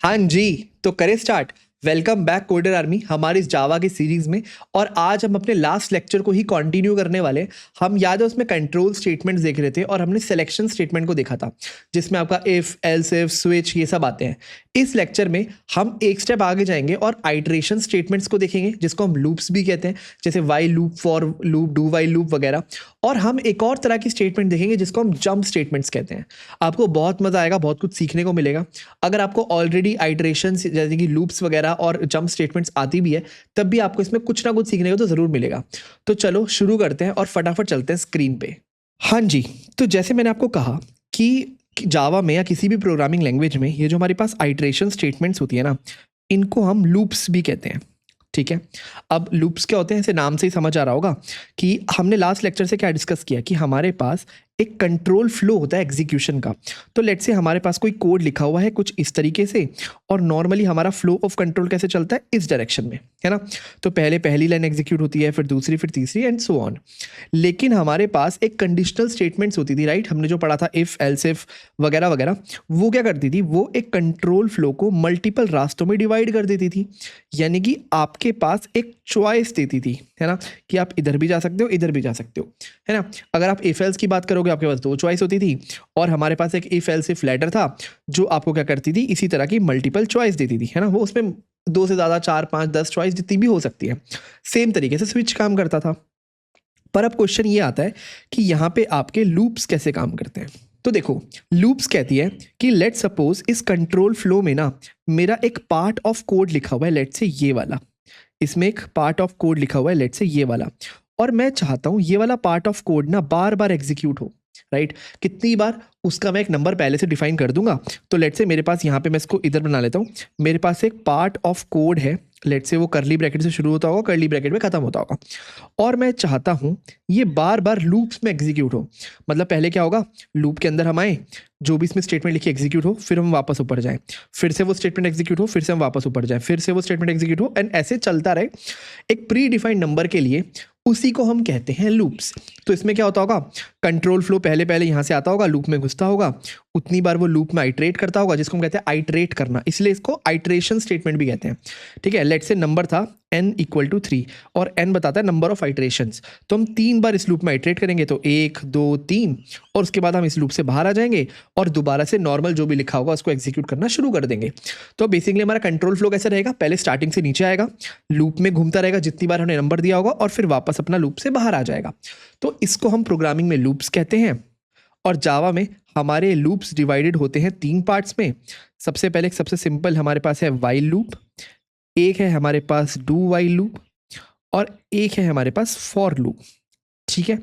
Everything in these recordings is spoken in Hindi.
हाँ जी, तो करें start. Welcome back coder army हमारी इस जावा की सीरीज में। और आज हम अपने लास्ट लेक्चर को ही कंटिन्यू करने वाले हैं। हम याद है उसमें कंट्रोल स्टेटमेंट्स देख रहे थे और हमने सिलेक्शन स्टेटमेंट को देखा था जिसमें आपका इफ, एल्स इफ, स्विच ये सब आते हैं। इस लेक्चर में हम एक स्टेप आगे जाएंगे और आइटरेशन स्टेटमेंट्स को देखेंगे जिसको हम लूप्स भी कहते हैं, जैसे while loop, for loop, do while loop वगैरह। और हम एक और तरह की स्टेटमेंट देखेंगे जिसको हम जंप स्टेटमेंट्स कहते हैं। आपको बहुत मजा आएगा, बहुत कुछ सीखने को मिलेगा। अगर आपको ऑलरेडी आइटरेशन जैसे कि लूप्स वगैरह और जंप स्टेटमेंट्स आती भी है तब भी आपको इसमें कुछ ना कुछ सीखने को तो जरूर मिलेगा। तो चलो शुरू करते हैं और फटाफट चलते हैं स्क्रीन पे। हाँ जी, तो जैसे मैंने आपको कहा कि जावा में या किसी भी प्रोग्रामिंग लैंग्वेज में ये जो हमारे पास आइटरेशन स्टेटमेंट्स होती है ना, इनको हम लूप्स भी कहते हैं। ठीक है, अब लूप्स क्या होते हैं, इसे नाम से ही समझ आ रहा होगा कि हमने लास्ट लेक्चर से क्या डिस्कस किया कि हमारे पास एक कंट्रोल फ्लो होता है एग्जीक्यूशन का। तो लेट्स से हमारे पास कोई कोड लिखा हुआ है कुछ इस तरीके से, और नॉर्मली हमारा फ्लो ऑफ कंट्रोल कैसे चलता है, इस डायरेक्शन में, है ना। तो पहले पहली लाइन एग्जीक्यूट होती है, फिर दूसरी, फिर तीसरी, एंड सो ऑन। लेकिन हमारे पास एक कंडीशनल स्टेटमेंट्स होती थी, राइट। हमने जो पढ़ा था इफ, एल्स इफ वगैरह वगैरह, वो क्या करती थी, वो एक कंट्रोल फ्लो को मल्टीपल रास्तों में डिवाइड कर देती थी। यानी कि आपके पास एक चॉइस देती थी, है ना, कि आप इधर भी जा सकते हो, इधर भी जा सकते हो, है ना। अगर आप इफ एल्स की बात करोगे आपके पास दो चॉइस होती थी, और हमारे पास एक इफ एल्स इफ लेटर था जो आपको क्या करती थी, इसी तरह की मल्टीपल चॉइस देती थी, है ना। वो उसमें दो से ज़्यादा, 4, 5, 10 चॉइस जितनी भी हो सकती है। सेम तरीके से स्विच काम करता था। पर अब क्वेश्चन ये आता है कि यहाँ पे आपके लूप्स कैसे काम करते हैं। तो देखो, लूप्स कहती है कि लेट सपोज इस कंट्रोल फ्लो में ना मेरा एक पार्ट ऑफ कोड लिखा हुआ है, लेट से ये वाला, इसमें एक पार्ट ऑफ कोड लिखा हुआ है, लेट से ये वाला, और मैं चाहता हूं ये वाला पार्ट ऑफ कोड ना बार बार एग्जीक्यूट हो, राइट। कितनी बार, उसका मैं एक नंबर पहले से डिफाइन कर दूंगा। तो लेट से मेरे पास यहाँ पे, मैं इसको इधर बना लेता हूँ, मेरे पास एक पार्ट ऑफ कोड है, लेट से वो करली ब्रैकेट से शुरू होता होगा, करली ब्रैकेट में खत्म होता होगा, और मैं चाहता हूँ ये बार बार लूप्स में एग्जीक्यूट हो। मतलब पहले क्या होगा, लूप के अंदर हम आए, जो भी इसमें स्टेटमेंट लिखी एग्जीक्यूट हो, फिर हम वापस ऊपर जाएं, फिर से वो स्टेटमेंट एग्जीक्यूट हो, फिर से हम वापस ऊपर जाएं, फिर से वो स्टेटमेंट एग्जीक्यूट हो, एंड ऐसे चलता रहे एक प्री डिफाइंड नंबर के लिए। उसी को हम कहते हैं लूप्स। तो इसमें क्या होता होगा, कंट्रोल फ्लो पहले पहले यहाँ से आता होगा, लूप में घुसता होगा, उतनी बार वो लूप में आइटरेट करता होगा, जिसको हम कहते हैं आइटरेट करना, इसलिए इसको आइटरेशन स्टेटमेंट भी कहते हैं। ठीक है, लेट से नंबर था n = 3 और n बताता है नंबर ऑफ आइटरेशंस। तो हम 3 बार इस लूप में आइटरेट करेंगे, तो 1, 2, 3, और उसके बाद हम इस लूप से बाहर आ जाएंगे और दोबारा से नॉर्मल जो भी लिखा होगा उसको एग्जीक्यूट करना शुरू कर देंगे। तो बेसिकली हमारा कंट्रोल फ्लो कैसे रहेगा, पहले स्टार्टिंग से नीचे आएगा, लूप में घूमता रहेगा जितनी बार हमने नंबर दिया होगा, और फिर वापस अपना लूप से बाहर आ जाएगा। तो इसको हम प्रोग्रामिंग में लूप्स कहते हैं। और जावा में हमारे लूप्स डिवाइडेड होते हैं 3 पार्ट्स में। सबसे पहले सबसे सिंपल हमारे पास है वाइल लूप, एक है हमारे पास डू वाइल लूप, और एक है हमारे पास फॉर लूप। ठीक है,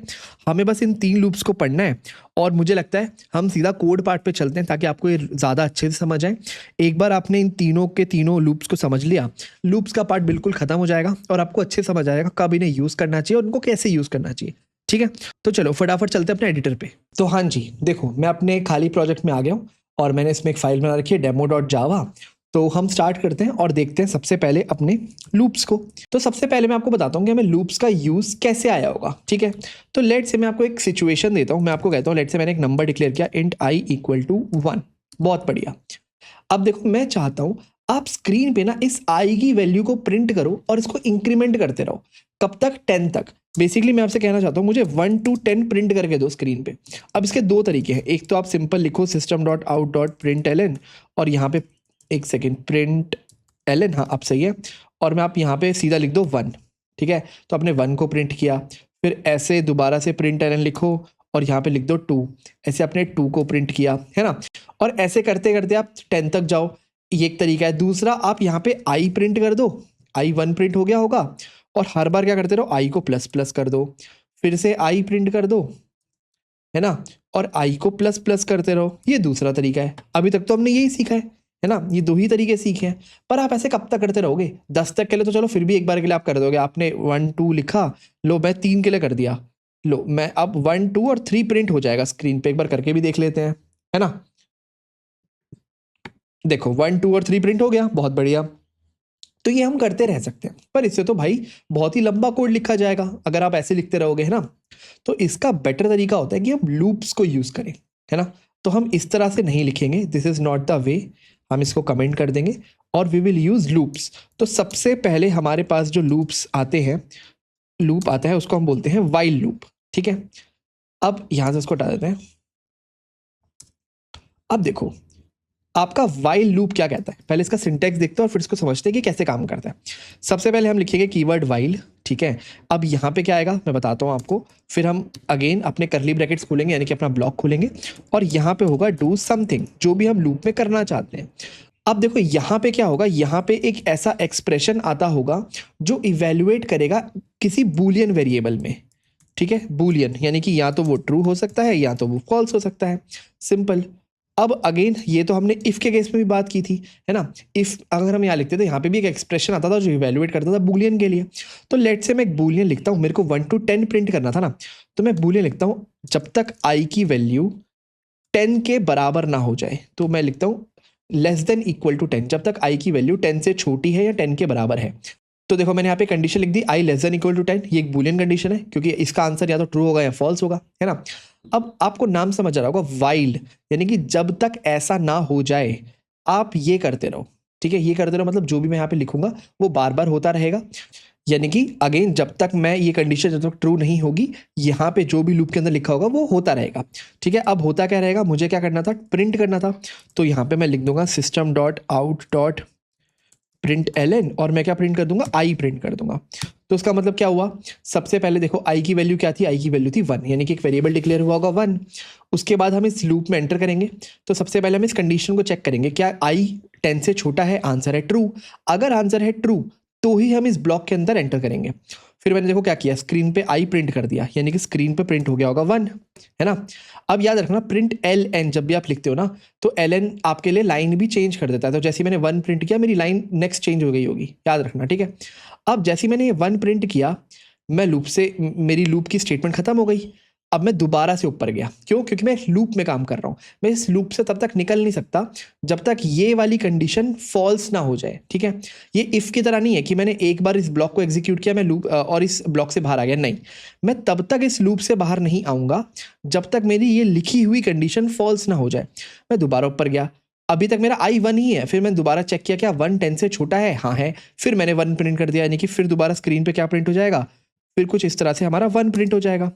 हमें बस इन 3 लूप्स को पढ़ना है, और मुझे लगता है हम सीधा कोड पार्ट पे चलते हैं ताकि आपको ये ज़्यादा अच्छे से समझ आए। एक बार आपने इन तीनों के तीनों लूप्स को समझ लिया, लूप्स का पार्ट बिल्कुल खत्म हो जाएगा और आपको अच्छे समझ आएगा कब इन्हें यूज़ करना चाहिए और उनको कैसे यूज़ करना चाहिए। ठीक है, तो चलो फटाफट चलते हैं अपने एडिटर पे। तो हाँ जी, देखो मैं अपने खाली प्रोजेक्ट में आ गया हूँ और मैंने इसमें एक फाइल बना रखी है demo.java। तो हम स्टार्ट करते हैं और देखते हैं सबसे पहले अपने लूप्स को। तो सबसे पहले मैं आपको बताता हूँ कि हमें लूप्स का यूज़ कैसे आया होगा। ठीक है, तो लेट से मैं आपको एक सिचुएशन देता हूँ, मैं आपको कहता हूँ लेट से मैंने एक नंबर डिक्लेयर किया int i = 1। बहुत बढ़िया। अब देखो मैं चाहता हूँ आप स्क्रीन पे ना इस i की वैल्यू को प्रिंट करो और इसको इंक्रीमेंट करते रहो। कब तक, 10 तक। बेसिकली मैं आपसे कहना चाहता हूँ मुझे 1 to 10 प्रिंट करके दो स्क्रीन पे। अब इसके 2 तरीके हैं, एक तो आप सिंपल लिखो system.out.println, और यहाँ पे एक सेकेंड प्रिंट ln, हाँ अब सही है, और मैं आप यहाँ पे सीधा लिख दो 1। ठीक है, तो आपने 1 को प्रिंट किया, फिर ऐसे दोबारा से प्रिंट ln लिखो और यहाँ पे लिख दो 2, ऐसे आपने 2 को प्रिंट किया, है ना। और ऐसे करते करते आप 10 तक जाओ, ये एक तरीका है। दूसरा, आप यहाँ पे i प्रिंट कर दो, i 1 प्रिंट हो गया होगा, और हर बार क्या करते रहो, i को प्लस प्लस कर दो, फिर से i प्रिंट कर दो, है ना, और i को प्लस प्लस करते रहो। ये दूसरा तरीका है। अभी तक तो हमने यही सीखा है ना, ये 2 ही तरीके सीखे हैं। पर आप ऐसे कब तक करते रहोगे, 10 तक के लिए तो चलो फिर भी एक बार के लिए आप कर दोगे, आपने 1, 2 लिखा, लो मैं 3 के लिए कर दिया, लो मैं अब 1, 2 और 3 प्रिंट हो जाएगा स्क्रीन पे। एक बार करके भी देख लेते हैं, है ना। देखो 1, 2 और 3 प्रिंट हो गया, बहुत बढ़िया। तो ये हम करते रह सकते हैं, पर इससे तो भाई बहुत ही लंबा कोड लिखा जाएगा अगर आप ऐसे लिखते रहोगे, है ना। तो इसका बेटर तरीका होता है कि हम लूप्स को यूज करें, है ना। तो हम इस तरह से नहीं लिखेंगे, this is not the way. हम इसको कमेंट कर देंगे और वी विल यूज़ लूप्स। तो सबसे पहले हमारे पास जो लूप्स आते हैं, लूप आता है उसको हम बोलते हैं वाइल लूप, ठीक है। अब यहाँ से इसको हटा देते हैं। अब देखो आपका वाइल लूप क्या कहता है, पहले इसका सिंटैक्स देखते हैं और फिर इसको समझते हैं कि कैसे काम करता है। सबसे पहले हम लिखेंगे कीवर्ड वाइल, ठीक है। अब यहाँ पे क्या आएगा मैं बताता हूँ आपको, फिर हम अगेन अपने करली ब्रैकेट्स खोलेंगे यानी कि अपना ब्लॉक खोलेंगे और यहाँ पे होगा डू समथिंग, जो भी हम लूप में करना चाहते हैं। अब देखो यहाँ पे क्या होगा, यहाँ पे एक ऐसा एक्सप्रेशन आता होगा जो इवेल्युएट करेगा किसी बूलियन वेरिएबल में, ठीक है। बूलियन यानी कि या तो वो ट्रू हो सकता है या तो वो फॉल्स हो सकता है, सिंपल। अब अगेन ये तो हमने इफ के केस में भी बात की थी, है ना। इफ अगर हम यहाँ लिखते थे, यहाँ पे भी एक एक्सप्रेशन आता था जो इवेल्युएट करता था बूलियन के लिए। तो लेट से मैं एक बूलियन लिखता हूँ, मेरे को 1 to 10 प्रिंट करना था ना, तो मैं बूलियन लिखता हूँ जब तक आई की वैल्यू 10 के बराबर ना हो जाए। तो मैं लिखता हूँ लेस देन इक्वल टू 10, जब तक आई की वैल्यू 10 से छोटी है या 10 के बराबर है। तो देखो मैंने यहाँ पे कंडीशन लिख दी आई लेस देन इक्वल टू 10, ये एक बूलियन कंडीशन है क्योंकि इसका आंसर या तो ट्रू होगा या फॉल्स होगा, है ना। अब आपको नाम समझ आ रहा होगा वाइल, यानी कि जब तक ऐसा ना हो जाए आप ये करते रहो, ठीक है। ये करते रहो मतलब जो भी मैं यहाँ पे लिखूंगा वो बार बार होता रहेगा, यानी कि अगेन जब तक मैं ये कंडीशन जब तक ट्रू नहीं होगी यहाँ पे जो भी लूप के अंदर लिखा होगा वो होता रहेगा, ठीक है। अब होता क्या रहेगा, मुझे क्या करना था, प्रिंट करना था। तो यहाँ पे मैं लिख दूंगा system dot out dot println और मैं क्या प्रिंट कर दूंगा, आई प्रिंट कर दूंगा। तो उसका मतलब क्या हुआ, सबसे पहले देखो आई की वैल्यू क्या थी, आई की वैल्यू थी 1, यानी कि एक वेरिएबल डिक्लेयर हुआ होगा 1। उसके बाद हम इस लूप में एंटर करेंगे, तो सबसे पहले हम इस कंडीशन को चेक करेंगे क्या आई 10 से छोटा है, आंसर है ट्रू। अगर आंसर है ट्रू तो ही हम इस ब्लॉक के अंदर एंटर करेंगे। फिर मैंने देखो क्या किया, स्क्रीन पे आई प्रिंट कर दिया, यानी कि स्क्रीन पे प्रिंट हो गया होगा 1, है ना। अब याद रखना प्रिंट एल एन जब भी आप लिखते हो ना, तो एल एन आपके लिए लाइन भी चेंज कर देता है। तो जैसे मैंने 1 प्रिंट किया मेरी लाइन नेक्स्ट चेंज हो गई होगी, याद रखना, ठीक है। अब जैसे मैंने ये 1 प्रिंट किया, मैं लूप से, मेरी लूप की स्टेटमेंट खत्म हो गई। अब मैं दोबारा से ऊपर गया, क्यों, क्योंकि मैं लूप में काम कर रहा हूँ। मैं इस लूप से तब तक निकल नहीं सकता जब तक ये वाली कंडीशन फॉल्स ना हो जाए, ठीक है। ये इफ की तरह नहीं है कि मैंने एक बार इस ब्लॉक को एग्जीक्यूट किया, मैं लूप और इस ब्लॉक से बाहर आ गया, नहीं। मैं तब तक इस लूप से बाहर नहीं आऊंगा जब तक मेरी ये लिखी हुई कंडीशन फॉल्स ना हो जाए। मैं दोबारा ऊपर गया, अभी तक मेरा आई 1 ही है, फिर मैंने दोबारा चेक किया क्या 1 10 से छोटा है, हाँ है, फिर मैंने 1 प्रिंट कर दिया, यानी कि फिर दोबारा स्क्रीन पे क्या प्रिंट हो जाएगा, फिर कुछ इस तरह से हमारा 1 प्रिंट हो जाएगा,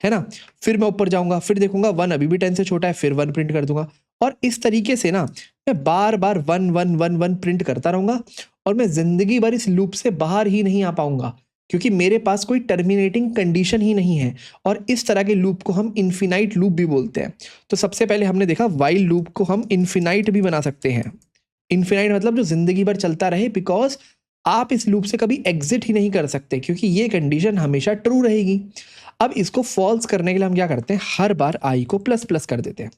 है ना। फिर मैं ऊपर जाऊंगा, फिर देखूंगा 1 अभी भी 10 से छोटा है, फिर 1 प्रिंट कर दूंगा। और इस तरीके से ना मैं बार बार 1 1 1 1 प्रिंट करता रहूंगा और मैं जिंदगी भर इस लूप से बाहर ही नहीं आ पाऊंगा, क्योंकि मेरे पास कोई टर्मिनेटिंग कंडीशन ही नहीं है। और इस तरह के लूप को हम इन्फिनाइट लूप भी बोलते हैं। तो सबसे पहले हमने देखा वाइल लूप को हम इन्फिनाइट भी बना सकते हैं। इन्फिनाइट मतलब जो जिंदगी भर चलता रहे, बिकॉज आप इस लूप से कभी एग्जिट ही नहीं कर सकते, क्योंकि ये कंडीशन हमेशा ट्रू रहेगी। अब इसको फॉल्स करने के लिए हम क्या करते हैं, हर बार आई को प्लस प्लस कर देते हैं,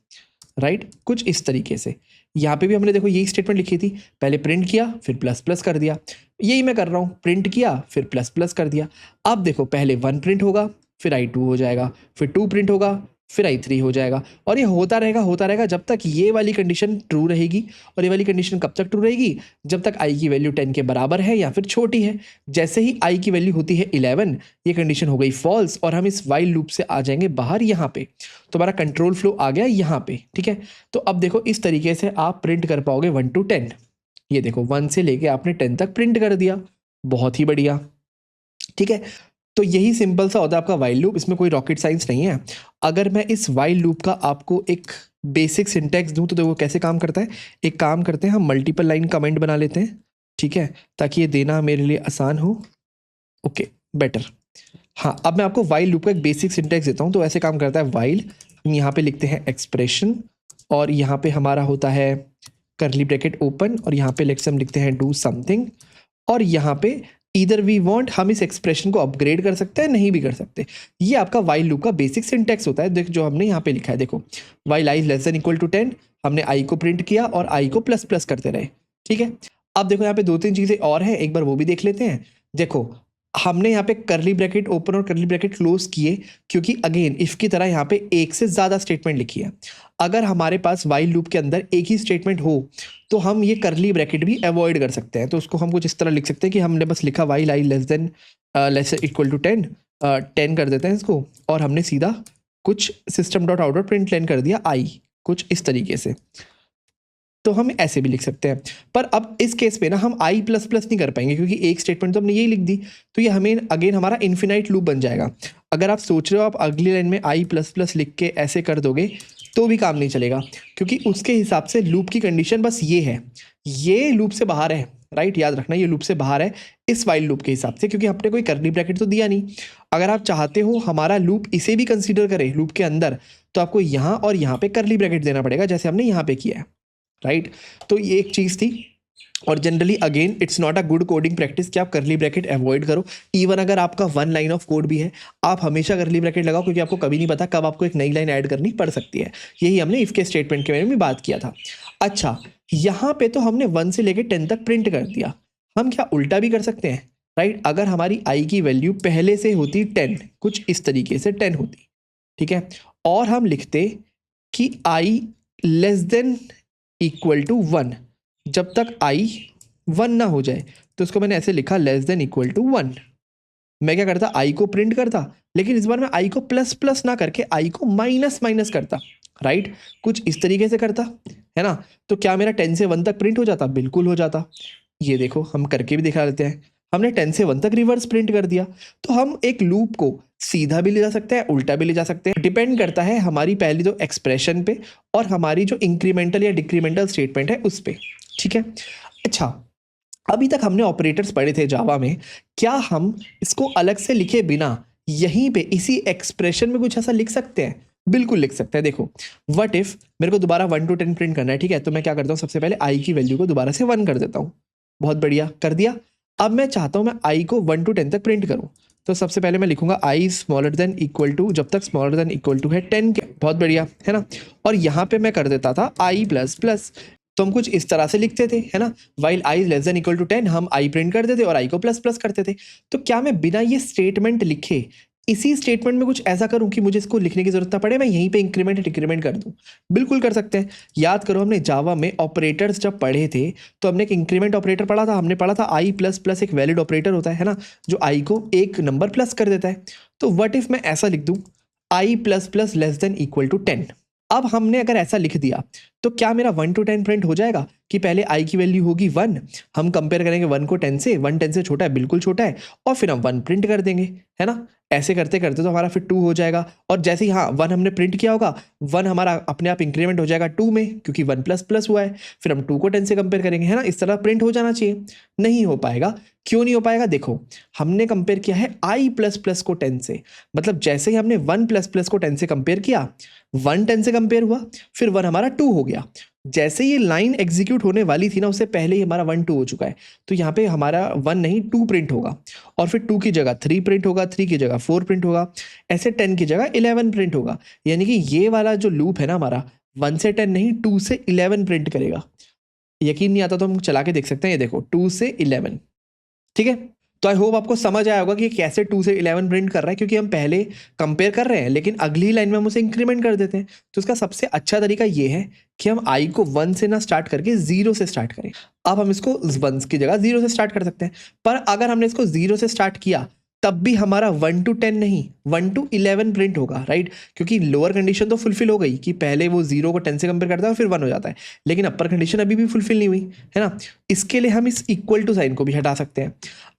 राइट, कुछ इस तरीके से। यहाँ पे भी हमने देखो यही स्टेटमेंट लिखी थी, पहले प्रिंट किया फिर प्लस प्लस कर दिया, यही मैं कर रहा हूँ, प्रिंट किया फिर प्लस प्लस कर दिया। अब देखो पहले 1 प्रिंट होगा, फिर आई 2 हो जाएगा, फिर 2 प्रिंट होगा, फिर आई 3 हो जाएगा, और ये होता रहेगा जब तक ये वाली कंडीशन ट्रू रहेगी। और ये वाली कंडीशन कब तक ट्रू रहेगी, जब तक आई की वैल्यू 10 के बराबर है या फिर छोटी है। जैसे ही आई की वैल्यू होती है 11, ये कंडीशन हो गई फॉल्स और हम इस वाइल लूप से आ जाएंगे बाहर यहाँ पे। तो हमारा कंट्रोल फ्लो आ गया यहाँ पे, ठीक है। तो अब देखो इस तरीके से आप प्रिंट कर पाओगे 1 to 10। ये देखो 1 से लेके आपने 10 तक प्रिंट कर दिया, बहुत ही बढ़िया, ठीक है। तो यही सिंपल सा होता है आपका वाइल लूप, इसमें कोई रॉकेट साइंस नहीं है। अगर मैं इस वाइल लूप का आपको एक बेसिक सिंटैक्स दूं तो देखो कैसे काम करता है। एक काम करते हैं, हम मल्टीपल लाइन कमेंट बना लेते हैं, ठीक है, ताकि ये देना मेरे लिए आसान हो। Okay, better. हाँ, अब मैं आपको वाइल लूप का एक बेसिक सिंटैक्स देता हूँ। तो ऐसे काम करता है वाइल, हम यहाँ पे लिखते हैं एक्सप्रेशन और यहाँ पे हमारा होता है करली ब्रैकेट ओपन और यहाँ पे लेट्स हम लिखते हैं डू समथिंग। और यहाँ पे ईदर वी वांट, हम इस एक्सप्रेशन को अपग्रेड कर सकते हैं, नहीं भी कर सकते। ये आपका वाइल लूप का बेसिक सिंटैक्स होता है। देख जो हमने यहाँ पे लिखा है, देखो while i less than equal to 10, हमने आई को प्रिंट किया और आई को प्लस प्लस करते रहे, ठीक है। अब देखो यहाँ पे 2-3 चीजें और हैं, एक बार वो भी देख लेते हैं। देखो हमने यहाँ पे करली ब्रैकेट ओपन और करली ब्रैकेट क्लोज किए, क्योंकि अगेन इफ की तरह यहाँ पे एक से ज्यादा स्टेटमेंट लिखी है। अगर हमारे पास वाइल लूप के अंदर एक ही स्टेटमेंट हो तो हम ये करली ब्रैकेट भी अवॉइड कर सकते हैं। तो उसको हम कुछ इस तरह लिख सकते हैं कि हमने बस लिखा while i less equal to 10 कर देते हैं इसको, और हमने सीधा कुछ system dot out dot print line कर दिया आई, कुछ इस तरीके से। तो हम ऐसे भी लिख सकते हैं। पर अब इस केस पे ना हम आई प्लस प्लस नहीं कर पाएंगे क्योंकि एक स्टेटमेंट तो हमने यही लिख दी, तो ये हमें अगेन हमारा इन्फिनाइट लूप बन जाएगा। अगर आप सोच रहे हो आप अगली लाइन में आई प्लस प्लस लिख के ऐसे कर दोगे तो भी काम नहीं चलेगा, क्योंकि उसके हिसाब से लूप की कंडीशन बस ये है, ये लूप से बाहर है, राइट, याद रखना ये लूप से बाहर है इस वाइल लूप के हिसाब से, क्योंकि हमने कोई कर्ली ब्रैकेट तो दिया नहीं। अगर आप चाहते हो हमारा लूप इसे भी कंसीडर करे लूप के अंदर, तो आपको यहाँ और यहाँ पे कर्ली ब्रैकेट देना पड़ेगा जैसे हमने यहाँ पे किया है, राइट। तो ये एक चीज़ थी। और generally again it's not a good coding practice कि आप कर्ली ब्रैकेट अवॉइड करो। इवन अगर आपका 1 लाइन ऑफ कोड भी है, आप हमेशा कर्ली ब्रैकेट लगाओ, क्योंकि आपको कभी नहीं पता कब आपको एक नई लाइन ऐड करनी पड़ सकती है। यही हमने इफ के स्टेटमेंट के बारे में बात किया था। अच्छा, यहाँ पे तो हमने 1 से लेकर 10 तक प्रिंट कर दिया। हम क्या उल्टा भी कर सकते हैं, राइट। अगर हमारी आई की वैल्यू पहले से होती 10, कुछ इस तरीके से 10 होती, ठीक है, और हम लिखते कि आई लेस देन इक्वल टू 1, जब तक आई 1 ना हो जाए, तो उसको मैंने ऐसे लिखा लेस देन इक्वल टू 1। मैं क्या करता, आई को प्रिंट करता, लेकिन इस बार मैं आई को प्लस प्लस ना करके आई को माइनस माइनस करता, राइट, कुछ इस तरीके से करता, है ना। तो क्या मेरा 10 से 1 तक प्रिंट हो जाता? बिल्कुल हो जाता। ये देखो हम करके भी दिखा लेते हैं। हमने 10 से 1 तक रिवर्स प्रिंट कर दिया। तो हम एक लूप को सीधा भी ले जा सकते हैं, उल्टा भी ले जा सकते हैं, डिपेंड करता है हमारी पहली जो एक्सप्रेशन पे और हमारी जो इंक्रीमेंटल या डिक्रीमेंटल स्टेटमेंट है उस पे, ठीक है। अच्छा, अभी तक हमने ऑपरेटर्स पढ़े थे जावा में, क्या हम इसको अलग से लिखे बिना यहीं पे इसी एक्सप्रेशन में कुछ ऐसा लिख सकते हैं? बिल्कुल लिख सकते हैं। देखो, व्हाट इफ मेरे को दोबारा 1 to 10 प्रिंट करना है, ठीक है, तो मैं क्या करता हूँ, सबसे पहले आई की वैल्यू को दोबारा से 1 कर देता हूँ। बहुत बढ़िया, कर दिया। अब मैं चाहता हूँ मैं आई को 1 to 10 तक प्रिंट करूँ, तो सबसे पहले मैं लिखूंगा आई स्मॉलर देन इक्वल टू, जब तक स्मॉलर देन इक्वल टू है 10 के। बहुत बढ़िया, है ना। और यहाँ पे मैं कर देता था आई प्लस प्लस, तो हम कुछ इस तरह से लिखते थे, है ना, while i less than equal to 10 हम आई प्रिंट करते थे और आई को प्लस प्लस करते थे। तो क्या मैं बिना ये स्टेटमेंट लिखे इसी स्टेटमेंट में कुछ ऐसा करूं कि मुझे इसको लिखने की जरूरत ना पड़े, मैं यहीं पे इंक्रीमेंट डिक्रीमेंट कर दूं? बिल्कुल कर सकते हैं। याद करो, हमने जावा में ऑपरेटर्स जब पढ़े थे तो हमने एक इंक्रीमेंट ऑपरेटर पढ़ा था, हमने पढ़ा था आई प्लस प्लस एक वैलिड ऑपरेटर होता है ना, जो आई को एक नंबर प्लस कर देता है। तो व्हाट इफ मैं ऐसा लिख दूं, i plus plus less than equal to 10। अब हमने अगर ऐसा लिख दिया तो क्या मेरा 1 to 10 प्रिंट हो जाएगा कि पहले आई की वैल्यू होगी 1, हम कंपेयर करेंगे 1 को 10 से, 1 10 से छोटा है, बिल्कुल छोटा है, और फिर हम 1 प्रिंट कर देंगे, है ना। ऐसे करते करते तो हमारा फिर 2 हो जाएगा, और जैसे ही 1 हमने प्रिंट किया होगा, 1 हमारा अपने आप इंक्रीमेंट हो जाएगा 2 में, क्योंकि 1 प्लस प्लस हुआ है, फिर हम 2 को 10 से कंपेयर करेंगे, है ना। इस तरह प्रिंट हो जाना चाहिए। नहीं हो पाएगा। क्यों नहीं हो पाएगा? देखो, हमने कंपेयर किया है आई प्लस प्लस को 10 से, मतलब जैसे ही हमने 1 प्लस प्लस को 10 से कंपेयर किया, 1 10 से कंपेयर हुआ, फिर 1 हमारा 2 हो गया। जैसे ये लाइन एग्जीक्यूट होने वाली थी ना, उससे पहले ही हमारा 1 2 हो चुका है, तो यहाँ पे हमारा 1 नहीं 2 प्रिंट होगा, और फिर 2 की जगह 3 प्रिंट होगा, 3 की जगह 4 प्रिंट होगा, ऐसे 10 की जगह 11 प्रिंट होगा। यानी कि ये वाला जो लूप है ना हमारा, 1 से 10 नहीं 2 से 11 प्रिंट करेगा। यकीन नहीं आता तो हम चला के देख सकते हैं। ये देखो 2 से 11, ठीक है। तो आई होप आपको समझ आया होगा कि कैसे 2 से 11 प्रिंट कर रहा है, क्योंकि हम पहले कंपेयर कर रहे हैं लेकिन अगली लाइन में हम उसे इंक्रीमेंट कर देते हैं। तो इसका सबसे अच्छा तरीका ये है कि हम आई को 1 से ना स्टार्ट करके 0 से स्टार्ट करें। अब हम इसको 1 की जगह 0 से स्टार्ट कर सकते हैं, पर अगर हमने इसको 0 से स्टार्ट किया तब भी हमारा 1 to 10 नहीं 1 to 11 प्रिंट होगा, राइट, क्योंकि लोअर कंडीशन तो फुलफिल हो गई कि पहले वो 0 को 10 से कंपेयर करता है और फिर 1 हो जाता है, लेकिन अपर कंडीशन अभी भी फुलफिल नहीं हुई, है ना। इसके लिए हम इस इक्वल टू साइन को भी हटा सकते हैं।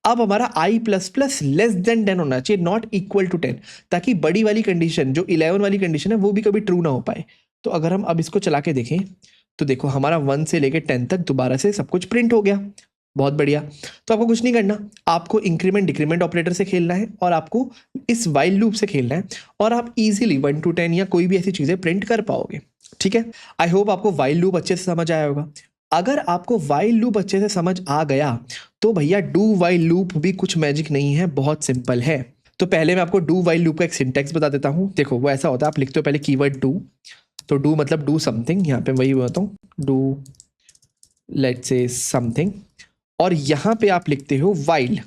अब हमारा आई प्लस प्लस लेस देन 10 होना चाहिए, नॉट इक्वल टू 10, ताकि बड़ी वाली कंडीशन जो 11 वाली कंडीशन है वो भी कभी ट्रू ना हो पाए। तो अगर हम अब इसको चला के देखें तो देखो हमारा 1 से लेकर 10 तक दोबारा से सब कुछ प्रिंट हो गया। बहुत बढ़िया। तो आपको कुछ नहीं करना, आपको इंक्रीमेंट डिक्रीमेंट ऑपरेटर से खेलना है और आपको इस वाइल लूप से खेलना है, और आप इजीली 1 to 10 या कोई भी ऐसी चीजें प्रिंट कर पाओगे, ठीक है। आई होप आपको वाइल लूप अच्छे से समझ आया होगा। अगर आपको वाइल लूप अच्छे से समझ आ गया तो भैया डू वाइल लूप भी कुछ मैजिक नहीं है, बहुत सिंपल है। तो पहले मैं आपको डू वाइल लूप का एक सिंटेक्स बता देता हूँ। देखो वो ऐसा होता है, आप लिखते हो पहले कीवर्ड डू, तो डू मतलब डू समथिंग, यहाँ पे वही बताता हूँ, डू लेट्स से समथिंग, और यहाँ पे आप लिखते हो वाइल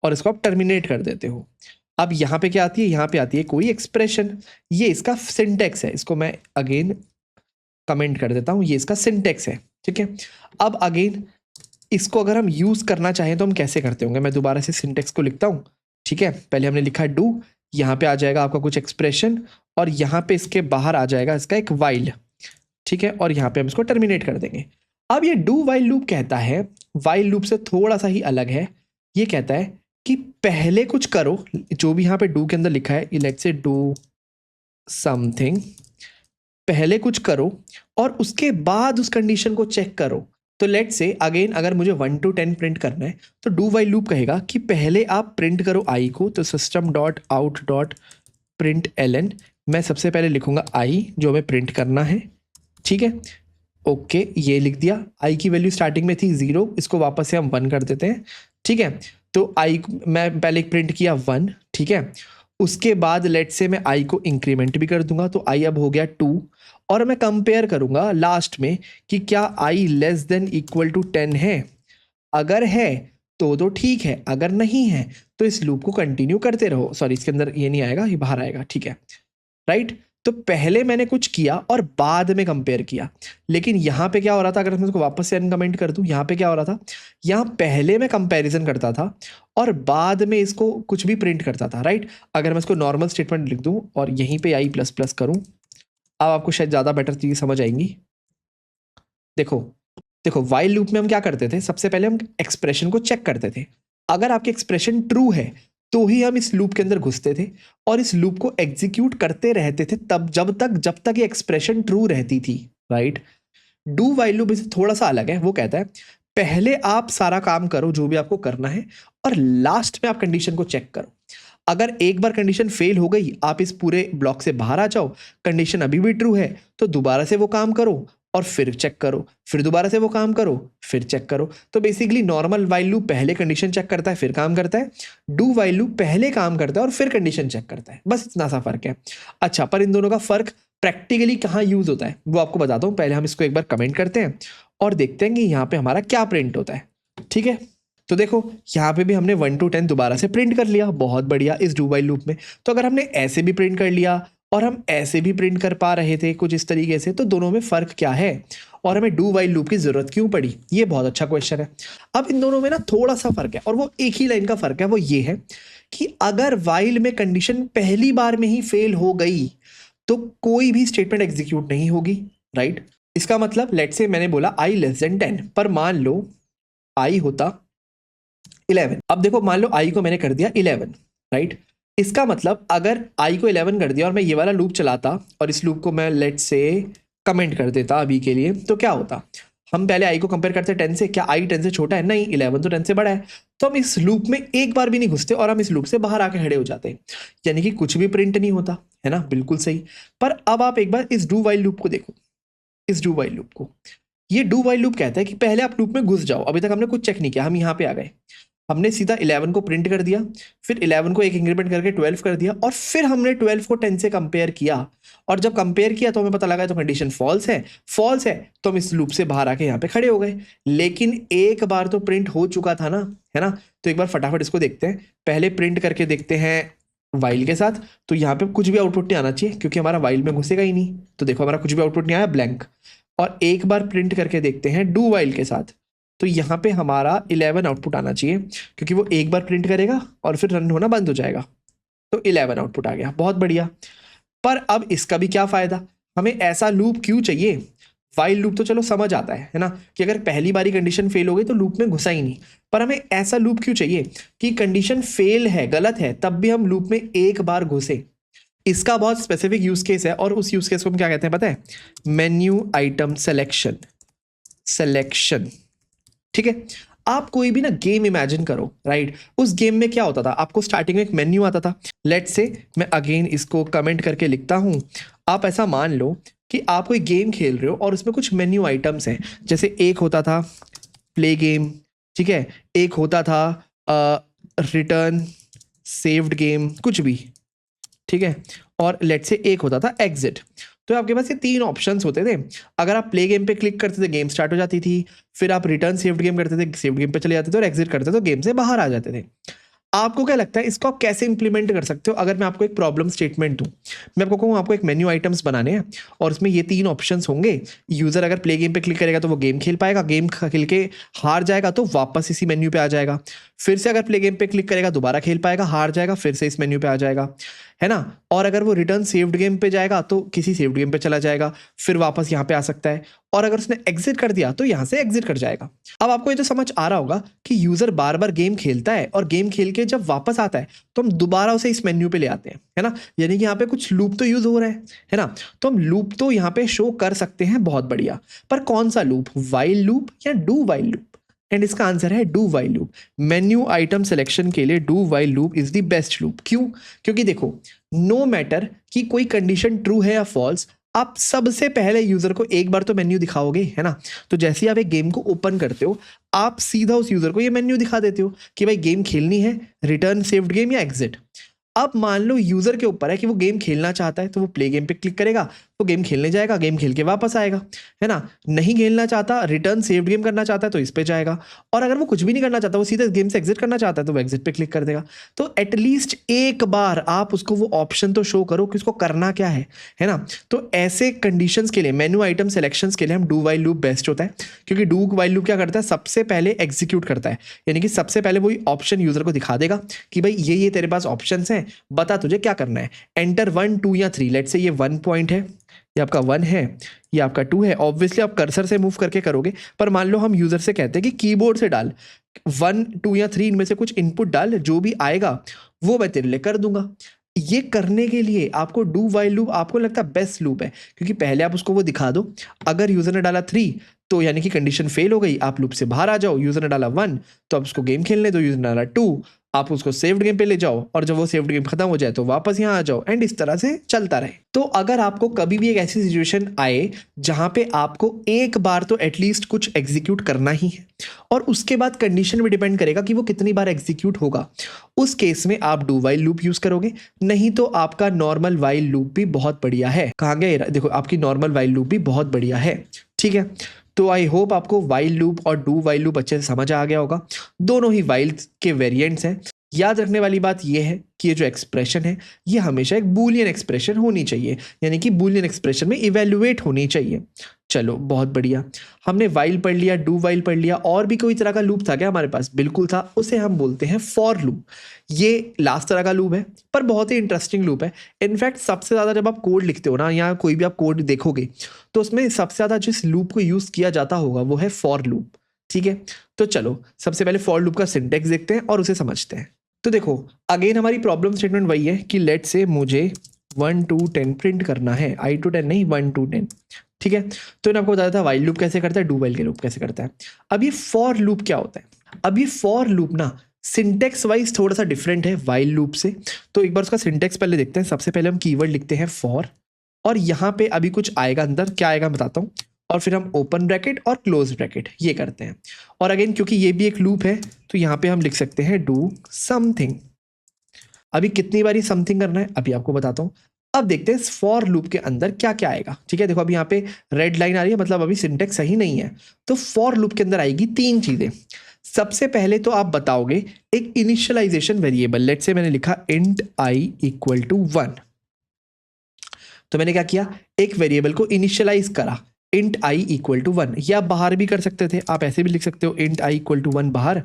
और इसको आप टर्मिनेट कर देते हो। अब यहाँ पे क्या आती है, यहाँ पे आती है कोई एक्सप्रेशन, ये इसका सिंटेक्स है। इसको मैं अगेन कमेंट कर देता हूँ, ये इसका सिंटेक्स है, ठीक है। अब अगेन इसको अगर हम यूज करना चाहें तो हम कैसे करते होंगे, मैं दोबारा से सिंटेक्स को लिखता हूँ, ठीक है। पहले हमने लिखा डू, यहाँ पे आ जाएगा आपका कुछ एक्सप्रेशन, और यहाँ पे इसके बाहर आ जाएगा इसका एक वाइल, ठीक है, और यहाँ पे हम इसको टर्मिनेट कर देंगे। अब ये डू वाइल लूप कहता है, वाइल लूप से थोड़ा सा ही अलग है, ये कहता है कि पहले कुछ करो, जो भी यहाँ पे डू के अंदर लिखा है, लेट्स से डू समथिंग, पहले कुछ करो और उसके बाद उस कंडीशन को चेक करो। तो लेट्स से अगेन अगर मुझे 1 to 10 प्रिंट करना है तो डू वाइल लूप कहेगा कि पहले आप प्रिंट करो आई को, तो system dot out dot println, मैं सबसे पहले लिखूंगा आई जो हमें प्रिंट करना है, ठीक है, ओके ये लिख दिया। आई की वैल्यू स्टार्टिंग में थी 0, इसको वापस से हम 1 कर देते हैं, ठीक है। तो आई मैं पहले प्रिंट किया 1, ठीक है, उसके बाद लेट से मैं आई को इंक्रीमेंट भी कर दूंगा, तो आई अब हो गया 2, और मैं कंपेयर करूंगा लास्ट में कि क्या आई लेस देन इक्वल टू 10 है, अगर है तो ठीक है, अगर नहीं है तो इस लूप को कंटिन्यू करते रहो। सॉरी इसके अंदर ये नहीं आएगा, ये बाहर आएगा, ठीक है, राइट। तो पहले मैंने कुछ किया और बाद में कंपेयर किया, लेकिन यहाँ पे क्या हो रहा था, अगर मैं इसको वापस से अनकमेंट कर दूँ, यहाँ पे क्या हो रहा था, यहाँ पहले मैं कंपैरिजन करता था और बाद में इसको कुछ भी प्रिंट करता था, राइट। अगर मैं इसको नॉर्मल स्टेटमेंट लिख दूँ और यहीं पे आई प्लस प्लस करूँ, अब आपको शायद ज़्यादा बेटर चीज़ समझ आएंगी। देखो देखो वाइल लूप में हम क्या करते थे, सबसे पहले हम एक्सप्रेशन को चेक करते थे, अगर आपकी एक्सप्रेशन ट्रू है तो ही हम इस लूप के अंदर घुसते थे और इस लूप को एग्जीक्यूट करते रहते थे तब जब तक ये एक्सप्रेशन ट्रू रहती थी, राइट। डू वाइल लूप इससे थोड़ा सा अलग है, वो कहता है पहले आप सारा काम करो जो भी आपको करना है और लास्ट में आप कंडीशन को चेक करो। अगर एक बार कंडीशन फेल हो गई, आप इस पूरे ब्लॉक से बाहर आ जाओ, कंडीशन अभी भी ट्रू है तो दोबारा से वो काम करो और फिर चेक करो, फिर दोबारा से वो काम करो, फिर चेक करो। तो बेसिकली नॉर्मल वाइल लूप पहले कंडीशन चेक करता है फिर काम करता है, डू वाइल लूप पहले काम करता है और फिर कंडीशन चेक करता है, बस इतना सा फर्क है। अच्छा, पर इन दोनों का फर्क प्रैक्टिकली कहाँ यूज होता है वो आपको बताता हूँ। पहले हम इसको एक बार कमेंट करते हैं और देखते हैं कि यहाँ पे हमारा क्या प्रिंट होता है, ठीक है। तो देखो यहाँ पे भी हमने 1 to 10 दोबारा से प्रिंट कर लिया, बहुत बढ़िया, इस डू वाइल लूप में। तो अगर हमने ऐसे भी प्रिंट कर लिया और हम ऐसे भी प्रिंट कर पा रहे थे कुछ इस तरीके से, तो दोनों में फ़र्क क्या है और हमें डू वाइल लूप की ज़रूरत क्यों पड़ी, ये बहुत अच्छा क्वेश्चन है। अब इन दोनों में ना थोड़ा सा फ़र्क है और वो एक ही लाइन का फ़र्क है, वो ये है कि अगर वाइल में कंडीशन पहली बार में ही फेल हो गई तो कोई भी स्टेटमेंट एग्जीक्यूट नहीं होगी, राइट। इसका मतलब लेट्स से मैंने बोला आई लेस देन 10, पर मान लो आई होता 11। अब देखो मान लो आई को मैंने कर दिया 11, राइट। इसका मतलब अगर आई को 11 कर दिया और मैं ये वाला लूप चलाता और इस लूप को मैं लेट्स से कमेंट कर देता अभी के लिए, तो क्या होता, हम पहले आई को कंपेयर करते 10 से, क्या आई 10 से छोटा है, नहीं, 11 तो 10 से बड़ा है, तो हम इस लूप में एक बार भी नहीं घुसते और हम इस लूप से बाहर आके खड़े हो जाते हैं, यानी कि कुछ भी प्रिंट नहीं होता है ना, बिल्कुल सही। पर अब आप एक बार इस डू वाइल लूप को देखो, इस डू वाइल लूप को, ये डू वाइल लूप कहता है कि पहले आप लूप में घुस जाओ, अभी तक हमने कुछ चेक नहीं किया, हम यहाँ पे आ गए, हमने सीधा 11 को प्रिंट कर दिया, फिर 11 को एक इंक्रीमेंट करके 12 कर दिया और फिर हमने 12 को 10 से कंपेयर किया और जब कंपेयर किया तो हमें पता लगा तो कंडीशन फॉल्स है तो हम इस लूप से बाहर आके यहाँ पे खड़े हो गए। लेकिन एक बार तो प्रिंट हो चुका था ना, है ना। तो एक बार फटाफट इसको देखते हैं, पहले प्रिंट करके देखते हैं वाइल के साथ, तो यहाँ पे कुछ भी आउटपुट नहीं आना चाहिए क्योंकि हमारा वाइल में घुसेगा ही नहीं, तो देखो हमारा कुछ भी आउटपुट नहीं आया, ब्लैंक। और एक बार प्रिंट करके देखते हैं डू वाइल के साथ, तो यहाँ पे हमारा 11 आउटपुट आना चाहिए क्योंकि वो एक बार प्रिंट करेगा और फिर रन होना बंद हो जाएगा, तो 11 आउटपुट आ गया, बहुत बढ़िया। पर अब इसका भी क्या फ़ायदा, हमें ऐसा लूप क्यों चाहिए, वाइल लूप तो चलो समझ आता है ना, कि अगर पहली बारी कंडीशन फेल हो गई तो लूप में घुसा ही नहीं, पर हमें ऐसा लूप क्यों चाहिए कि कंडीशन फेल है, गलत है, तब भी हम लूप में एक बार घुसे। इसका बहुत स्पेसिफिक यूज केस है और उस यूज केस को हम क्या कहते हैं पता है, मेन्यू आइटम सिलेक्शन, ठीक है। आप कोई भी ना गेम इमेजिन करो, राइट। उस गेम में क्या होता था, आपको स्टार्टिंग में एक मेन्यू आता था, लेट्स से मैं अगेन इसको कमेंट करके लिखता हूं। आप ऐसा मान लो कि आप कोई गेम खेल रहे हो और उसमें कुछ मेन्यू आइटम्स हैं, जैसे एक होता था प्ले गेम, ठीक है, एक होता था रिटर्न, सेव्ड गेम, कुछ भी, ठीक है, और लेट्स से एक होता था एग्जिट। तो आपके पास ये 3 ऑप्शंस होते थे। अगर आप प्ले गेम पे क्लिक करते थे गेम स्टार्ट हो जाती थी, फिर आप रिटर्न सेव्ड गेम करते थे, सेव्ड गेम पे चले जाते थे, और एग्जिट करते तो गेम से बाहर आ जाते थे। आपको क्या लगता है इसको आप कैसे इंप्लीमेंट कर सकते हो, अगर मैं आपको एक प्रॉब्लम स्टेटमेंट दूं, मैं आपको कहूँ आपको एक मेन्यू आइटम्स बनाने हैं और उसमें ये 3 ऑप्शंस होंगे। यूजर अगर प्ले गेम पे क्लिक करेगा तो वो गेम खेल पाएगा, गेम खेल के हार जाएगा तो वापस इसी मेन्यू पे आ जाएगा, फिर से अगर प्ले गेम पे क्लिक करेगा दोबारा खेल पाएगा, हार जाएगा फिर से इस मेन्यू पे आ जाएगा, है ना। और अगर वो रिटर्न सेव्ड गेम पे जाएगा तो किसी सेव्ड गेम पे चला जाएगा, फिर वापस यहाँ पे आ सकता है, और अगर उसने एग्जिट कर दिया तो यहाँ से एग्जिट कर जाएगा। अब आपको ये तो समझ आ रहा होगा कि यूजर बार बार गेम खेलता है और गेम खेल के जब वापस आता है तो हम दोबारा उसे इस मेन्यू पे ले आते हैं, है ना। यानी कि यहाँ पे कुछ लूप तो यूज हो रहा है ना। तो हम लूप तो यहाँ पे शो कर सकते हैं, बहुत बढ़िया। पर कौन सा लूप, वाइल लूप या डू वाइल लूप? एंड इसका आंसर है do while loop. Menu item selection के लिए do while loop is the best loop. क्यों? क्योंकि देखो, नो मैटर कि कोई कंडीशन ट्रू है या फॉल्स, आप सबसे पहले यूजर को एक बार तो मेन्यू दिखाओगे, है ना। तो जैसे ही आप एक गेम को ओपन करते हो, आप सीधा उस यूजर को ये मेन्यू दिखा देते हो कि भाई गेम खेलनी है, रिटर्न सेव्ड गेम या एग्जिट। अब मान लो यूजर के ऊपर है कि वो गेम खेलना चाहता है, तो वो प्ले गेम पे क्लिक करेगा, वो गेम खेलने जाएगा, गेम खेल के वापस आएगा, है ना। नहीं खेलना चाहता, रिटर्न सेव्ड गेम करना चाहता है तो इस पे जाएगा, और अगर वो कुछ भी नहीं करना चाहता, वो सीधे गेम से एग्जिट करना चाहता है तो वो एग्जिट पे क्लिक कर देगा। तो एटलीस्ट एक बार आप उसको वो ऑप्शन तो शो करो कि उसको करना क्या है ना। तो ऐसे कंडीशंस के लिए, मेन्यू आइटम सिलेक्शंस के लिए हम डू वाइल लूप बेस्ट होता है, क्योंकि डू वाइल लूप क्या करता है, सबसे पहले एग्जीक्यूट करता है। यानी कि सबसे पहले वही ऑप्शन यूजर को दिखा देगा कि भाई ये तेरे पास ऑप्शन हैं, बता तुझे क्या करना है। एंटर 1 2 या 3, लेट से ये 1 पॉइंट है, ये आपका 1 है, ये आपका 2 है। ऑब्वियसली आप कर्सर से मूव करके करोगे, पर मान लो हम यूजर से कहते हैं कि कीबोर्ड से डाल 1 2 या 3 इनमें से कुछ इनपुट डाल, जो भी आएगा वो मैं तेरे लिए कर दूंगा। ये करने के लिए आपको डू वाइल लूप आपको लगता है बेस्ट लूप है, क्योंकि पहले आप उसको वो दिखा दो। अगर यूजर ने डाला 3 तो यानी कि कंडीशन फेल हो गई, आप लूप से बाहर आ जाओ। यूजर ने डाला 1 तो आप उसको गेम खेलने दो। यूजर ने डाला 2, आप उसको सेव्ड गेम पे ले जाओ, और जब वो सेव्ड गेम खत्म हो जाए तो वापस यहाँ आ जाओ, एंड इस तरह से चलता रहे। तो अगर आपको कभी भी एक ऐसी सिचुएशन आए जहां पे आपको एक बार तो एटलीस्ट कुछ एग्जीक्यूट करना ही है, और उसके बाद कंडीशन भी डिपेंड करेगा कि वो कितनी बार एग्जीक्यूट होगा, उस केस में आप डू वाइल लूप यूज करोगे। नहीं तो आपका नॉर्मल वाइल लूप भी बहुत बढ़िया है। कहाँ गए? देखो, आपकी नॉर्मल वाइल लूप भी बहुत बढ़िया है, ठीक है। तो आई होप आपको वाइल लूप और डू वाइल लूप अच्छे से समझ आ गया होगा। दोनों ही वाइल के वेरिएंट्स हैं। याद रखने वाली बात यह है कि ये जो एक्सप्रेशन है, ये हमेशा एक बूलियन एक्सप्रेशन होनी चाहिए, यानी कि बूलियन एक्सप्रेशन में इवेल्युएट होनी चाहिए। चलो, बहुत बढ़िया, हमने वाइल पढ़ लिया, डू वाइल पढ़ लिया। और भी कोई तरह का लूप था क्या हमारे पास? बिल्कुल था, उसे हम बोलते हैं फॉर लूप। ये लास्ट तरह का लूप है, पर बहुत ही इंटरेस्टिंग लूप है। इनफैक्ट सबसे ज़्यादा जब आप कोड लिखते हो ना, या कोई भी आप कोड देखोगे, तो उसमें सबसे ज़्यादा जिस लूप को यूज़ किया जाता होगा वो है फॉर लूप, ठीक है। तो चलो, सबसे पहले फॉर लूप का सिंटेक्स देखते हैं और उसे समझते हैं। तो देखो, अगेन हमारी प्रॉब्लम स्टेटमेंट वही है कि लेट से मुझे 1 to 10 प्रिंट करना है, I to 10 नहीं, 1 to 10, ठीक है। तो आपको बताया था वाइल लूप कैसे करता है, डू वाइल के लूप कैसे करता है। अब ये फॉर लूप क्या होता है? अब ये फॉर लूप ना सिंटेक्स वाइज थोड़ा सा डिफरेंट है वाइल लूप से। तो एक बार उसका सिंटेक्स पहले देखते हैं। सबसे पहले हम कीवर्ड लिखते हैं फॉर, और यहाँ पे अभी कुछ आएगा अंदर, क्या आएगा बताता हूँ, और फिर हम ओपन ब्रैकेट और क्लोज ब्रैकेट ये करते हैं। और अगेन क्योंकि ये भी एक लूप है, तो यहाँ पे हम लिख सकते हैं डू समथिंग। अभी कितनी बारी समथिंग करना है अभी आपको बताता हूँ। अब देखते हैं फॉर लूप के अंदर क्या क्या आएगा, ठीक है। देखो, अभी यहाँ पे रेड लाइन आ रही है, मतलब अभी सिंटेक्स सही नहीं है। तो फॉर लूप के अंदर आएगी 3 चीजें। सबसे पहले तो आप बताओगे एक इनिशियलाइजेशन वेरिएबल। लेट से मैंने लिखा इंट आई इक्वल टू 1, तो मैंने क्या किया, एक वेरिएबल को इनिशियलाइज करा, इंट आई इक्वल टू 1। या बाहर भी कर सकते थे, आप ऐसे भी लिख सकते हो इंट आई इक्वल टू 1 बाहर,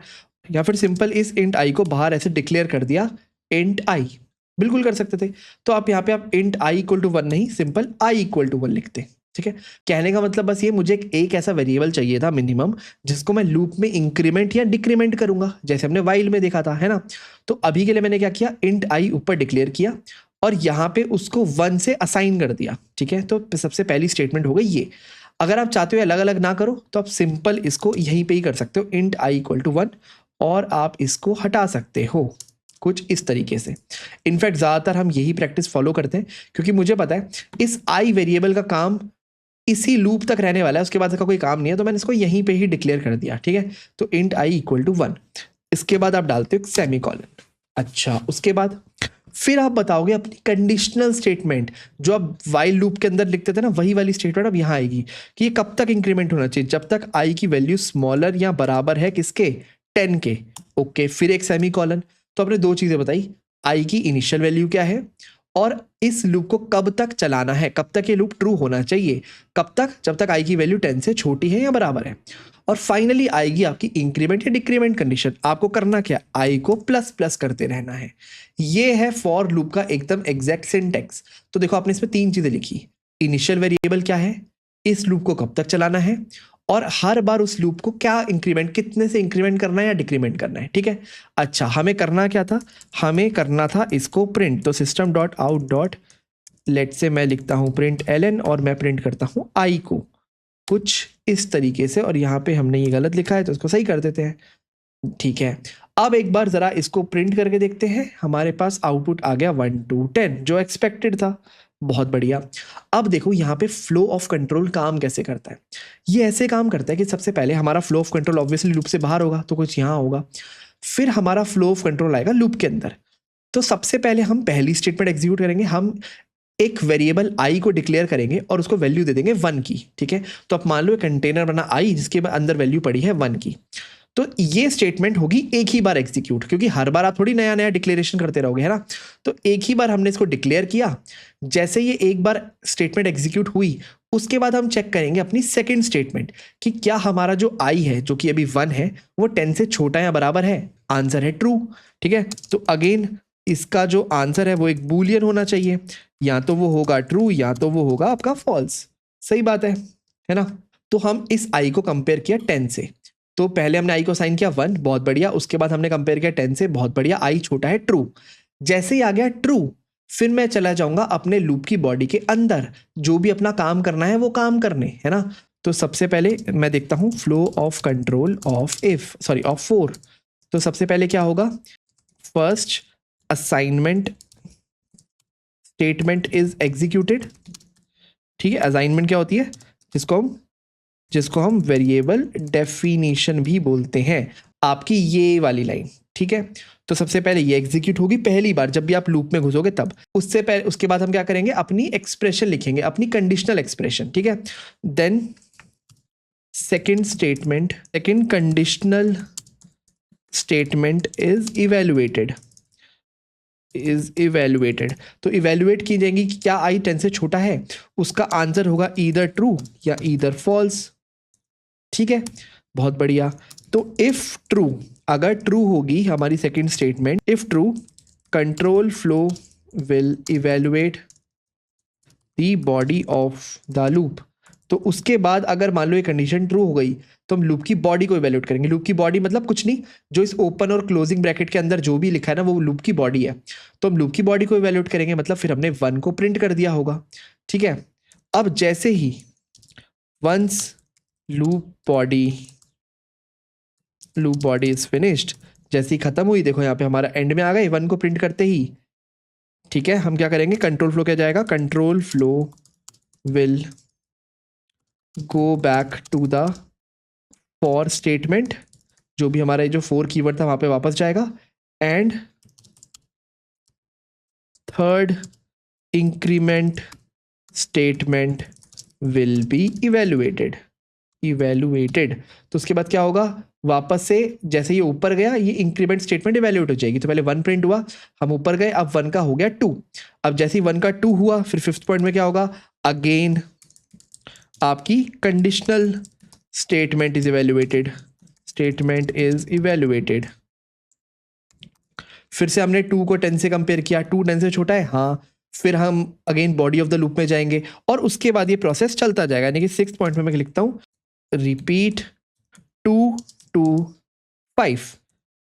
या फिर सिंपल इस इंट आई को बाहर ऐसे डिक्लेयर कर दिया इंट आई, बिल्कुल कर सकते थे। तो आप यहाँ पे आप इंट आई इक्वल टू 1 नहीं, सिंपल आई इक्वल टू 1 लिखते, ठीक है। कहने का मतलब बस ये, मुझे एक ऐसा वेरिएबल चाहिए था मिनिमम, जिसको मैं लूप में इंक्रीमेंट या डिक्रीमेंट करूंगा, जैसे हमने वाइल में देखा था, है ना। तो अभी के लिए मैंने क्या किया, इंट आई ऊपर डिक्लेयर किया और यहाँ पे उसको 1 से असाइन कर दिया, ठीक है। तो सबसे पहली स्टेटमेंट हो गई ये। अगर आप चाहते हो अलग अलग ना करो, तो आप सिंपल इसको यहीं पे ही कर सकते हो, इंट आई इक्वल टू 1, और आप इसको हटा सकते हो कुछ इस तरीके से। इनफैक्ट ज़्यादातर हम यही प्रैक्टिस फॉलो करते हैं, क्योंकि मुझे पता है इस आई वेरिएबल का काम इसी लूप तक रहने वाला है, उसके बाद इसका कोई काम नहीं है। तो मैंने इसको यहीं पे ही डिक्लेयर कर दिया, ठीक है। तो इंट आई इक्वल टू 1, इसके बाद आप डालते हो सेमीकोलन। अच्छा, उसके बाद फिर आप बताओगे अपनी कंडीशनल स्टेटमेंट, जो आप वाइल लूप के अंदर लिखते थे ना, वही वाली स्टेटमेंट अब यहाँ आएगी कि ये कब तक इंक्रीमेंट होना चाहिए, जब तक आई की वैल्यू स्मॉलर या बराबर है किसके, 10 के। ओके, फिर एक सेमीकोलन। तो आपने 2 चीजें बताई, आई की इनिशियल वैल्यू क्या है, और इस लूप को कब तक चलाना है, कब तक ये लूप ट्रू होना चाहिए, कब तक, जब तक आई की वैल्यू 10 से छोटी है या बराबर है। और फाइनली आएगी आपकी इंक्रीमेंट या डिक्रीमेंट कंडीशन। आपको करना क्या, आई को प्लस प्लस करते रहना है। ये है फॉर लूप का एकदम एग्जैक्ट सिंटेक्स। तो देखो आपने इसमें 3 चीजें लिखी, इनिशियल वेरिएबल क्या है, इस लूप को कब तक चलाना है, और हर बार उस लूप को क्या इंक्रीमेंट, कितने से इंक्रीमेंट करना है या डिक्रीमेंट करना है। ठीक है, अच्छा हमें करना क्या था, हमें करना था इसको प्रिंट। तो system dot out dot let's say मैं लिखता हूं प्रिंट ln और मैं प्रिंट करता हूं आई को कुछ इस तरीके से, और यहाँ पे हमने ये गलत लिखा है तो इसको सही कर देते हैं। ठीक है, अब एक बार जरा इसको प्रिंट करके देखते हैं। हमारे पास आउटपुट आ गया 1 to 10 जो एक्सपेक्टेड था। बहुत बढ़िया। अब देखो यहाँ पे फ्लो ऑफ कंट्रोल काम कैसे करता है। ये ऐसे काम करता है कि सबसे पहले हमारा flow of control obviously loop से बाहर होगा, तो कुछ यहाँ होगा, फिर हमारा फ्लो ऑफ कंट्रोल आएगा लूप के अंदर। तो सबसे पहले हम पहली स्टेटमेंट एग्जीक्यूट करेंगे, हम एक वेरिएबल आई को डिक्लेयर करेंगे और उसको वैल्यू दे देंगे 1 की। ठीक है, तो आप मान लो एक कंटेनर बना आई जिसके अंदर वैल्यू पड़ी है 1 की। तो ये स्टेटमेंट होगी एक ही बार एग्जीक्यूट, क्योंकि हर बार आप थोड़ी नया नया डिक्लेरेशन करते रहोगे, है ना। तो एक ही बार हमने इसको डिक्लेयर किया। जैसे ये एक बार स्टेटमेंट एग्जीक्यूट हुई, उसके बाद हम चेक करेंगे अपनी सेकंड स्टेटमेंट कि क्या हमारा जो आई है जो कि अभी 1 है वो 10 से छोटा या बराबर है। आंसर है ट्रू। ठीक है, तो अगेन इसका जो आंसर है वो एक बूलियन होना चाहिए, या तो वो होगा ट्रू या तो वो होगा आपका फॉल्स। सही बात है ना। तो हम इस आई को कंपेयर किया 10 से। तो पहले हमने आई को साइन किया 1, बहुत बढ़िया। उसके बाद हमने कंपेयर किया 10 से, बहुत बढ़िया, आई छोटा है ट्रू। जैसे ही आ गया ट्रू, फिर मैं चला जाऊंगा अपने लूप की बॉडी के अंदर, जो भी अपना काम करना है वो काम करने, है ना। तो सबसे पहले मैं देखता हूं flow of control of of 4। तो सबसे पहले क्या होगा, first assignment statement is executed. ठीक है, असाइनमेंट क्या होती है, जिसको हम वेरिएबल डेफिनेशन भी बोलते हैं, आपकी ये वाली लाइन। ठीक है, तो सबसे पहले ये एग्जीक्यूट होगी पहली बार जब भी आप लूप में घुसोगे तब। उससे पहले, उसके बाद हम क्या करेंगे, अपनी एक्सप्रेशन लिखेंगे, अपनी कंडीशनल एक्सप्रेशन। ठीक है, then second conditional statement is evaluated. तो इवेल्युएट की जाएंगी कि क्या आई 10 से छोटा है, उसका आंसर होगा ईदर ट्रू या ईदर फॉल्स। ठीक है, बहुत बढ़िया। तो इफ ट्रू, अगर ट्रू होगी हमारी second statement, if true control flow will evaluate the body of the loop. तो उसके बाद अगर मान लो ये कंडीशन ट्रू हो गई तो हम लूप की बॉडी को इवेल्युएट करेंगे। लूप की बॉडी मतलब कुछ नहीं, जो इस ओपन और क्लोजिंग ब्रैकेट के अंदर जो भी लिखा है ना वो लूप की बॉडी है। तो हम लूप की बॉडी को इवेल्युएट करेंगे, मतलब फिर हमने 1 को प्रिंट कर दिया होगा। ठीक है, अब जैसे ही once loop body is finished, जैसे ही खत्म हुई, देखो यहाँ पे हमारा एंड में आ गए 1 को प्रिंट करते ही। ठीक है, हम क्या करेंगे, कंट्रोल फ्लो क्या जाएगा, control flow will go back to the for statement, जो भी हमारा जो 4 कीवर्ड था वहां पे वापस जाएगा, and third increment statement will be evaluated. तो उसके बाद क्या होगा, वापस से जैसे ये ऊपर गया ये इंक्रीमेंट स्टेटमेंट इवेल्युएट हो जाएगी। तो पहले 1 प्रिंट हुआ, हम ऊपर गए, अब 1 का हो गया 2। अब जैसे ही 1 का 2 हुआ, फिर 5th पॉइंट में क्या होगा, अगेन आपकी कंडीशनल स्टेटमेंट इज इवेल्युएटेड। फिर से हमने 2 को 10 से कंपेयर किया, 2 10 से छोटा है, हाँ। फिर हम again body of the loop में जाएंगे और उसके बाद ये प्रोसेस चलता जाएगा। यानी कि 6th पॉइंट में मैं लिखता हूं रिपीट 2 to 5।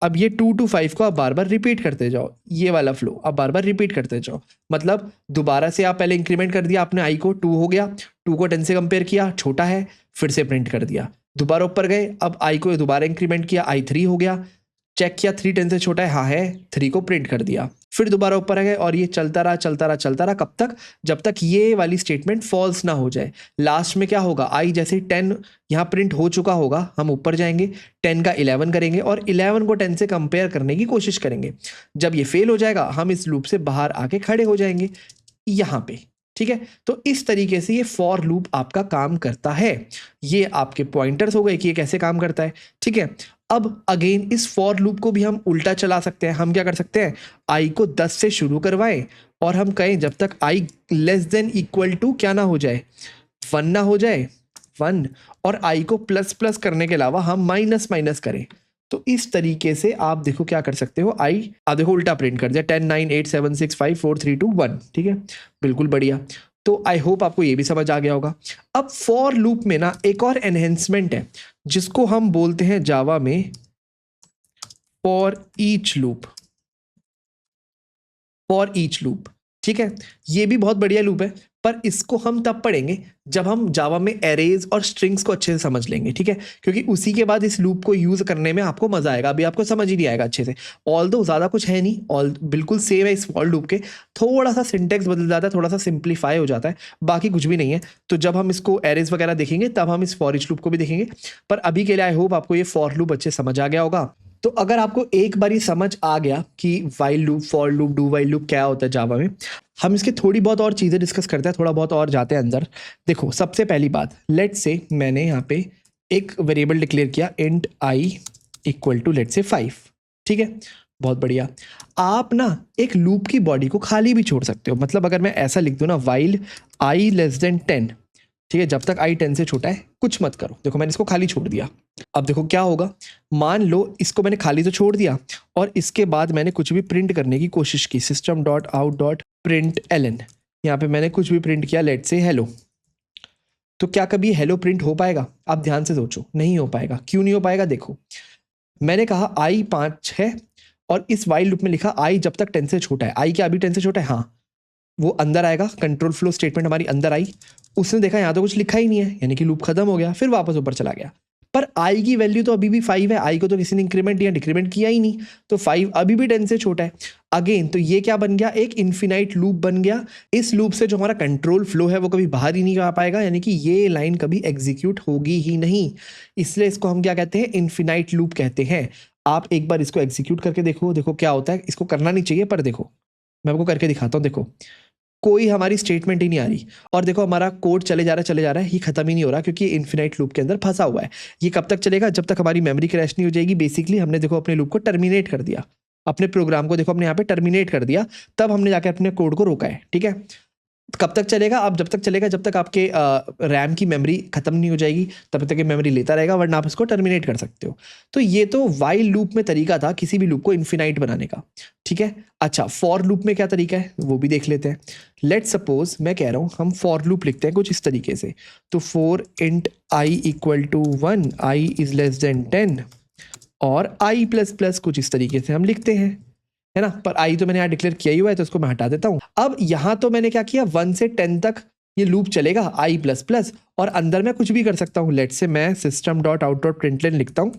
अब ये 2 to 5 को आप बार बार रिपीट करते जाओ, ये वाला फ्लो आप बार बार रिपीट करते जाओ। मतलब दोबारा से आप पहले इंक्रीमेंट कर दिया आपने आई को, 2 हो गया, 2 को 10 से कंपेयर किया, छोटा है, फिर से प्रिंट कर दिया, दोबारा ऊपर गए, अब आई को दोबारा इंक्रीमेंट किया, आई 3 हो गया, चेक किया 3 10 से छोटा है, हाँ है, 3 को प्रिंट कर दिया, फिर दोबारा ऊपर आ गए, और ये चलता रहा कब तक, जब तक ये वाली स्टेटमेंट फॉल्स ना हो जाए। लास्ट में क्या होगा, आई जैसे 10 यहाँ प्रिंट हो चुका होगा, हम ऊपर जाएंगे, 10 का 11 करेंगे और 11 को 10 से कंपेयर करने की कोशिश करेंगे। जब ये फेल हो जाएगा हम इस लूप से बाहर आके खड़े हो जाएंगे यहाँ पे। ठीक है, तो इस तरीके से ये फॉर लूप आपका काम करता है। ये आपके पॉइंटर्स हो गए कि ये कैसे काम करता है। ठीक है, अब अगेन इस फॉर लूप को भी हम उल्टा चला सकते हैं। हम क्या कर सकते हैं, आई को 10 से शुरू करवाएं और हम कहें जब तक आई लेस देन इक्वल टू क्या ना हो जाए, 1 ना हो जाए, 1 और i को प्लस प्लस करने के अलावा हम माइनस माइनस करें, तो इस तरीके से आप देखो क्या कर सकते हो, आप देखो उल्टा प्रिंट कर दिया 10 9 8 7 6 5 4 3 2 1, ठीक है, बिल्कुल बढ़िया। तो आई होप आपको ये भी समझ आ गया होगा। अब फॉर लूप में ना एक और एनहेंसमेंट है जिसको हम बोलते हैं जावा में for each loop. For each loop, ठीक है, ये भी बहुत बढ़िया लूप है, पर इसको हम तब पढ़ेंगे जब हम जावा में एरेज और स्ट्रिंग्स को अच्छे से समझ लेंगे, ठीक है, क्योंकि उसी के बाद इस लूप को यूज करने में आपको मजा आएगा, अभी आपको समझ ही नहीं आएगा अच्छे से। ऑल्दो ज्यादा कुछ है नहीं, ऑल बिल्कुल सेम है इस फॉर लूप के, थोड़ा सा सिंटेक्स बदल जाता है, थोड़ा सा सिंप्लीफाई हो जाता है, बाकी कुछ भी नहीं है। तो जब हम इसको एरेज वगैरह देखेंगे तब हम इस फॉर ईच लूप को भी देखेंगे, पर अभी के लिए आई होप आपको ये फॉर लूप अच्छे समझ आ गया होगा। तो अगर आपको एक बार समझ आ गया कि while loop, for loop, do while loop क्या होता है जावा में, हम इसके थोड़ी बहुत और चीज़ें डिस्कस करते हैं, थोड़ा बहुत और जाते हैं अंदर। देखो सबसे पहली बात, लेट्स से मैंने यहाँ पे एक वेरिएबल डिक्लेयर किया int i equal to let's say 5, ठीक है, बहुत बढ़िया। आप ना एक लूप की बॉडी को खाली भी छोड़ सकते हो, मतलब अगर मैं ऐसा लिख दूँ ना वाइल आई लेस देन 10, ठीक है, जब तक i 10 से छोटा है कुछ मत करो। देखो मैंने इसको खाली छोड़ दिया, अब देखो क्या होगा, मान लो इसको मैंने खाली तो छोड़ दिया और इसके बाद मैंने कुछ भी प्रिंट करने की कोशिश की, system dot out dot println, यहाँ पे मैंने कुछ भी प्रिंट किया, लेट से हेलो, तो क्या कभी हेलो प्रिंट हो पाएगा? आप ध्यान से सोचो, नहीं हो पाएगा। क्यों नहीं हो पाएगा? देखो मैंने कहा i 5 है और इस वाइल लूप में लिखा i जब तक 10 से छोटा है। i क्या अभी 10 से छोटा है? हाँ, वो अंदर आएगा, कंट्रोल फ्लो स्टेटमेंट हमारी अंदर आई, उसने देखा यहाँ तो कुछ लिखा ही नहीं है, यानी कि लूप खत्म हो गया, फिर वापस ऊपर चला गया। पर i की वैल्यू तो अभी भी 5 है, i को तो किसी ने इंक्रीमेंट या डिक्रीमेंट किया ही नहीं, तो 5 अभी भी 10 से छोटा है। अगेन तो ये क्या बन गया? एक इन्फिनाइट लूप बन गया। इस लूप से जो हमारा कंट्रोल फ्लो है वो कभी बाहर ही नहीं आ पाएगा, यानी कि ये लाइन कभी एग्जीक्यूट होगी ही नहीं। इसलिए इसको हम क्या कहते हैं? इन्फिनाइट लूप कहते हैं। आप एक बार इसको एग्जीक्यूट करके देखो, देखो क्या होता है। इसको करना नहीं चाहिए पर देखो मैं आपको करके दिखाता हूँ। देखो कोई हमारी स्टेटमेंट ही नहीं आ रही और देखो हमारा कोड चले जा रहा है, ये खत्म ही नहीं हो रहा क्योंकि ये इन्फिनाइट लूप के अंदर फंसा हुआ है। ये कब तक चलेगा? जब तक हमारी मेमोरी क्रैश नहीं हो जाएगी। बेसिकली हमने देखो अपने लूप को टर्मिनेट कर दिया, अपने प्रोग्राम को देखो हमने यहाँ पे टर्मिनेट कर दिया, तब हमने जाकर अपने कोड को रोका है। ठीक है, कब तक चलेगा? अब जब तक चलेगा जब तक आपके रैम की मेमोरी खत्म नहीं हो जाएगी, तब तक ये मेमोरी लेता रहेगा, वरना आप इसको टर्मिनेट कर सकते हो। तो ये तो वाइल लूप में तरीका था किसी भी लूप को इन्फिनाइट बनाने का। ठीक है, अच्छा फॉर लूप में क्या तरीका है वो भी देख लेते हैं। लेट सपोज मैं कह रहा हूँ हम फॉर लूप लिखते हैं कुछ इस तरीके से, तो for int i equal to 1, i is less than 10 और आई प्लस प्लस, कुछ इस तरीके से हम लिखते हैं, है ना। पर आई तो मैंने यहाँ डिक्लेयर किया ही हुआ है तो इसको मैं हटा देता हूँ। अब यहाँ तो मैंने क्या किया, 1 से 10 तक ये लूप चलेगा आई प्लस प्लस, और अंदर मैं कुछ भी कर सकता हूँ। लेट से मैं सिस्टम डॉट आउट डॉट प्रिंटलेन लिखता हूँ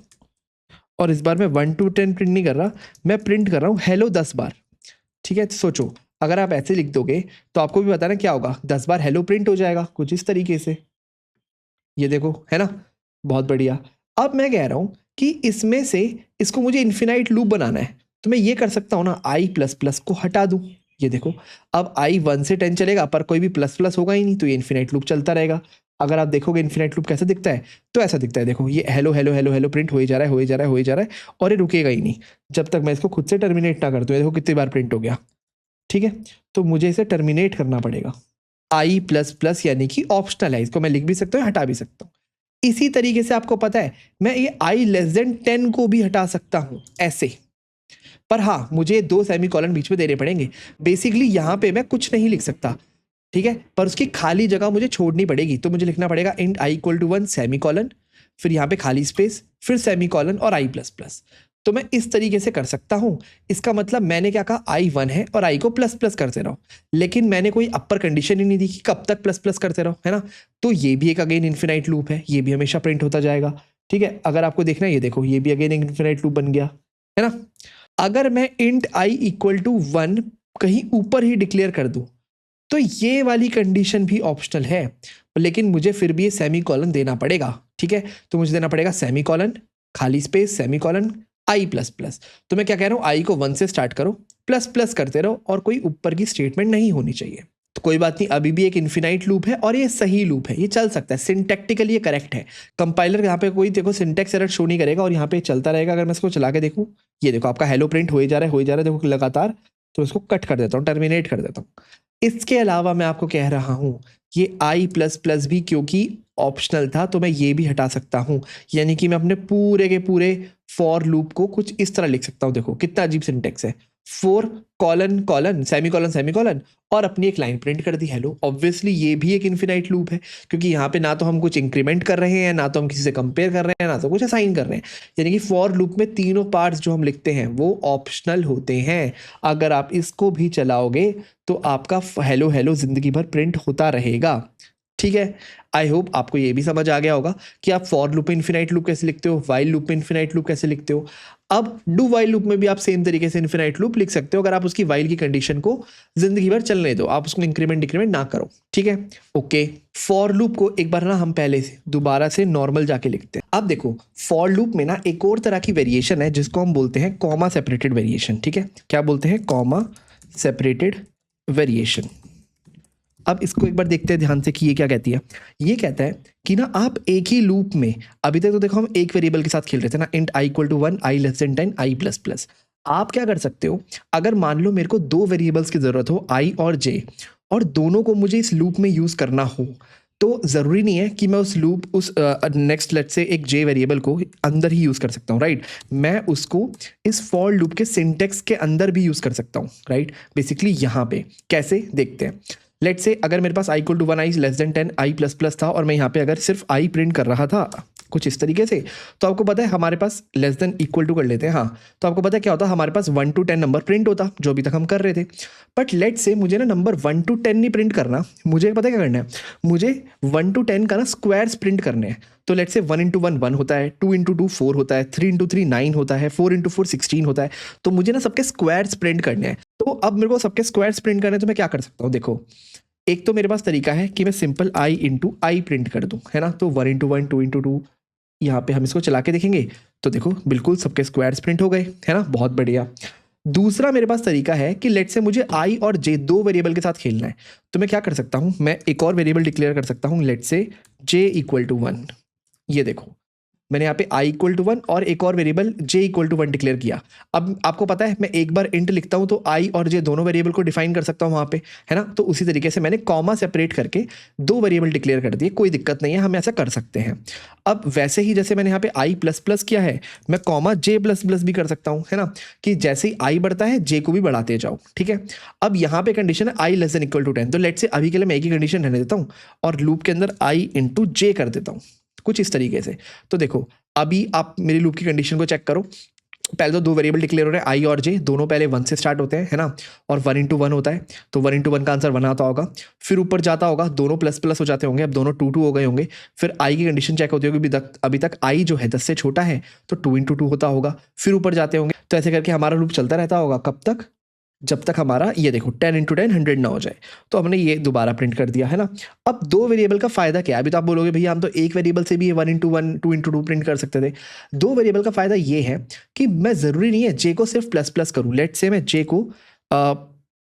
और इस बार मैं 1 to 10 प्रिंट नहीं कर रहा, मैं प्रिंट कर रहा हूँ हेलो 10 बार। ठीक है, तो सोचो अगर आप ऐसे लिख दोगे तो आपको भी बताना क्या होगा, 10 बार हेलो प्रिंट हो जाएगा कुछ इस तरीके से। ये देखो, है ना, बहुत बढ़िया। अब मैं कह रहा हूँ कि इसमें से इसको मुझे इन्फिनाइट लूप बनाना है, तो मैं ये कर सकता हूँ ना, आई प्लस प्लस को हटा दूँ। ये देखो अब आई 1 से 10 चलेगा पर कोई भी प्लस प्लस होगा ही नहीं, तो ये इन्फिनाइट लूप चलता रहेगा। अगर आप देखोगे इन्फिनाइट लूप कैसे दिखता है, तो ऐसा दिखता है। देखो ये hello hello hello hello print हो ही जा रहा है, हो ही जा रहा है, हो ही जा रहा है, और ये रुकेगा ही नहीं जब तक मैं इसको खुद से टर्मिनेट ना कर दूँ। देखो कितनी बार प्रिंट हो गया। ठीक है, तो मुझे इसे टर्मिनेट करना पड़ेगा। आई प्लस प्लस यानी कि ऑप्शनल है, इसको मैं लिख भी सकता हूँ, हटा भी सकता हूँ। इसी तरीके से आपको पता है मैं ये आई लेस देन 10 को भी हटा सकता हूँ ऐसे, पर हाँ मुझे 2 सेमीकोलन बीच में देने पड़ेंगे। बेसिकली यहाँ पे मैं कुछ नहीं लिख सकता, ठीक है, पर उसकी खाली जगह मुझे छोड़नी पड़ेगी। तो मुझे लिखना पड़ेगा int i equal to 1 semicolon, फिर यहाँ पे खाली स्पेस, फिर सेमीकोलन और आई प्लस प्लस। तो मैं इस तरीके से कर सकता हूँ। इसका मतलब मैंने क्या कहा, आई 1 है और आई को प्लस प्लस करते रहो, लेकिन मैंने कोई अपर कंडीशन ही नहीं दी कि कब तक प्लस प्लस करते रहो, है ना। तो ये भी एक अगेन इन्फिनाइट लूप है, ये भी हमेशा प्रिंट होता जाएगा। ठीक है, अगर आपको देखना है ये देखो ये भी अगेन एक इन्फिनाइट लूप बन गया, है ना। अगर मैं इंट आई इक्वल टू 1 कहीं ऊपर ही डिक्लेयर कर दूं तो ये वाली कंडीशन भी ऑप्शनल है, लेकिन मुझे फिर भी ये सेमीकोलन देना पड़ेगा। ठीक है, तो मुझे देना पड़ेगा सेमीकोलन, खाली स्पेस, सेमीकोलन, आई प्लस प्लस। तो मैं क्या कह रहा हूँ, आई को 1 से स्टार्ट करो, प्लस प्लस करते रहो और कोई ऊपर की स्टेटमेंट नहीं होनी चाहिए। तो कोई बात नहीं, अभी भी एक इन्फिनाइट लूप है और ये सही लूप है, ये चल सकता है, सिंटैक्टिकली ये करेक्ट है। कंपाइलर यहाँ पे कोई देखो सिंटैक्स एरर शो नहीं करेगा और यहाँ पे चलता रहेगा। अगर मैं इसको चला के देखूँ, ये देखो आपका हेलो प्रिंट हो ही जा रहा है, हो ही जा रहा है, देखो लगातार। तो इसको कट कर देता हूँ, टर्मिनेट कर देता हूँ। इसके अलावा मैं आपको कह रहा हूँ ये आई प्लस प्लस भी क्योंकि ऑप्शनल था तो मैं ये भी हटा सकता हूँ, यानी कि मैं अपने पूरे के पूरे फॉर लूप को कुछ इस तरह लिख सकता हूँ। देखो कितना अजीब सिंटेक्स है, 4 कॉलन कॉलन सेमी कॉलन और अपनी एक लाइन प्रिंट कर दी हेलो। ऑब्वियसली ये भी एक इन्फिनाइट लूप है, क्योंकि यहाँ पे ना तो हम कुछ इंक्रीमेंट कर रहे हैं, ना तो हम किसी से कंपेयर कर रहे हैं, ना तो कुछ असाइन कर रहे हैं। यानी कि फॉर लूप में तीनों पार्ट्स जो हम लिखते हैं वो ऑप्शनल होते हैं। अगर आप इसको भी चलाओगे तो आपका हेलो हेलो जिंदगी भर प्रिंट होता रहेगा। ठीक है, आई होप आपको ये भी समझ आ गया होगा कि आप फॉर लूप में इन्फिनाइट लूप कैसे लिखते हो, वाइल लूप में इन्फिनाइट लूप कैसे लिखते हो। अब डू वाइल लूप में भी आप सेम तरीके से इन्फिनाइट लूप लिख सकते हो, अगर आप उसकी वाइल की कंडीशन को जिंदगी भर चलने दो, आप उसको इंक्रीमेंट डिक्रीमेंट ना करो। ठीक है, ओके। फॉर लूप को एक बार ना हम पहले से दोबारा से नॉर्मल जाके लिखते हैं। अब देखो फॉर लूप में ना एक और तरह की वेरिएशन है जिसको हम बोलते हैं कॉमा सेपरेटेड वेरिएशन। ठीक है, क्या बोलते हैं? Comma separated variation. अब इसको एक बार देखते हैं ध्यान से कि ये क्या कहती है। ये कहता है कि ना आप एक ही लूप में, अभी तक तो देखो हम एक वेरिएबल के साथ खेल रहे थे ना, int i equal to 1, i less than 10, i plus plus. आप क्या कर सकते हो, अगर मान लो मेरे को 2 वेरिएबल्स की जरूरत हो, आई और जे, और दोनों को मुझे इस लूप में यूज करना हो, तो ज़रूरी नहीं है कि मैं उस लूप उस नेक्स्ट लेट से एक जे वेरिएबल को अंदर ही यूज़ कर सकता हूँ, राइट। मैं उसको इस फॉर लूप के सिंटेक्स के अंदर भी यूज़ कर सकता हूँ, राइट। बेसिकली यहाँ पे कैसे देखते हैं। लेट से अगर मेरे पास i equal to 1, i less than 10, i plus plus था, और मैं यहाँ पे अगर सिर्फ आई प्रिंट कर रहा था कुछ इस तरीके से, तो आपको पता है हमारे पास लेस देन इक्वल टू कर लेते हैं, हाँ, तो आपको पता है क्या होता, हमारे पास 1 to 10 नंबर प्रिंट होता, जो अभी तक हम कर रहे थे। बट लेट से मुझे ना नंबर 1 to 10 नहीं प्रिंट करना, मुझे पता है क्या करना है, मुझे 1 to 10 का ना स्क्वायर्स प्रिंट करने हैं। तो लेट से 1 into 1 1 होता है, 2 into 2 4 होता है, 3 into 3 9 होता है, 4 into 4 16 होता है। तो मुझे ना सबके स्क्वायर्स प्रिंट करने हैं। तो अब मेरे को सबके स्क्वायर्स प्रिंट करने हैं, तो मैं क्या कर सकता हूँ, देखो एक तो मेरे पास तरीका है कि मैं simple I into I print कर दूं, है ना। तो 1 into 1 2 into 2, यहाँ पे हम इसको चला के देखेंगे तो देखो बिल्कुल सबके स्क्वायर्स प्रिंट हो गए, है ना, बहुत बढ़िया। दूसरा मेरे पास तरीका है कि लेट से मुझे आई और जे 2 वेरिएबल के साथ खेलना है, तो मैं क्या कर सकता हूँ, मैं एक और वेरिएबल डिक्लेयर कर सकता हूँ, लेट से जे इक्वल टू 1। ये देखो मैंने यहाँ पे i इक्वल टू 1 और एक और variable j equal to 1 declare किया। अब आपको पता है मैं एक बार इंट लिखता हूँ तो i और j दोनों वेरिएबल को डिफाइन कर सकता हूँ वहाँ पे, है ना। तो उसी तरीके से मैंने कॉमा सेपरेट करके 2 वेरिएबल डिक्लेयर कर दिए, कोई दिक्कत नहीं है, हम ऐसा कर सकते हैं। अब वैसे ही जैसे मैंने यहाँ पे i प्लस प्लस किया है, मैं कॉमा j प्लस प्लस भी कर सकता हूँ, है ना, कि जैसे ही i बढ़ता है j को भी बढ़ाते जाओ। ठीक है, अब यहाँ पे कंडीशन है i less than equal to 10, तो लेट से अभी के लिए मैं एक ही कंडीशन रहने देता हूँ और लूप के अंदर i इंटू जे कर देता हूँ कुछ इस तरीके से। तो देखो अभी आप मेरी लूप की कंडीशन को चेक करो, पहले तो 2 वेरिएबल डिक्लेयर हो रहे हैं आई और जे, दोनों पहले 1 से स्टार्ट होते हैं, है ना, और 1 into 1 होता है, तो 1 into 1 का आंसर 1 आता होगा। फिर ऊपर जाता होगा, दोनों प्लस प्लस हो जाते होंगे, अब दोनों 2 2 हो गए होंगे। फिर आई की कंडीशन चेक होती होगी, अभी तक आई जो है 10 से छोटा है, तो 2 into 2 होता होगा। फिर ऊपर जाते होंगे, तो ऐसे करके हमारा लूप चलता रहता होगा, कब तक, जब तक हमारा ये देखो 10 into 10 100 ना हो जाए। तो हमने ये दोबारा प्रिंट कर दिया, है ना। अब 2 वेरिएबल का फायदा क्या है, अभी तो आप बोलोगे भैया हम तो एक वेरिएबल से भी 1 into 1 2 into 2 प्रिंट कर सकते थे। 2 वेरिएबल का फायदा ये है कि मैं ज़रूरी नहीं है जे को सिर्फ प्लस प्लस करूँ। लेट से मैं जे को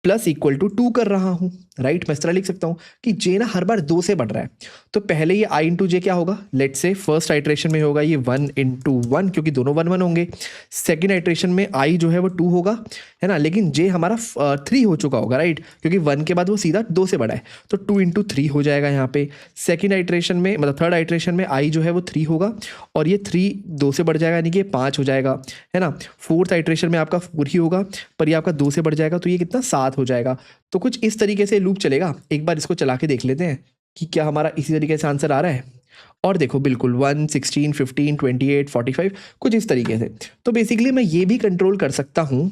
प्लस इक्वल टू 2 कर रहा हूँ, राइट। मैं इस तरह लिख सकता हूँ कि जे ना हर बार 2 से बढ़ रहा है, तो पहले ये आई इंटू जे क्या होगा, लेट से फर्स्ट आइट्रेशन में होगा ये 1 into 1, क्योंकि दोनों 1 1 होंगे। सेकेंड आइट्रेशन में आई जो है वो 2 होगा, है ना, लेकिन जे हमारा 3 हो चुका होगा, राइट, क्योंकि 1 के बाद वो सीधा 2 से बढ़ा है, तो 2 into 3 हो जाएगा यहाँ पे। सेकेंड आइट्रेशन में मतलब थर्ड आइट्रेशन में आई जो है वो 3 होगा और ये 3 2 से बढ़ जाएगा, यानी कि 5 हो जाएगा, है ना। फोर्थ आइट्रेशन में आपका 4 ही होगा, पर ये आपका 2 से बढ़ जाएगा, तो ये कितना 7 हो जाएगा। तो कुछ इस तरीके से लूप चलेगा। एक बार इसको चला के देख लेते हैं कि क्या हमारा इसी तरीके से आंसर आ रहा है। और देखो बिल्कुल 1 16 15 28 45 कुछ इस तरीके से। तो बेसिकली मैं ये भी कंट्रोल कर सकता हूँ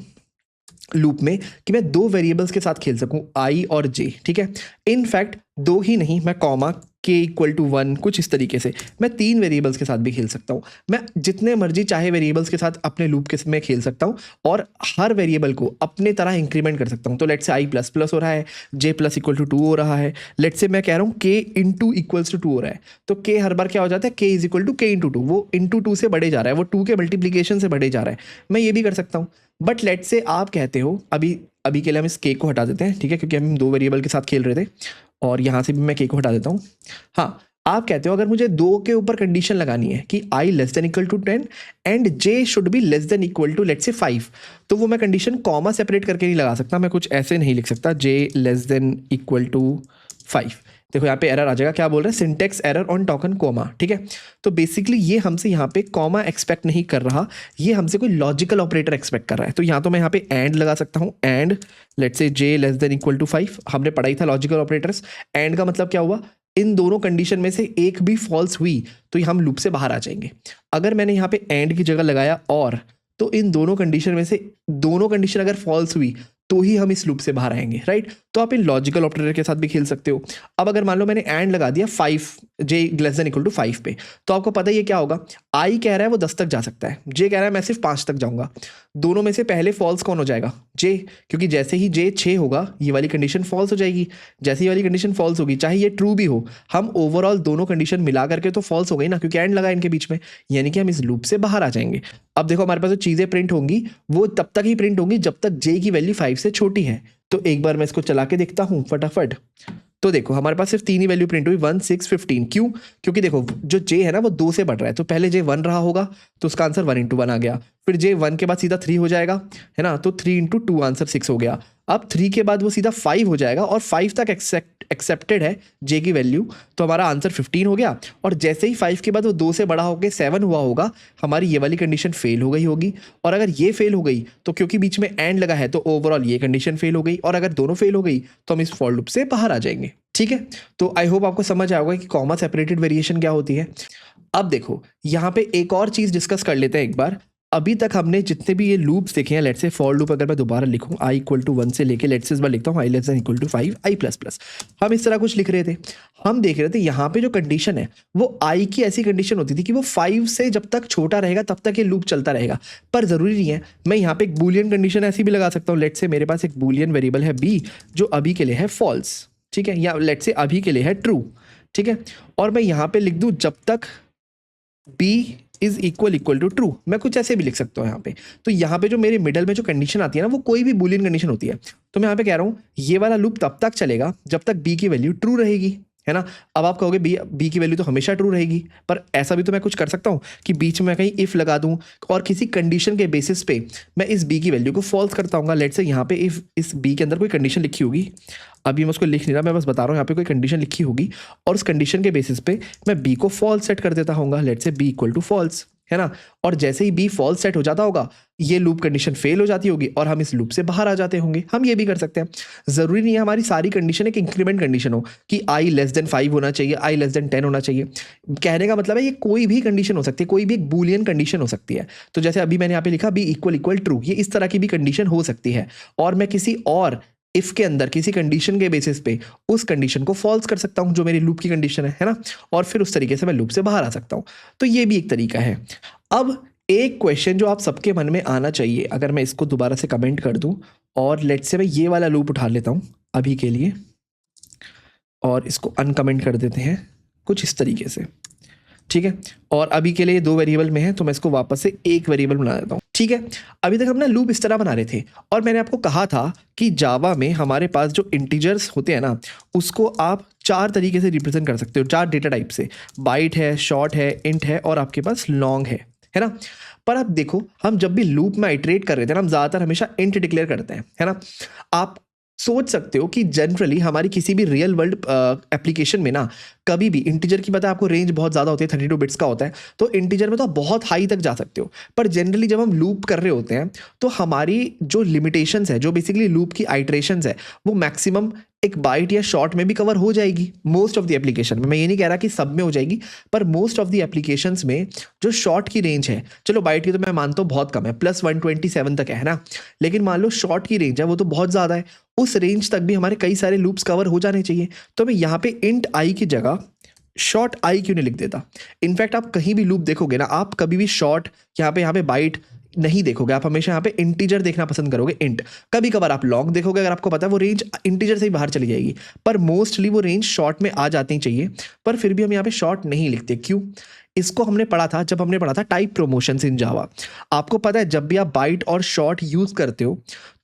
लूप में कि मैं 2 वेरिएबल्स के साथ खेल सकूं, आई और जे। ठीक है, इनफैक्ट 2 ही नहीं, मैं कॉमा k इक्वल टू 1 कुछ इस तरीके से मैं 3 वेरिएबल्स के साथ भी खेल सकता हूँ। मैं जितने मर्जी चाहे वेरिएबल्स के साथ अपने लूप के में खेल सकता हूँ और हर वेरिएबल को अपने तरह इंक्रीमेंट कर सकता हूँ। तो लेट से आई प्लस प्लस हो रहा है, जे प्लस इक्वल टू 2 हो रहा है, लेट से मैं कह रहा हूँ k इंटू इक्वल्स टू 2 हो रहा है, तो k हर बार क्या हो जाता है, k is equal to k into 2, वो इंटू 2 से बढ़े जा रहा है, वो 2 के मल्टीप्लीकेशन से बढ़े जा रहा है। मैं ये भी कर सकता हूँ। बट लेट से आप कहते हो अभी के लिए हम इस k को हटा देते हैं, ठीक है, क्योंकि हम 2 वेरिएबल के साथ खेल रहे थे, और यहाँ से भी मैं k को हटा देता हूँ। हाँ, आप कहते हो अगर मुझे 2 के ऊपर कंडीशन लगानी है कि i less than equal to 10 and j should be less than equal to let's say 5, तो वो मैं कंडीशन कॉमा सेपरेट करके नहीं लगा सकता, मैं कुछ ऐसे नहीं लिख सकता j less than equal to 5। देखो यहाँ पे एरर आ जाएगा, क्या बोल रहे हैं, syntax error on token comma, ठीक है। तो बेसिकली ये हमसे यहाँ पे कॉमा एक्सपेक्ट नहीं कर रहा, ये हमसे कोई लॉजिकल ऑपरेटर एक्सपेक्ट कर रहा है। तो यहाँ तो मैं यहाँ पे एंड लगा सकता हूँ, and let's say j less than equal to 5, हमने पढ़ा ही था लॉजिकल ऑपरेटर्स। एंड का मतलब क्या हुआ, इन दोनों कंडीशन में से एक भी फॉल्स हुई तो हम लूप से बाहर आ जाएंगे। अगर मैंने यहाँ पे एंड की जगह लगाया और, तो इन दोनों कंडीशन में से दोनों कंडीशन अगर फॉल्स हुई तो ही हम इस लूप से बाहर आएंगे, राइट। तो आप इन लॉजिकल ऑपरेटर के साथ भी खेल सकते हो। अब अगर मान लो मैंने एंड लगा दिया 5 j less than equal to 5 पे, तो आपको पता ही है क्या होगा, i कह रहा है वो 10 तक जा सकता है, j कह रहा है मैं सिर्फ 5 तक जाऊंगा। दोनों में से पहले फॉल्स कौन हो जाएगा, j, क्योंकि जैसे ही j 6 होगा ये वाली कंडीशन फॉल्स हो जाएगी। जैसे ही वाली कंडीशन फॉल्स होगी, चाहे ये ट्रू भी हो, हम ओवरऑल दोनों कंडीशन मिला करके तो फॉल्स हो गई ना, क्योंकि एंड लगा इनके बीच में, यानी कि हम इस लूप से बाहर आ जाएंगे। अब देखो हमारे पास जो चीज़ें प्रिंट होंगी वो तब तक ही प्रिंट होंगी जब तक j की वैल्यू 5 से छोटी है। तो एक बार मैं इसको चला के देखता हूँ फटाफट। तो देखो हमारे पास सिर्फ 3 ही वैल्यू प्रिंट हुई, 1 6 15। क्यों, क्योंकि देखो जो j है ना वो 2 से बढ़ रहा है, तो पहले j 1 रहा होगा तो उसका आंसर 1 इंटू 1 आ गया, फिर j 1 के बाद सीधा 3 हो जाएगा, है ना, तो 3 इंटू 2 आंसर 6 हो गया। अब 3 के बाद वो सीधा 5 हो जाएगा और 5 तक एक्सेप्टेड है j की वैल्यू, तो हमारा आंसर 15 हो गया। और जैसे ही 5 के बाद वो 2 से बड़ा होकर 7 हुआ होगा, हमारी ये वाली कंडीशन फेल हो गई होगी। और अगर ये फेल हो गई तो क्योंकि बीच में एंड लगा है तो ओवरऑल ये कंडीशन फेल हो गई, और अगर दोनों फेल हो गई तो हम इस फॉर लूप से बाहर आ जाएंगे, ठीक है। तो आई होप आपको समझ आएगा कि कॉमा सेपरेटेड वेरिएशन क्या होती है। अब देखो यहाँ पे एक और चीज डिस्कस कर लेते हैं एक बार। अभी तक हमने जितने भी ये लूप्स देखे हैं, लेट्स से फॉर लूप अगर मैं दोबारा लिखूं i इक्वल टू 1 से लेके लेट्स से इस बार लिखता हूं i less than equal to 5 i plus plus, हम इस तरह कुछ लिख रहे थे। हम देख रहे थे यहाँ पे जो कंडीशन है वो i की ऐसी कंडीशन होती थी कि वो 5 से जब तक छोटा रहेगा तब तक ये लूप चलता रहेगा। पर जरूरी नहीं है, मैं यहाँ पे एक बूलियन कंडीशन ऐसी भी लगा सकता हूँ। लेट्स से मेरे पास एक बूलियन वेरिएबल है b जो अभी के लिए है फॉल्स, ठीक है, या लेट्स से अभी के लिए है ट्रू, ठीक है। और मैं यहाँ पे लिख दूँ जब तक b is equal to true, मैं कुछ ऐसे भी लिख सकता हूँ यहाँ पे। तो यहाँ पे जो मेरे मिडल में जो कंडीशन आती है ना वो कोई भी बूलियन कंडीशन होती है। तो मैं यहाँ पे कह रहा हूँ ये वाला लूप तब तक चलेगा जब तक b की वैल्यू ट्रू रहेगी, है ना। अब आप कहोगे b की वैल्यू तो हमेशा ट्रू रहेगी, पर ऐसा भी तो मैं कुछ कर सकता हूँ कि बीच में मैं कहीं इफ लगा दूँ और किसी कंडीशन के बेसिस पे मैं इस b की वैल्यू को फॉल्स करता हूँ। लेट्स से यहाँ पे इफ इस b के अंदर कोई कंडीशन लिखी होगी, अभी मैं उसको लिख नहीं रहा, मैं बस बता रहा हूँ यहाँ पे कोई कंडीशन लिखी होगी और उस कंडीशन के बेसिस पे मैं b को फॉल्स सेट कर देता हूँ। लेट्स से b इक्वल टू फॉल्स, है ना। और जैसे ही b फॉल्स सेट हो जाता होगा ये लूप कंडीशन फेल हो जाती होगी और हम इस लूप से बाहर आ जाते होंगे। हम ये भी कर सकते हैं, जरूरी नहीं है हमारी सारी कंडीशन एक इंक्रीमेंट कंडीशन हो कि i लेस देन 5 होना चाहिए, i लेस देन 10 होना चाहिए। कहने का मतलब है ये कोई भी कंडीशन हो सकती है, कोई भी एक बूलियन कंडीशन हो सकती है। तो जैसे अभी मैंने यहाँ पे लिखा b इक्वल ट्रू, ये इस तरह की भी कंडीशन हो सकती है। और मैं किसी और इफ के अंदर किसी कंडीशन के बेसिस पे उस कंडीशन को फॉल्स कर सकता हूं जो मेरी लूप की कंडीशन है ना, और फिर उस तरीके से मैं लूप से बाहर आ सकता हूं। तो ये भी एक तरीका है। अब एक क्वेश्चन जो आप सबके मन में आना चाहिए, अगर मैं इसको दोबारा से कमेंट कर दूं और लेट्स से मैं ये वाला लूप उठा लेता हूं अभी के लिए और इसको अनकमेंट कर देते हैं कुछ इस तरीके से, ठीक है। और अभी के लिए 2 वेरिएबल में है तो मैं इसको वापस से एक वेरिएबल बना देता हूँ, ठीक है। अभी तक हम ना लूप इस तरह बना रहे थे और मैंने आपको कहा था कि जावा में हमारे पास जो इंटीजर्स होते हैं ना उसको आप 4 तरीके से रिप्रेजेंट कर सकते हो, 4 डेटा टाइप से। बाइट है, शॉर्ट है, इंट है और आपके पास लॉन्ग है ना। पर आप देखो हम जब भी लूप में आइटरेट कर रहे थे ना, हम ज़्यादातर हमेशा इंट डिक्लेयर करते हैं, है ना। आप सोच सकते हो कि जनरली हमारी किसी भी रियल वर्ल्ड एप्लीकेशन में ना कभी भी इंटीजर की पता है आपको रेंज बहुत ज़्यादा होती है, 32 बिट्स का होता है, तो इंटीजर में तो आप बहुत हाई तक जा सकते हो। पर जनरली जब हम लूप कर रहे होते हैं तो हमारी जो लिमिटेशंस है, जो बेसिकली लूप की आइटरेशंस है, वो मैक्सिमम एक बाइट या शॉर्ट में भी कवर हो जाएगी मोस्ट ऑफ द एप्लीकेशन में। मैं ये नहीं कह रहा कि सब में हो जाएगी, पर मोस्ट ऑफ द एप्लीकेशंस में जो शॉर्ट की रेंज है, चलो बाइट की तो मैं मानता हूँ बहुत कम है, प्लस 127 तक है ना, लेकिन मान लो शॉर्ट की रेंज है वो तो बहुत ज़्यादा है, उस रेंज तक भी हमारे कई सारे लूप्स कवर हो जाने चाहिए। तो मैं यहाँ पे इंट आई की जगह शॉर्ट आई क्यों नहीं लिख देता। इनफैक्ट आप कहीं भी लूप देखोगे ना, आप कभी भी शॉर्ट यहाँ पे बाइट नहीं देखोगे, आप हमेशा यहाँ पे इंटीजर देखना पसंद करोगे, इंट। कभी कभार आप लॉन्ग देखोगे अगर आपको पता है वो रेंज इंटीजर से ही बाहर चली जाएगी, पर मोस्टली वो रेंज शॉर्ट में आ जाती चाहिए। पर फिर भी हम यहाँ पे शॉर्ट नहीं लिखते, क्यों? इसको हमने पढ़ा था जब हमने पढ़ा था टाइप प्रमोशंस इन जावा। आपको पता है जब भी आप बाइट और शॉर्ट यूज करते हो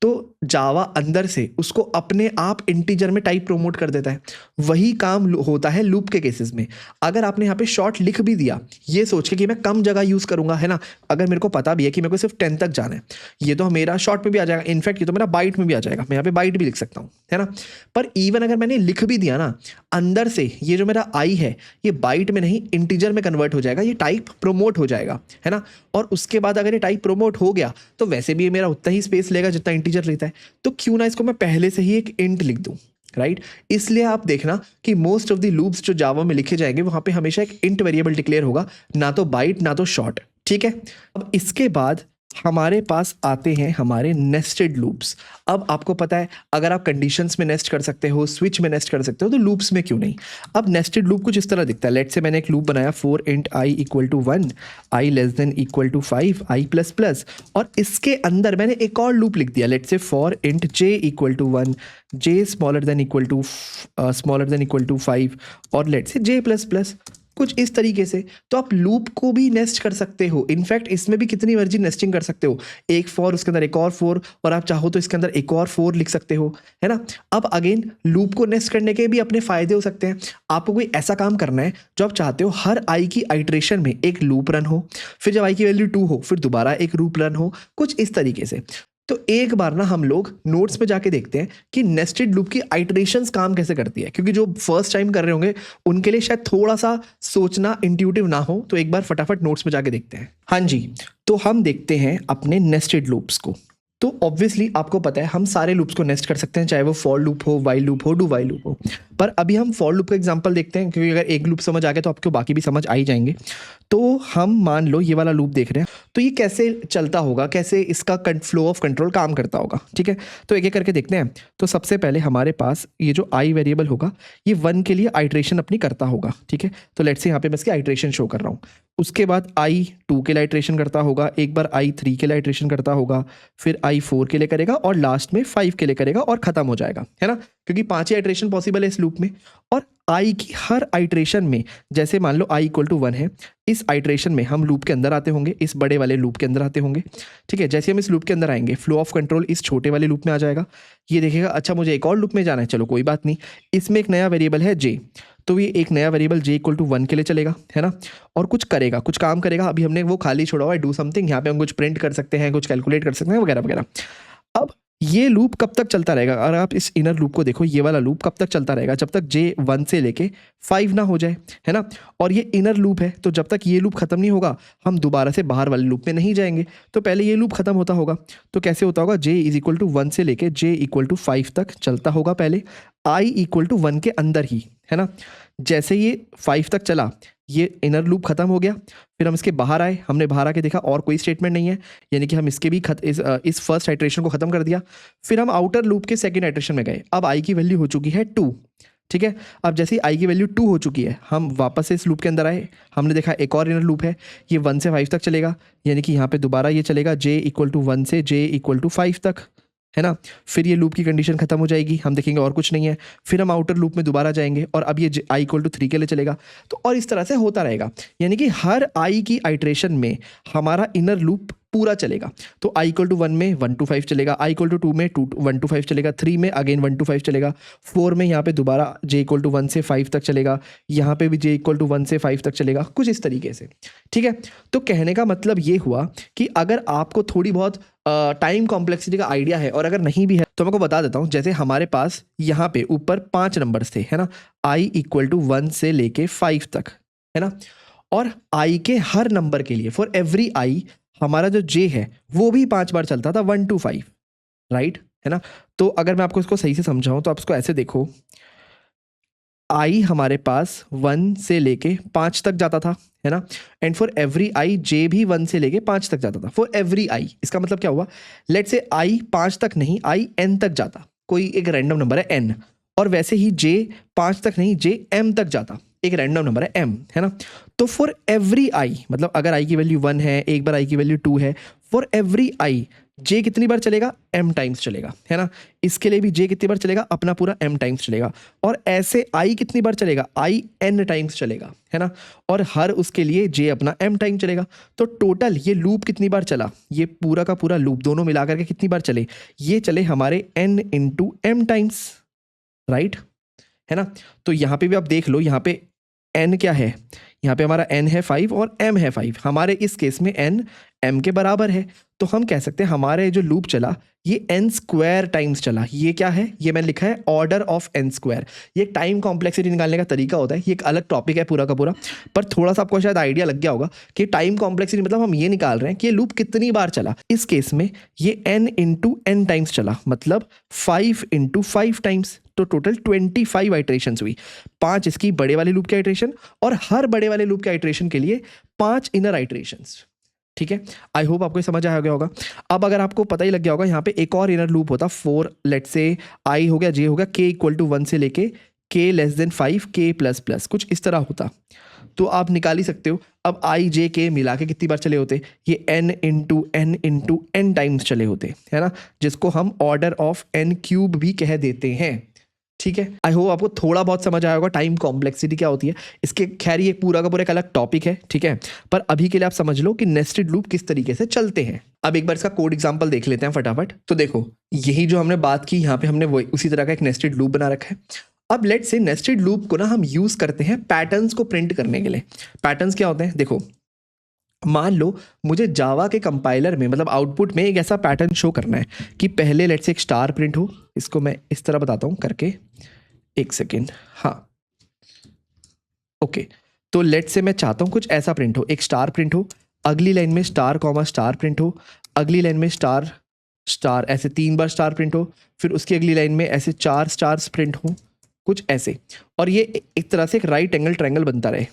तो जावा अंदर से उसको अपने आप इंटीजर में टाइप प्रोमोट कर देता है। वही काम होता है लूप के केसेस में। अगर आपने यहाँ पे शॉर्ट लिख भी दिया ये सोच के कि मैं कम जगह यूज़ करूँगा, है ना, अगर मेरे को पता भी है कि मेरे को सिर्फ 10 तक जाना है, ये तो मेरा शॉर्ट में भी आ जाएगा, इनफैक्ट ये तो मेरा बाइट में भी आ जाएगा, मैं यहाँ पे बाइट भी लिख सकता हूँ, है ना। पर इवन अगर मैंने लिख भी दिया ना, अंदर से ये जो मेरा आई है ये बाइट में नहीं इंटीजर में कन्वर्ट हो जाएगा, ये टाइप प्रोमोट हो जाएगा, है ना। और उसके बाद अगर ये टाइप प्रोमोट हो गया तो वैसे भी ये मेरा उतना ही स्पेस लेगा जितना इंटीजर लेता है, तो क्यों ना इसको मैं पहले से ही एक इंट लिख दूं, राइट। इसलिए आप देखना कि मोस्ट ऑफ द लूप्स जो जावा में लिखे जाएंगे वहां पे हमेशा एक इंट वेरिएबल डिक्लेयर होगा, ना तो बाइट ना तो शॉर्ट, ठीक है। अब इसके बाद हमारे पास आते हैं हमारे नेस्टेड लूप्स। अब आपको पता है अगर आप कंडीशंस में नेस्ट कर सकते हो, स्विच में नेस्ट कर सकते हो, तो लूप्स में क्यों नहीं। अब नेस्टेड लूप कुछ इस तरह दिखता है। लेट्स से मैंने एक लूप बनाया for int i equal to 1, i less than equal to 5, i plus plus, और इसके अंदर मैंने एक और लूप लिख दिया, let's say for int j equal to 1, j smaller than equal to 5, और let's say J plus plus, कुछ इस तरीके से। तो आप लूप को भी नेस्ट कर सकते हो, इनफैक्ट इसमें भी कितनी मर्जी नेस्टिंग कर सकते हो, एक फॉर उसके अंदर एक और फॉर, और आप चाहो तो इसके अंदर एक और फॉर लिख सकते हो, है ना। अब अगेन लूप को नेस्ट करने के भी अपने फायदे हो सकते हैं। आपको कोई ऐसा काम करना है जो आप चाहते हो हर आई की आइट्रेशन में एक लूप रन हो, फिर जब आई की वैल्यू 2 हो फिर दोबारा एक लूप रन हो, कुछ इस तरीके से। तो एक बार ना हम लोग नोट्स में जाके देखते हैं कि नेस्टेड लूप की आइटरेशंस काम कैसे करती है, क्योंकि जो फर्स्ट टाइम कर रहे होंगे उनके लिए शायद थोड़ा सा सोचना इंट्यूटिव ना हो, तो एक बार फटाफट नोट्स में जाके देखते हैं। हाँ जी, तो हम देखते हैं अपने नेस्टेड लूप्स को। तो ऑब्वियसली आपको पता है हम सारे लूप्स को नेस्ट कर सकते हैं, चाहे वो फॉर लूप हो, वाइल लूप हो, डू वाइल लूप हो। पर अभी हम फॉर लूप का एग्जांपल देखते हैं, क्योंकि अगर एक लूप समझ आ गया तो आपको बाकी भी समझ आ ही जाएंगे। तो हम मान लो ये वाला लूप देख रहे हैं, तो ये कैसे चलता होगा, कैसे इसका फ्लो ऑफ कंट्रोल काम करता होगा, ठीक है। तो एक एक करके देखते हैं। तो सबसे पहले हमारे पास ये जो आई वेरिएबल होगा ये 1 के लिए आइट्रेशन अपनी करता होगा, ठीक है। तो लेट्स से यहाँ पे मैं इसकी आइट्रेशन शो कर रहा हूँ। उसके बाद आई 2 के लिए आइट्रेशन करता होगा, एक बार आई 3 के लिए आइट्रेशन करता होगा, फिर आई 4 के लिए करेगा, और लास्ट में 5 के लिए करेगा और खत्म हो जाएगा, है ना, क्योंकि 5 ही आइट्रेशन पॉसिबल है इस लूप में। और आई की हर आइट्रेशन में, जैसे मान लो आई इक्वल टू 1 है, इस आइट्रेशन में हम लूप के अंदर आते होंगे, इस बड़े वाले लूप के अंदर आते होंगे, ठीक है। जैसे हम इस लूप के अंदर आएंगे फ्लो ऑफ कंट्रोल इस छोटे वाले लूप में आ जाएगा। ये देखेगा अच्छा मुझे एक और लूप में जाना है, चलो कोई बात नहीं, इसमें एक नया वेरिएबल है जे, तो ये एक नया वेरिएबल जे इक्वल टू 1 के लिए चलेगा, है ना, और कुछ करेगा, कुछ काम करेगा। अभी हमने वो खाली छोड़ा हुआ है डू समथिंग, यहाँ पे हम कुछ प्रिंट कर सकते हैं, कुछ कैलकुलेट कर सकते हैं वगैरह वगैरह। अब ये लूप कब तक चलता रहेगा, अगर आप इस इनर लूप को देखो, ये वाला लूप कब तक चलता रहेगा, जब तक जे 1 से लेके 5 ना हो जाए, है ना। और ये इनर लूप है, तो जब तक ये लूप खत्म नहीं होगा हम दोबारा से बाहर वाले लूप में नहीं जाएंगे। तो पहले ये लूप खत्म होता होगा, तो कैसे होता होगा, जे इज इक्वल टू 1 से लेके जे इक्वल टू 5 तक चलता होगा पहले, आई इक्वल टू 1 के अंदर ही, है ना। जैसे ये 5 तक चला, ये इनर लूप खत्म हो गया, फिर हम इसके बाहर आए, हमने बाहर आके देखा और कोई स्टेटमेंट नहीं है, यानी कि हम इसके भी इस फर्स्ट आइट्रेशन को खत्म कर दिया। फिर हम आउटर लूप के सेकंड आइट्रेशन में गए, अब आई की वैल्यू हो चुकी है 2, ठीक है। अब जैसे आई की वैल्यू 2 हो चुकी है, हम वापस से इस लूप के अंदर आए, हमने देखा एक और इनर लूप है, ये 1 से 5 तक चलेगा, यानी कि यहाँ पे दोबारा ये चलेगा जे इक्वल टू 1 से जे इक्वल टू 5 तक, है ना। फिर ये लूप की कंडीशन खत्म हो जाएगी, हम देखेंगे और कुछ नहीं है, फिर हम आउटर लूप में दोबारा जाएंगे और अब ये आई इक्वल टू 3 के लिए चलेगा। तो और इस तरह से होता रहेगा, यानी कि हर आई की आइट्रेशन में हमारा इनर लूप पूरा चलेगा। तो आई इक्वल टू 1 में 1 to 5 चलेगा, आई इक्वल टू 2 में 1 to 5 चलेगा, 3 में अगेन 1 to 5 चलेगा, 4 में यहाँ पे दोबारा जे इक्वल टू 1 से 5 तक चलेगा, यहाँ पे भी जे इक्वल टू 1 से 5 तक चलेगा, कुछ इस तरीके से, ठीक है। तो कहने का मतलब ये हुआ कि अगर आपको थोड़ी बहुत टाइम कॉम्प्लेक्सिटी का आइडिया है, और अगर नहीं भी है तो मैं को बता देता हूँ। जैसे हमारे पास यहाँ पे ऊपर 5 नंबर्स थे, है ना, आई इक्वल टू 1 से लेके 5 तक, है ना, और आई के हर नंबर के लिए फॉर एवरी आई हमारा जो जे है वो भी 5 बार चलता था, 1 to 5, राइट, है ना। तो अगर मैं आपको इसको सही से समझाऊं तो आप इसको ऐसे देखो, आई हमारे पास 1 से लेके 5 तक जाता था, है ना, एंड फॉर एवरी आई जे भी 1 से लेके 5 तक जाता था, फॉर एवरी आई। इसका मतलब क्या हुआ, लेट्स से आई 5 तक नहीं, आई n तक जाता, कोई एक रैंडम नंबर है n, और वैसे ही जे 5 तक नहीं, जे m तक जाता, एक रैंडम नंबर है m, है ना। तो फॉर एवरी आई, मतलब अगर आई की वैल्यू 1 है, एक बार आई की वैल्यू 2 है, फॉर एवरी आई जे कितनी बार चलेगा, m टाइम्स चलेगा, है ना। इसके लिए भी जे कितनी बार चलेगा, अपना पूरा m टाइम्स चलेगा। और ऐसे i कितनी बार चलेगा, i n टाइम्स चलेगा, है ना। और हर उसके लिए जे अपना m टाइम चलेगा। तो टोटल ये लूप कितनी बार चला, ये पूरा का पूरा लूप दोनों मिलाकर के कितनी बार चले, ये चले हमारे n into m times, right, है ना। तो यहाँ पे भी आप देख लो, यहाँ पे n क्या है, यहाँ पे हमारा n है 5 और m है 5, हमारे इस केस में n m के बराबर है। तो हम कह सकते हैं हमारे जो लूप चला ये n स्क्वायर टाइम्स चला। ये क्या है, ये मैंने लिखा है ऑर्डर ऑफ n स्क्वायर। ये टाइम कॉम्प्लेक्सिटी निकालने का तरीका होता है, ये एक अलग टॉपिक है पूरा का पूरा, पर थोड़ा सा आपको शायद आइडिया लग गया होगा कि टाइम कॉम्प्लेक्सिटी मतलब हम ये निकाल रहे हैं कि ये लूप कितनी बार चला। इस केस में ये n इंटू n टाइम्स चला, मतलब 5 इंटू 5 टाइम्स, तो टोटल 25 आइट्रेशंस हुई। 5 इसकी बड़े वाले लूप की आइट्रेशन और हर बड़े वाले लूप के आइट्रेशन के लिए 5 इनर आइट्रेशंस। ठीक है, आई होप आपको समझ आ गया होगा। अब अगर आपको पता ही लग गया होगा, यहाँ पे एक और इनर लूप होता 4, लेट से आई हो गया, जे हो गया, k इक्वल टू 1 से लेके k less than 5 k plus plus, कुछ इस तरह होता। तो आप निकाल ही सकते हो। अब आई जे के मिला के कितनी बार चले होते, ये n इंटू n टाइम्स चले होते, है ना, जिसको हम ऑर्डर ऑफ n क्यूब भी कह देते हैं। ठीक है, आई होप आपको थोड़ा बहुत समझ आया होगा टाइम कॉम्प्लेक्सिटी क्या होती है। इसके खैर ये पूरा का पूरा एक अलग टॉपिक है, ठीक है, पर अभी के लिए आप समझ लो कि नेस्टेड लूप किस तरीके से चलते हैं। अब एक बार इसका कोड एग्जांपल देख लेते हैं फटाफट। तो देखो, यही जो हमने बात की, यहाँ पे हमने वो उसी तरह का एक नेस्टेड लूप बना रखा है। अब लेट से नेस्टेड लूप को ना हम यूज करते हैं पैटर्न्स को प्रिंट करने के लिए। पैटर्न्स क्या होते हैं, देखो मान लो मुझे जावा के कंपाइलर में मतलब आउटपुट में एक ऐसा पैटर्न शो करना है कि पहले लेट से एक स्टार प्रिंट हो। इसको मैं इस तरह बताता हूं करके, एक सेकेंड, हाँ ओके। तो लेट से मैं चाहता हूं कुछ ऐसा प्रिंट हो, एक स्टार प्रिंट हो, अगली लाइन में स्टार कॉमा स्टार प्रिंट हो, अगली लाइन में स्टार स्टार, ऐसे 3 बार स्टार प्रिंट हो, फिर उसकी अगली लाइन में ऐसे 4 स्टार्स प्रिंट हो, कुछ ऐसे। और ये एक तरह से एक राइट एंगल ट्रायंगल बनता रहे,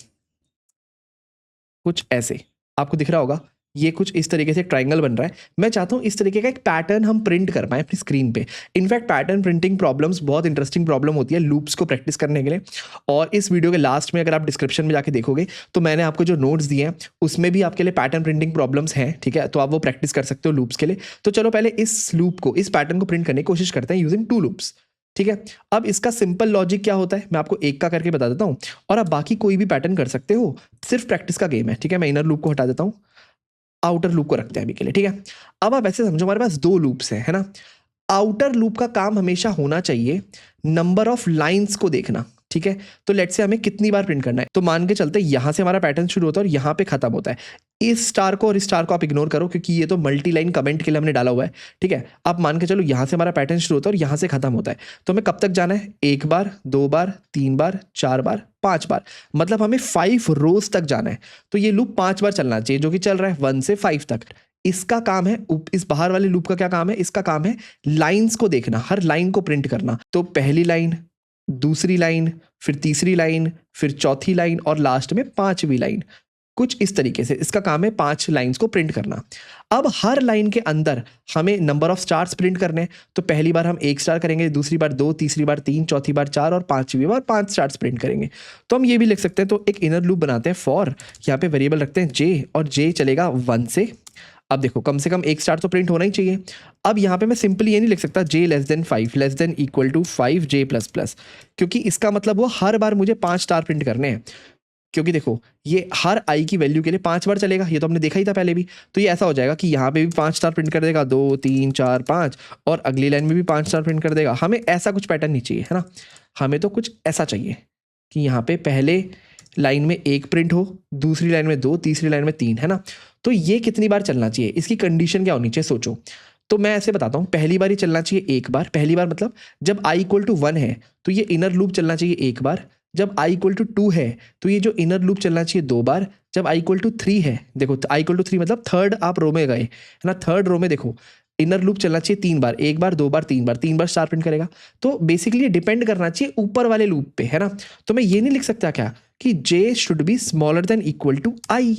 कुछ ऐसे। आपको दिख रहा होगा ये कुछ इस तरीके से ट्रायंगल बन रहा है। मैं चाहता हूं इस तरीके का एक पैटर्न हम प्रिंट कर पाए अपनी स्क्रीन पे। इनफैक्ट पैटर्न प्रिंटिंग प्रॉब्लम्स बहुत इंटरेस्टिंग प्रॉब्लम होती है लूप्स को प्रैक्टिस करने के लिए। और इस वीडियो के लास्ट में अगर आप डिस्क्रिप्शन में जाके देखोगे तो मैंने आपको जो नोट्स दिए हैं उसमें भी आपके लिए पैटर्न प्रिंटिंग प्रॉब्लम्स हैं, ठीक है, तो आप वो प्रैक्टिस कर सकते हो लूप्स के लिए। तो चलो पहले इस लूप को, इस पैटर्न को प्रिंट करने की कोशिश करते हैं यूजिंग 2 लूप्स। ठीक है, अब इसका सिंपल लॉजिक क्या होता है मैं आपको एक का करके बता देता हूं, और आप बाकी कोई भी पैटर्न कर सकते हो, सिर्फ प्रैक्टिस का गेम है। ठीक है, मैं इनर लूप को हटा देता हूं, आउटर लूप को रखते हैं अभी के लिए। ठीक है, अब आप ऐसे समझो हमारे पास 2 लूप्स हैं, है ना। आउटर लूप का काम हमेशा होना चाहिए नंबर ऑफ लाइंस को देखना। ठीक है, तो लेट से हमें कितनी बार प्रिंट करना है, तो मान के चलते यहां से हमारा पैटर्न शुरू होता है और यहां पे खत्म होता है। इस स्टार को और इस स्टार को आप इग्नोर करो क्योंकि ये तो मल्टी लाइन कमेंट के लिए हमने डाला हुआ है। ठीक है, आप मान के चलो यहां से हमारा पैटर्न शुरू होता है और यहां से खत्म होता है। तो हमें कब तक जाना है, 1 बार, 2 बार, 3 बार, 4 बार, 5 बार, मतलब हमें 5 रोज तक जाना है। तो ये लूप 5 बार चलना चाहिए, जो कि चल रहा है 1 से 5 तक। इसका काम है, इस बाहर वाले लूप का क्या काम है, इसका काम है लाइंस को देखना, हर लाइन को प्रिंट करना। तो पहली लाइन, दूसरी लाइन, फिर तीसरी लाइन, फिर चौथी लाइन और लास्ट में 5वीं लाइन, कुछ इस तरीके से इसका काम है 5 लाइंस को प्रिंट करना। अब हर लाइन के अंदर हमें नंबर ऑफ स्टार्स प्रिंट करने हैं। तो पहली बार हम 1 स्टार करेंगे, दूसरी बार 2, तीसरी बार 3, चौथी बार 4 और 5वीं बार 5 स्टार्स प्रिंट करेंगे। तो हम ये भी लिख सकते हैं, तो एक इनर लूप बनाते हैं फॉर, यहाँ पे वेरिएबल रखते हैं जे, और जे चलेगा 1 से। अब देखो कम से कम 1 स्टार तो प्रिंट होना ही चाहिए। अब यहाँ पे मैं सिंपली ये नहीं लिख सकता j less than 5 less than equal to 5 j plus plus, क्योंकि इसका मतलब वो हर बार मुझे 5 स्टार प्रिंट करने हैं। क्योंकि देखो ये हर i की वैल्यू के लिए 5 बार चलेगा, ये तो हमने देखा ही था पहले भी। तो ये ऐसा हो जाएगा कि यहाँ पे भी 5 स्टार प्रिंट कर देगा, 2, 3, 4, 5, और अगली लाइन में भी 5 स्टार प्रिंट कर देगा। हमें ऐसा कुछ पैटर्न नहीं चाहिए, है ना, हमें तो कुछ ऐसा चाहिए कि यहाँ पे पहले लाइन में 1 प्रिंट हो, दूसरी लाइन में 2, तीसरी लाइन में 3, है ना। तो ये कितनी बार चलना चाहिए, इसकी कंडीशन क्या होनी चाहिए सोचो। तो मैं ऐसे बताता हूँ, पहली बार ही चलना चाहिए 1 बार। पहली बार मतलब जब i इक्वल टू 1 है तो ये इनर लूप चलना चाहिए 1 बार। जब i इक्वल टू 2 है तो ये जो इनर लूप चलना चाहिए 2 बार। जब i इक्वल टू 3 है, देखो i इक्वल टू 3 मतलब थर्ड आप रो में गए, है ना, थर्ड रो में देखो इनर लूप चलना चाहिए 3 बार, 1 बार, 2 बार, 3 बार, 3 बार स्टार प्रिंट करेगा। तो बेसिकली डिपेंड करना चाहिए ऊपर वाले लूप पे, है ना। तो मैं ये नहीं लिख सकता क्या कि j should be smaller than equal to i,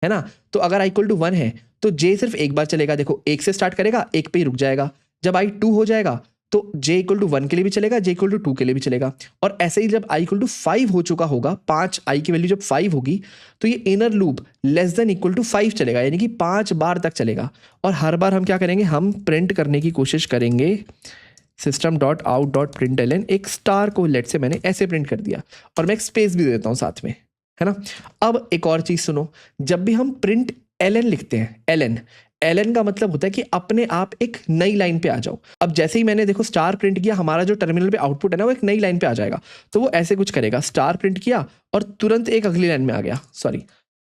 है ना। तो अगर i इक्वल टू 1 है तो j सिर्फ 1 बार चलेगा। देखो 1 से स्टार्ट करेगा, 1 पे ही रुक जाएगा। जब i 2 हो जाएगा तो j इक्वल टू 1 के लिए भी चलेगा, j इक्वल टू 2 के लिए भी चलेगा। और ऐसे ही जब i इक्वल टू 5 हो चुका होगा, 5 i की वैल्यू जब 5 होगी तो ये inner loop less than equal to 5 चलेगा, यानी कि 5 बार तक चलेगा। और हर बार हम क्या करेंगे, हम प्रिंट करने की कोशिश करेंगे system.out.println, एक स्टार को लेट से मैंने ऐसे प्रिंट कर दिया और मैं एक स्पेस भी दे देता हूँ साथ में, है ना। अब एक और चीज़ सुनो, जब भी हम प्रिंट ln लिखते हैं, ln का मतलब होता है कि अपने आप एक नई लाइन पे आ जाओ। अब जैसे ही मैंने देखो स्टार प्रिंट किया, हमारा जो टर्मिनल पे आउटपुट है ना वो एक नई लाइन पे आ जाएगा। तो वो ऐसे कुछ करेगा, स्टार प्रिंट किया और तुरंत एक अगली लाइन में आ गया,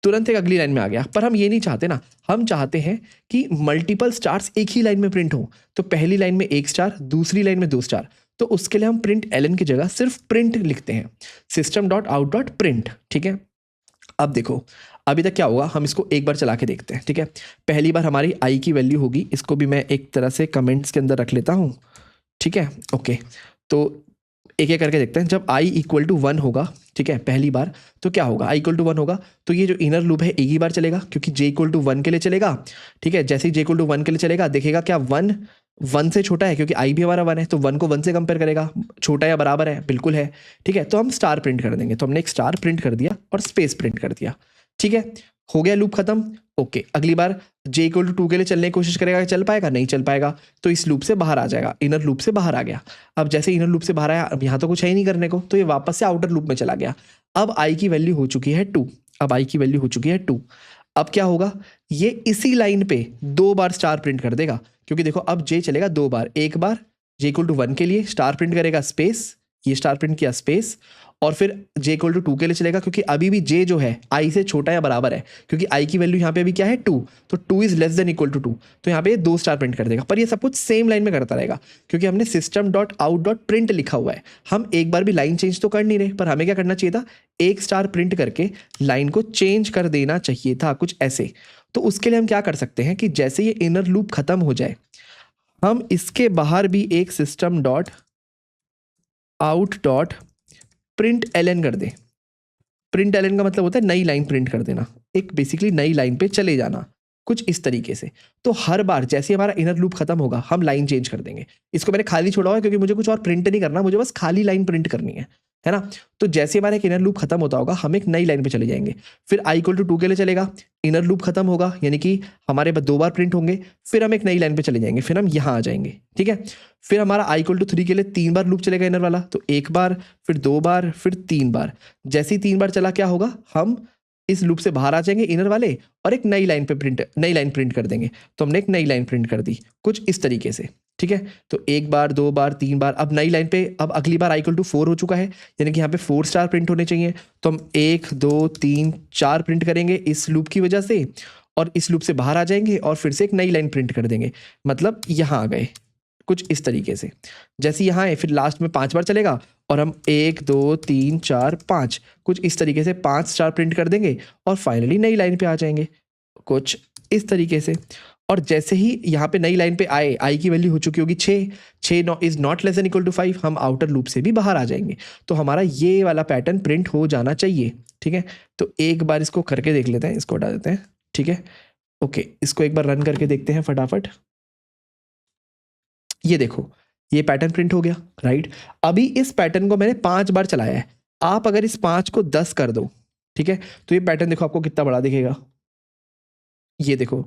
तुरंत एक अगली लाइन में आ गया। पर हम ये नहीं चाहते ना, हम चाहते हैं कि मल्टीपल स्टार्स एक ही लाइन में प्रिंट हो। तो पहली लाइन में एक स्टार, दूसरी लाइन में 2 स्टार। तो उसके लिए हम प्रिंट ln की जगह सिर्फ प्रिंट लिखते हैं, system.out.print, ठीक है। अब देखो अभी तक क्या होगा, हम इसको एक बार चला के देखते हैं, ठीक है। पहली बार हमारी i की वैल्यू होगी, इसको भी मैं एक तरह से कमेंट्स के अंदर रख लेता हूँ, ठीक है। ओके, तो एक एक करके देखते हैं। जब i इक्वल टू 1 होगा, ठीक है, पहली बार, तो क्या होगा, i इक्वल टू 1 होगा तो ये जो इनर लूप है एक ही बार चलेगा, क्योंकि j इक्वल टू 1 के लिए चलेगा, ठीक है। जैसे ही j इक्वल टू 1 के लिए चलेगा, देखेगा क्या 1 से छोटा है, क्योंकि i भी हमारा 1 है, तो 1 को 1 से कंपेयर करेगा, छोटा या बराबर है, बिल्कुल है, ठीक है। तो हम स्टार प्रिंट कर देंगे। तो हमने एक स्टार प्रिंट कर दिया और स्पेस प्रिंट कर दिया, ठीक है, हो गया लूप खत्म। ओके, अगली बार j इक्वल टू 2 के लिए चलने की कोशिश करेगा, चल पाएगा, नहीं चल पाएगा, तो इस लूप से बाहर आ जाएगा, इनर लूप से बाहर आ गया। अब जैसे इनर लूप से बाहर आया, अब यहाँ तो कुछ है ही नहीं करने को, तो ये वापस से आउटर लूप में चला गया। अब i की वैल्यू हो चुकी है 2, अब i की वैल्यू हो चुकी है 2। अब क्या होगा, ये इसी लाइन पे 2 बार स्टार प्रिंट कर देगा, क्योंकि देखो अब j चलेगा 2 बार, एक बार j इक्वल टू 1 के लिए स्टार प्रिंट करेगा, स्पेस, ये स्टार प्रिंट किया, स्पेस, और फिर j इक्वल टू 2 के लिए चलेगा, क्योंकि अभी भी j जो है i से छोटा या बराबर है, क्योंकि i की वैल्यू यहाँ पे अभी क्या है 2, तो 2 is less than equal to 2, तो यहाँ पे 2 स्टार प्रिंट कर देगा। पर ये सब कुछ सेम लाइन में करता रहेगा, क्योंकि हमने system.out.print लिखा हुआ है। हम एक बार भी लाइन चेंज तो कर नहीं रहे, पर हमें क्या करना चाहिए था, एक स्टार प्रिंट करके लाइन को चेंज कर देना चाहिए था, कुछ ऐसे। तो उसके लिए हम क्या कर सकते हैं कि जैसे ये इनर लूप खत्म हो जाए, हम इसके बाहर भी एक system.out.println कर दे। println का मतलब होता है नई लाइन प्रिंट कर देना, एक बेसिकली नई लाइन पे चले जाना, कुछ इस तरीके से। तो हर बार जैसे हमारा इनर लूप खत्म होगा, हम लाइन चेंज कर देंगे। इसको मैंने खाली छोड़ा हुआ है, क्योंकि मुझे कुछ और प्रिंट नहीं करना, मुझे बस खाली लाइन प्रिंट करनी है ना। तो जैसे हमारा एक इनर लूप खत्म होता होगा, हम एक नई लाइन पे चले जाएंगे। फिर i इक्वल टू 2 के लिए चलेगा, इनर लूप खत्म होगा, यानी कि हमारे पास 2 बार प्रिंट होंगे, फिर हम एक नई लाइन पे चले जाएंगे, फिर हम यहाँ आ जाएंगे, ठीक है। फिर हमारा i इक्वल टू 3 के लिए 3 बार लूप चलेगा इनर वाला, तो 1 बार, फिर 2 बार, फिर 3 बार। जैसे ही 3 बार चला, क्या होगा, हम इस लूप से बाहर आ जाएंगे इनर वाले, और एक नई लाइन प्रिंट कर देंगे। तो हमने एक नई लाइन प्रिंट कर दी, कुछ इस तरीके से, ठीक है। तो 1 बार, 2 बार, 3 बार, अब नई लाइन पे, अब अगली बार i इक्वल टू 4 हो चुका है, यानी कि यहाँ पे 4 स्टार प्रिंट होने चाहिए। तो हम 1, 2, 3, 4 प्रिंट करेंगे इस लूप की वजह से, और इस लूप से बाहर आ जाएंगे और फिर से एक नई लाइन प्रिंट कर देंगे, मतलब यहाँ आ गए, कुछ इस तरीके से। जैसे यहाँ है, फिर लास्ट में 5 बार चलेगा, और हम 1, 2, 3, 4, 5, कुछ इस तरीके से 5 स्टार प्रिंट कर देंगे, और फाइनली नई लाइन पे आ जाएंगे, कुछ इस तरीके से। और जैसे ही यहाँ पे नई लाइन पे आए, i की वैल्यू हो चुकी होगी 6 is not less than equal to 5, हम आउटर लूप से भी बाहर आ जाएंगे। तो हमारा ये वाला पैटर्न प्रिंट हो जाना चाहिए, ठीक है। तो एक बार इसको करके देख लेते हैं, इसको हटा देते हैं, ठीक है। ओके, इसको एक बार रन करके देखते हैं फटाफट। ये देखो, ये पैटर्न प्रिंट हो गया, राइट। अभी इस पैटर्न को मैंने 5 बार चलाया है, आप अगर इस 5 को 10 कर दो, ठीक है, तो ये पैटर्न देखो आपको कितना बड़ा दिखेगा, ये देखो,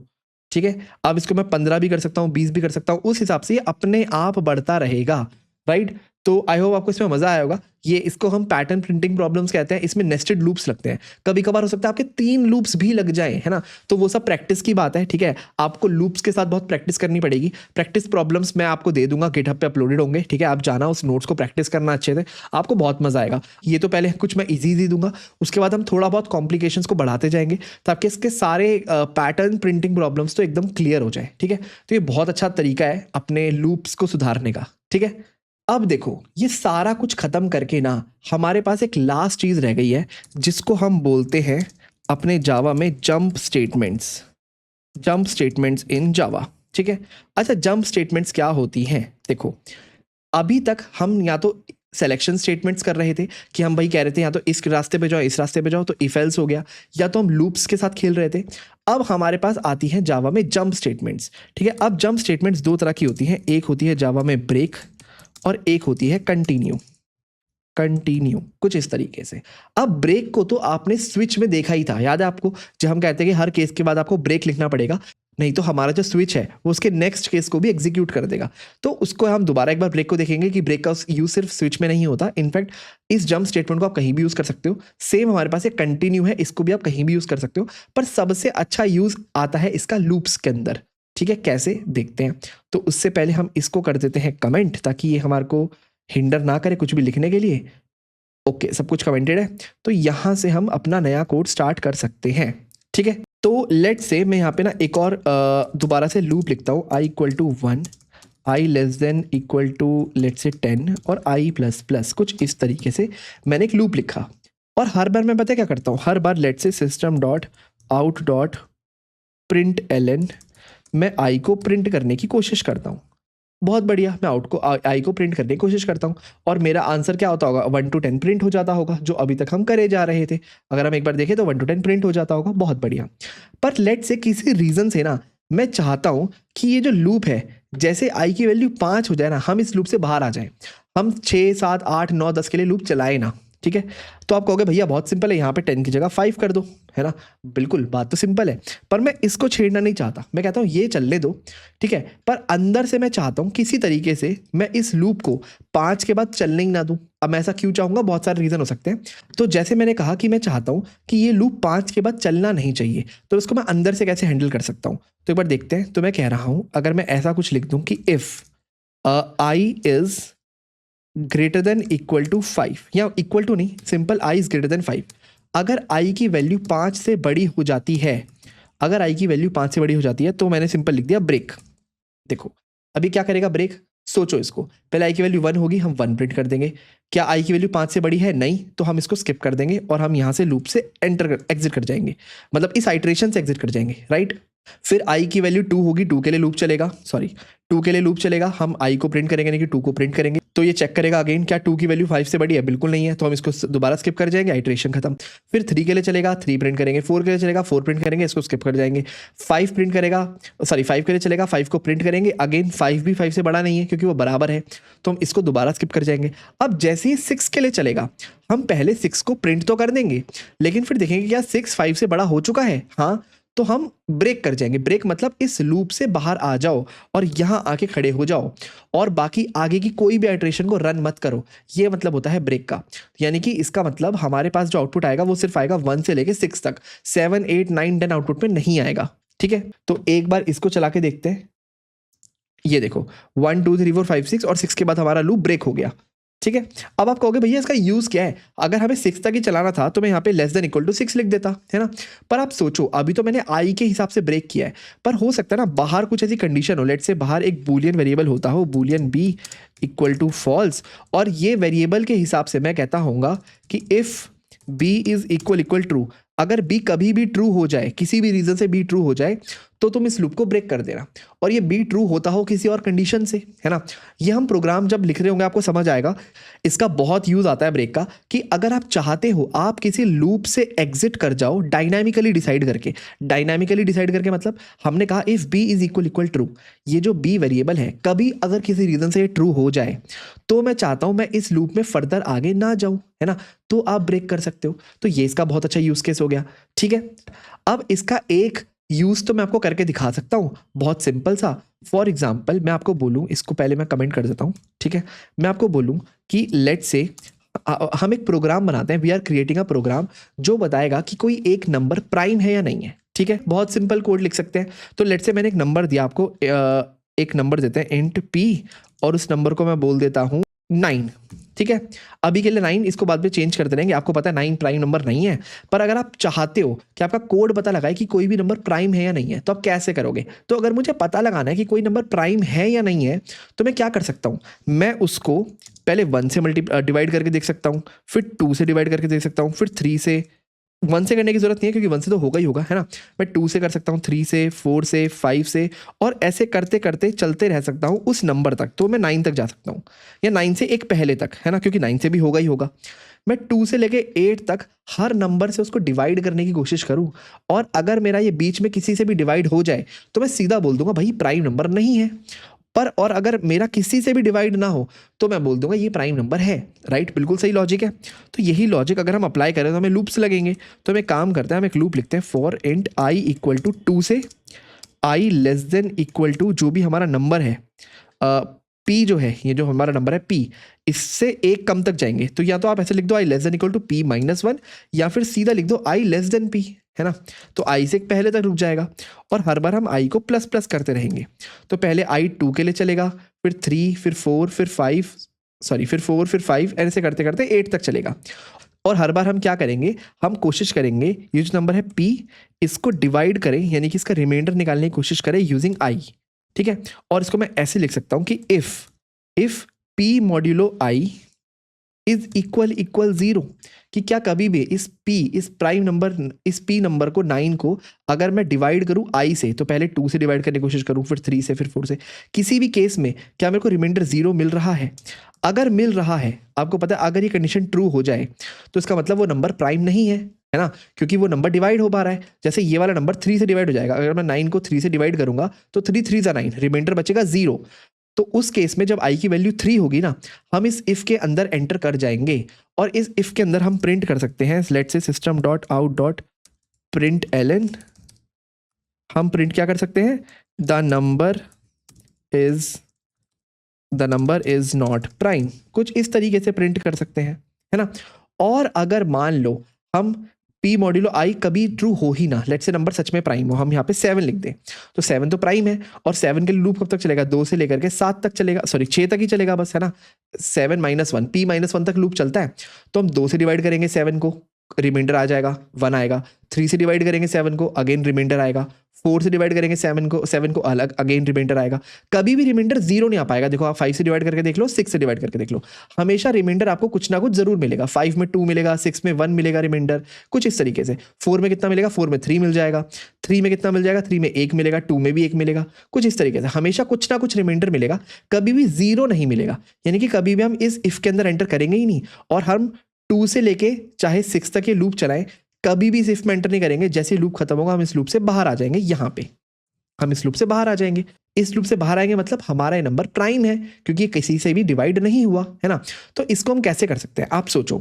ठीक है। अब इसको मैं 15 भी कर सकता हूँ, 20 भी कर सकता हूँ, उस हिसाब से ये अपने आप बढ़ता रहेगा, राइट। तो आई होप आपको इसमें मजा आया होगा। ये इसको हम पैटर्न प्रिंटिंग प्रॉब्लम्स कहते हैं, इसमें नेस्टेड लूप्स लगते हैं, कभी कभार हो सकता है आपके 3 लूप्स भी लग जाएं, है ना। तो वो सब प्रैक्टिस की बात है, ठीक है। आपको लूप्स के साथ बहुत प्रैक्टिस करनी पड़ेगी। प्रैक्टिस प्रॉब्लम्स मैं आपको दे दूंगा, गिटहब पे अपलोडेड होंगे, ठीक है। आप जाना उस नोट्स को प्रैक्टिस करना अच्छे से, आपको बहुत मजा आएगा। ये तो पहले कुछ मैं इजी दूंगा, उसके बाद हम थोड़ा बहुत कॉम्प्लिकेशंस को बढ़ाते जाएंगे, ताकि इसके सारे पैटर्न प्रिंटिंग प्रॉब्लम्स तो एकदम क्लियर हो जाए, ठीक है। तो ये बहुत अच्छा तरीका है अपने लूप्स को सुधारने का, ठीक है। अब देखो, ये सारा कुछ खत्म करके ना, हमारे पास एक लास्ट चीज रह गई है, जिसको हम बोलते हैं अपने जावा में जंप स्टेटमेंट्स इन जावा, ठीक है। अच्छा, जंप स्टेटमेंट्स क्या होती हैं? देखो, अभी तक हम या तो सिलेक्शन स्टेटमेंट्स कर रहे थे कि हम भाई कह रहे थे या तो इस रास्ते पे जाओ, इस रास्ते पे जाओ, तो इफ एल्स हो गया, या तो हम लूप्स के साथ खेल रहे थे। अब हमारे पास आती है जावा में जंप स्टेटमेंट्स, ठीक है। अब जंप स्टेटमेंट्स 2 तरह की होती हैं, एक होती है जावा में ब्रेक और एक होती है कंटिन्यू कुछ इस तरीके से। अब ब्रेक को तो आपने स्विच में देखा ही था, याद है आपको, जब हम कहते हैं कि हर केस के बाद आपको ब्रेक लिखना पड़ेगा, नहीं तो हमारा जो स्विच है वो उसके नेक्स्ट केस को भी एग्जीक्यूट कर देगा। तो उसको हम दोबारा एक बार ब्रेक को देखेंगे कि ब्रेक का यूज सिर्फ स्विच में नहीं होता, इनफैक्ट इस जंप स्टेटमेंट को आप कहीं भी यूज कर सकते हो। सेम हमारे पास एक कंटिन्यू है, इसको भी आप कहीं भी यूज कर सकते हो, पर सबसे अच्छा यूज आता है इसका लूप्स के अंदर। ठीक है, कैसे देखते हैं। तो उससे पहले हम इसको कर देते हैं कमेंट, ताकि ये हमारे को हिंडर ना करे कुछ भी लिखने के लिए। ओके, सब कुछ कमेंटेड है, तो यहाँ से हम अपना नया कोड स्टार्ट कर सकते हैं। ठीक है, तो लेट से मैं यहाँ पे ना एक और दोबारा से लूप लिखता हूँ, i = 1, i <= लेट से 10 और i++ कुछ इस तरीके से मैंने एक लूप लिखा। और हर बार मैं पता क्या करता हूँ, हर बार लेट से system.out.println मैं i को प्रिंट करने की कोशिश करता हूँ। बहुत बढ़िया, मैं आई को प्रिंट करने की कोशिश करता हूँ और मेरा आंसर क्या होता होगा, 1 to 10 प्रिंट हो जाता होगा, जो अभी तक हम करे जा रहे थे। अगर हम एक बार देखें तो 1 to 10 प्रिंट हो जाता होगा, बहुत बढ़िया। पर लेट से किसी रीज़न से ना मैं चाहता हूँ कि ये जो लूप है, जैसे आई की वैल्यू 5 हो जाए ना, हम इस लूप से बाहर आ जाएं, हम 6, 7, 8, 9, 10 के लिए लूप चलाए ना। ठीक है, तो आप कहोगे भैया बहुत सिंपल है, यहाँ पे 10 की जगह 5 कर दो, है ना। बिल्कुल, बात तो सिंपल है, पर मैं इसको छेड़ना नहीं चाहता। मैं कहता हूँ ये चलने दो, ठीक है, पर अंदर से मैं चाहता हूँ किसी तरीके से मैं इस लूप को 5 के बाद चलने ही ना दूँ। अब मैं ऐसा क्यों चाहूँगा, बहुत सारे रीज़न हो सकते हैं। तो जैसे मैंने कहा कि मैं चाहता हूँ कि ये लूप 5 के बाद चलना नहीं चाहिए, तो इसको मैं अंदर से कैसे हैंडल कर सकता हूँ, तो एक बार देखते हैं। तो मैं कह रहा हूँ, अगर मैं ऐसा कुछ लिख दूँ कि if i is greater than equal to 5, या इक्वल टू नहीं, simple i is greater than 5, अगर i की वैल्यू 5 से बड़ी हो जाती है, अगर i की वैल्यू 5 से बड़ी हो जाती है, तो मैंने सिंपल लिख दिया ब्रेक। देखो अभी क्या करेगा ब्रेक, सोचो इसको, पहले i की वैल्यू 1 होगी, हम 1 प्रिंट कर देंगे। क्या i की वैल्यू 5 से बड़ी है, नहीं, तो हम इसको स्किप कर देंगे और हम यहाँ से लूप से एग्जिट कर जाएंगे, मतलब इस आइट्रेशन से एग्जिट कर जाएंगे, राइट। फिर i की वैल्यू 2 होगी, 2 के लिए लूप चलेगा, 2 के लिए लूप चलेगा, हम i को प्रिंट करेंगे नहीं कि 2 को प्रिंट करेंगे। तो ये चेक करेगा अगेन, क्या 2 की वैल्यू 5 से बड़ी है, बिल्कुल नहीं है, तो हम इसको दोबारा स्किप कर जाएंगे, आइट्रेशन खत्म। फिर 3 के लिए चलेगा, 3 प्रिंट करेंगे, 4 के लिए चलेगा, 4 प्रिंट करेंगे, इसको स्किप कर जाएंगे। 5 प्रिंट करेगा, 5 के लिए चलेगा, 5 को प्रिंट करेंगे, अगेन 5 भी 5 से बड़ा नहीं है क्योंकि वो बराबर है, तो हम इसको दोबारा स्किप कर जाएंगे। अब जैसे ही 6 के लिए चलेगा, हम पहले 6 को प्रिंट तो कर देंगे, लेकिन फिर देखेंगे क्या 6 5 से बड़ा हो चुका है, हाँ, तो हम ब्रेक कर जाएंगे। ब्रेक मतलब इस लूप से बाहर आ जाओ और यहाँ आके खड़े हो जाओ और बाकी आगे की कोई भी आइट्रेशन को रन मत करो, ये मतलब होता है ब्रेक का। यानी कि इसका मतलब हमारे पास जो आउटपुट आएगा वो सिर्फ आएगा 1 से लेके 6 तक, 7 8 9 10 आउटपुट में नहीं आएगा। ठीक है, तो एक बार इसको चला के देखते हैं। ये देखो 1 2 3 4 5 6 और 6 के बाद हमारा लूप ब्रेक हो गया। ठीक है, अब आप कहोगे भैया इसका यूज क्या है, अगर हमें 6 तक ही चलाना था तो मैं यहाँ पे <= 6 लिख देता, है ना। पर आप सोचो, अभी तो मैंने i के हिसाब से ब्रेक किया है, पर हो सकता है ना बाहर कुछ ऐसी कंडीशन हो, लेट से बाहर एक बूलियन वेरिएबल होता हो, बूलियन b = फॉल्स, और ये वेरिएबल के हिसाब से मैं कहता हूँगा कि if b is equal true, अगर b कभी भी ट्रू हो जाए, किसी भी रीजन से b ट्रू हो जाए, तो तुम इस लूप को ब्रेक कर देना। और ये b ट्रू होता हो किसी और कंडीशन से, है ना। ये हम प्रोग्राम जब लिख रहे होंगे आपको समझ आएगा। इसका बहुत यूज आता है ब्रेक का, कि अगर आप चाहते हो आप किसी लूप से एग्जिट कर जाओ डायनामिकली डिसाइड करके। डायनामिकली डिसाइड करके मतलब हमने कहा if b is equal true, ये जो b वेरिएबल है कभी अगर किसी रीजन से ये ट्रू हो जाए, तो मैं चाहता हूं मैं इस लूप में फर्दर आगे ना जाऊं, है ना, तो आप ब्रेक कर सकते हो। तो ये इसका बहुत अच्छा यूज केस हो गया। ठीक है, अब इसका एक यूज तो मैं आपको करके दिखा सकता हूं, बहुत सिंपल सा। फॉर एग्जाम्पल मैं आपको बोलूं, इसको पहले मैं कमेंट कर देता हूं, ठीक है, मैं आपको बोलूं कि लेट से हम एक प्रोग्राम बनाते हैं, we are creating a program जो बताएगा कि कोई एक नंबर प्राइम है या नहीं है। ठीक है, बहुत सिंपल कोड लिख सकते हैं। तो लेट से मैंने एक नंबर दिया आपको, एक नंबर देते हैं इंट p, और उस नंबर को मैं बोल देता हूं 9। ठीक है, अभी के लिए 9, इसको बाद में चेंज कर देंगे। आपको पता है 9 प्राइम नंबर नहीं है, पर अगर आप चाहते हो कि आपका कोड पता लगाए कि कोई भी नंबर प्राइम है या नहीं है, तो आप कैसे करोगे। तो अगर मुझे पता लगाना है कि कोई नंबर प्राइम है या नहीं है, तो मैं क्या कर सकता हूं, मैं उसको पहले 1 से डिवाइड करके देख सकता हूं, फिर 2 से डिवाइड करके देख सकता हूं, फिर 3 से, 1 से करने की जरूरत नहीं है क्योंकि 1 से तो होगा ही होगा, है ना। मैं 2 से कर सकता हूँ, 3 से, 4 से, 5 से, और ऐसे करते करते चलते रह सकता हूँ उस नंबर तक। तो मैं 9 तक जा सकता हूँ, या 9 से एक पहले तक, है ना, क्योंकि 9 से भी होगा ही होगा। मैं 2 से लेके 8 तक हर नंबर से उसको डिवाइड करने की कोशिश करूँ, और अगर मेरा ये बीच में किसी से भी डिवाइड हो जाए तो मैं सीधा बोल दूंगा भाई प्राइम नंबर नहीं है। पर और अगर मेरा किसी से भी डिवाइड ना हो तो मैं बोल दूंगा ये प्राइम नंबर है, राइट? बिल्कुल सही लॉजिक है। तो यही लॉजिक अगर हम अप्लाई करें तो हमें लूप्स लगेंगे। तो हम एक काम करते हैं, हम एक लूप लिखते हैं for int i equal to 2 से i less than equal to जो भी हमारा नंबर है, पी जो है, ये जो हमारा नंबर है पी, इससे एक कम तक जाएंगे। तो या तो आप ऐसे लिख दो i less than equal to p minus 1, या फिर सीधा लिख दो आई लेस देन पी, है ना? तो आई से पहले तक रुक जाएगा और हर बार हम आई को प्लस प्लस करते रहेंगे। तो पहले आई 2 के लिए चलेगा, फिर 3, फिर 4, फिर 5, सॉरी फिर 4, फिर 5, ऐसे करते करते 8 तक चलेगा। और हर बार हम क्या करेंगे, हम कोशिश करेंगे ये जो नंबर है p, इसको डिवाइड करें, यानी कि इसका रिमाइंडर निकालने की कोशिश करें यूजिंग i, ठीक है? और इसको मैं ऐसे लिख सकता हूं कि if p modulo i is equal 0, कि क्या कभी भी इस प्राइम नंबर, इस p नंबर को 9 को अगर मैं डिवाइड करूं i से, तो पहले 2 से डिवाइड करने की कोशिश करूं, फिर 3 से, फिर 4 से, किसी भी केस में क्या मेरे को रिमाइंडर 0 मिल रहा है? अगर मिल रहा है, आपको पता है अगर ये कंडीशन ट्रू हो जाए तो इसका मतलब वो नंबर प्राइम नहीं है ना? क्योंकि वो नंबर डिवाइड हो पा रहा है। जैसे ये वाला नंबर 3 से डिवाइड हो जाएगा, अगर मैं 9 को 3 से डिवाइड करूंगा तो 3 3 9, रिमाइंडर बचेगा 0। तो उस केस में जब i की वैल्यू 3 होगी ना, हम इस इफ के अंदर एंटर कर जाएंगे और इस इफ के अंदर हम प्रिंट कर सकते हैं, let's say system dot out dot println, हम प्रिंट क्या कर सकते हैं, the number is not prime, कुछ इस तरीके से प्रिंट कर सकते हैं, है ना? और अगर मान लो हम p मॉड्यूलो i कभी ट्रू हो ही ना, लेट्स से नंबर सच में प्राइम हो, हम यहाँ पे 7 लिख दें, तो 7 तो प्राइम है और 7 के लिए लूप कब तक चलेगा, 2 से लेकर के 7 तक चलेगा, सॉरी 6 तक ही चलेगा बस, है ना? 7 माइनस 1, p माइनस 1 तक लूप चलता है। तो हम 2 से डिवाइड करेंगे 7 को, रिमाइंडर आ जाएगा 1 आएगा, 3 से डिवाइड करेंगे 7 को, अगेन रिमाइंडर आएगा, 4 से डिवाइड करेंगे 7 को अलग, अगेन रिमाइंडर आएगा। कभी भी रिमाइंडर 0 नहीं आ पाएगा। देखो आप 5 से डिवाइड करके देख लो, 6 से डिवाइड करके देख लो, हमेशा रिमाइंडर आपको कुछ ना कुछ जरूर मिलेगा। 5 में 2 मिलेगा, 6 में 1 मिलेगा रिमाइंडर, कुछ इस तरीके से। 4 में कितना मिलेगा, 4 में 3 मिल जाएगा, 3 में कितना मिल जाएगा, 3 में 1 मिलेगा, 2 में भी 1 मिलेगा, कुछ इस तरीके से हमेशा कुछ ना कुछ रिमाइंडर मिलेगा, कभी भी 0 नहीं मिलेगा। यानी कि कभी भी हम इस इफ के अंदर एंटर करेंगे ही नहीं, और हम 2 से लेके चाहे 6 तक ये लूप चलाएं, कभी भी इस इफ में एंटर नहीं करेंगे। जैसे लूप खत्म होगा हम इस लूप से बाहर आ जाएंगे, यहाँ पे हम इस लूप से बाहर आ जाएंगे। इस लूप से बाहर आएंगे मतलब हमारा ये नंबर प्राइम है, क्योंकि ये किसी से भी डिवाइड नहीं हुआ, है ना? तो इसको हम कैसे कर सकते हैं, आप सोचो।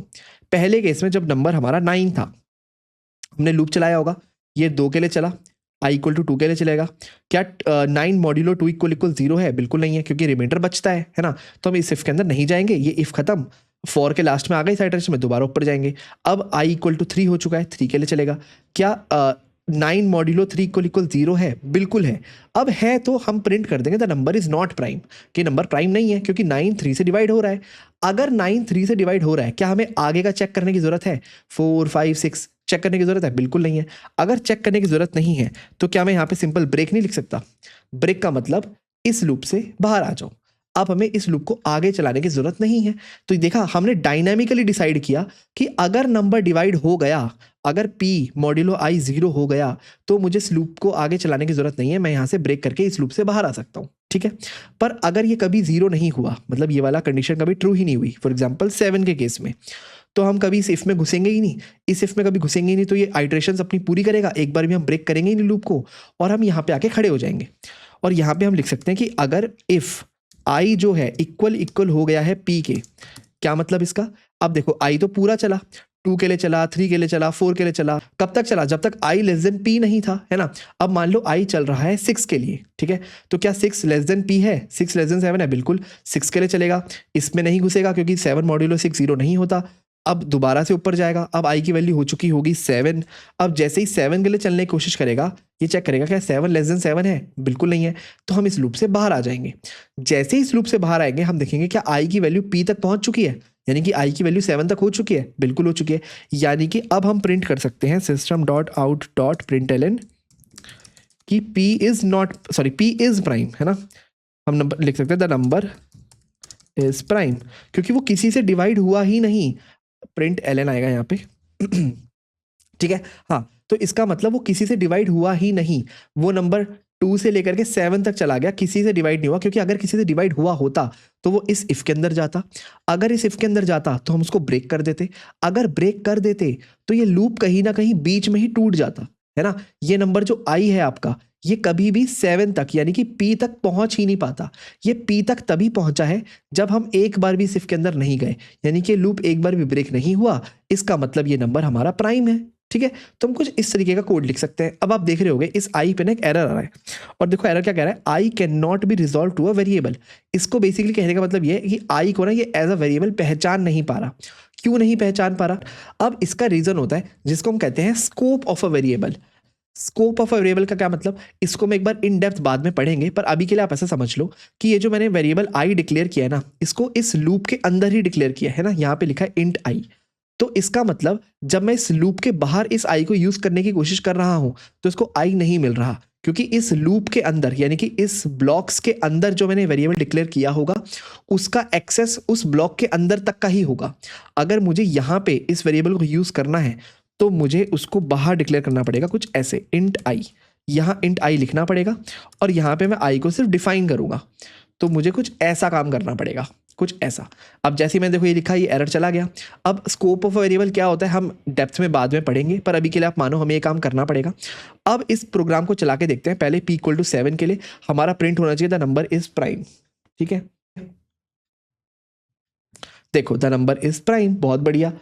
पहले केस में जब नंबर हमारा 9 था, हमने लूप चलाया होगा, ये 2 के लिए चला, i इक्वल टू 2 के लिए चलेगा। क्या 9 मॉड्यूलो 2 इक्वल 0 है? बिल्कुल नहीं है, क्योंकि रिमाइंडर बचता है ना? तो हम इस इफ के अंदर नहीं जाएंगे, ये इफ खत्म, 4 के लास्ट में आ गई साइड में, दोबारा ऊपर जाएंगे। अब i इक्वल टू 3 हो चुका है, 3 के लिए चलेगा। क्या 9 मॉड्यूलो 3 इक्वल 0 है? बिल्कुल है। अब है तो हम प्रिंट कर देंगे the number is not prime, कि नंबर प्राइम नहीं है, क्योंकि 9 3 से डिवाइड हो रहा है। अगर 9 3 से डिवाइड हो रहा है, क्या हमें आगे का चेक करने की जरूरत है? 4 5 6 चेक करने की जरूरत है? बिल्कुल नहीं है। अगर चेक करने की जरूरत नहीं है तो क्या मैं यहाँ पे सिंपल ब्रेक नहीं लिख सकता? ब्रेक का मतलब इस लूप से बाहर आ जाओ, अब हमें इस लूप को आगे चलाने की जरूरत नहीं है। तो देखा, हमने डायनामिकली डिसाइड किया कि अगर नंबर डिवाइड हो गया, अगर p मॉड्यूलो i 0 हो गया, तो मुझे इस लूप को आगे चलाने की जरूरत नहीं है, मैं यहाँ से ब्रेक करके इस लूप से बाहर आ सकता हूँ, ठीक है? पर अगर ये कभी 0 नहीं हुआ, मतलब ये वाला कंडीशन कभी ट्रू ही नहीं हुई, फॉर एग्जाम्पल 7 के केस में, तो हम कभी इस इफ में घुसेंगे ही नहीं। इस इफ में कभी घुसेंगे ही नहीं तो ये आइटरेशंस अपनी पूरी करेगा, एक बार भी हम ब्रेक करेंगे ही नहीं लूप को, और हम यहाँ पे आके खड़े हो जाएंगे। और यहाँ पे हम लिख सकते हैं कि अगर इफ i जो है इक्वल हो गया है p के, क्या मतलब इसका? अब देखो i तो पूरा चला, 2 के लिए चला, 3 के लिए चला, 4 के लिए चला, कब तक चला? जब तक i लेस देन p नहीं था, है ना? अब मान लो i चल रहा है 6 के लिए, ठीक है? तो क्या 6 लेस देन p है? 6 लेस देन 7 है, बिल्कुल 6 के लिए चलेगा, इसमें नहीं घुसेगा क्योंकि 7 मॉड्यूलो 6 0 नहीं होता। अब दोबारा से ऊपर जाएगा, अब i की वैल्यू हो चुकी होगी 7। अब जैसे ही 7 के लिए चलने की कोशिश करेगा, ये चेक करेगा क्या 7 लेस देन 7 है? बिल्कुल नहीं है। तो हम इस लूप से बाहर आ जाएंगे। जैसे ही इस लूप से बाहर आएंगे, हम देखेंगे क्या i की वैल्यू p तक पहुंच चुकी है, यानी कि i की वैल्यू 7 तक हो चुकी है, बिल्कुल हो चुकी है। यानी कि अब हम प्रिंट कर सकते हैं system dot out dot println कि p इज प्राइम, है ना? हम नंबर लिख सकते हैं द नंबर इज प्राइम, क्योंकि वो किसी से डिवाइड हुआ ही नहीं, प्रिंट एलन आएगा यहाँ पे ठीक है? हाँ, तो इसका मतलब वो किसी से डिवाइड हुआ ही नहीं, वो नंबर 2 से लेकर के 7 तक चला गया, किसी से डिवाइड नहीं हुआ, क्योंकि अगर किसी से डिवाइड हुआ होता तो वो इस इफ के अंदर जाता, अगर इस इफ के अंदर जाता तो हम उसको ब्रेक कर देते, अगर ब्रेक कर देते तो ये लूप कहीं ना कहीं बीच में ही टूट जाता, है ना? ये नंबर जो i है आपका, ये कभी भी 7 तक यानी कि P तक पहुंच ही नहीं पाता। ये P तक तभी पहुंचा है जब हम एक बार भी इस इफ के अंदर नहीं गए, यानी कि लूप एक बार भी ब्रेक नहीं हुआ, इसका मतलब ये नंबर हमारा प्राइम है। ठीक है, तो हम कुछ इस तरीके का कोड लिख सकते हैं। अब आप देख रहे होगे इस आई पे ना एक एरर आ रहा है, और देखो एरर क्या कह रहा है, i can not be resolved to a variable. इसको बेसिकली कहने का मतलब ये है कि आई को ना ये एज अ वेरिएबल पहचान नहीं पा रहा। क्यों नहीं पहचान पा रहा? अब इसका रीजन होता है जिसको हम कहते हैं scope of a variable. Scope of a variable का क्या मतलब, इसको हम एक बार इन डेप्थ बाद में पढ़ेंगे, पर अभी के लिए आप ऐसा समझ लो कि ये जो मैंने वेरिएबल आई डिक्लेयर किया है ना, इसको इस लूप के अंदर ही डिक्लेयर किया है ना, यहाँ पे लिखा है इंट आई। तो इसका मतलब जब मैं इस लूप के बाहर इस आई को यूज करने की कोशिश कर रहा हूं तो इसको आई नहीं मिल रहा, क्योंकि इस लूप के अंदर यानी कि इस ब्लॉक्स के अंदर जो मैंने वेरिएबल डिक्लेयर किया होगा उसका एक्सेस उस ब्लॉक के अंदर तक का ही होगा। अगर मुझे यहाँ पे इस वेरिएबल को यूज करना है तो मुझे उसको बाहर डिक्लेयर करना पड़ेगा कुछ ऐसे, इंट आई। यहाँ इंट आई लिखना पड़ेगा और यहाँ पे मैं आई को सिर्फ डिफाइन करूंगा, तो मुझे कुछ ऐसा काम करना पड़ेगा, कुछ ऐसा। अब जैसे ही मैंने देखो ये लिखा, ये एरर चला गया। अब स्कोप ऑफ वेरिएबल क्या होता है हम डेप्थ में बाद में पढ़ेंगे, पर अभी के लिए आप मानो हमें ये काम करना पड़ेगा। अब इस प्रोग्राम को चला के देखते हैं। पहले p = 7 के लिए हमारा प्रिंट होना चाहिए द नंबर इज प्राइम। ठीक है, देखो द नंबर इज प्राइम, बहुत बढ़िया।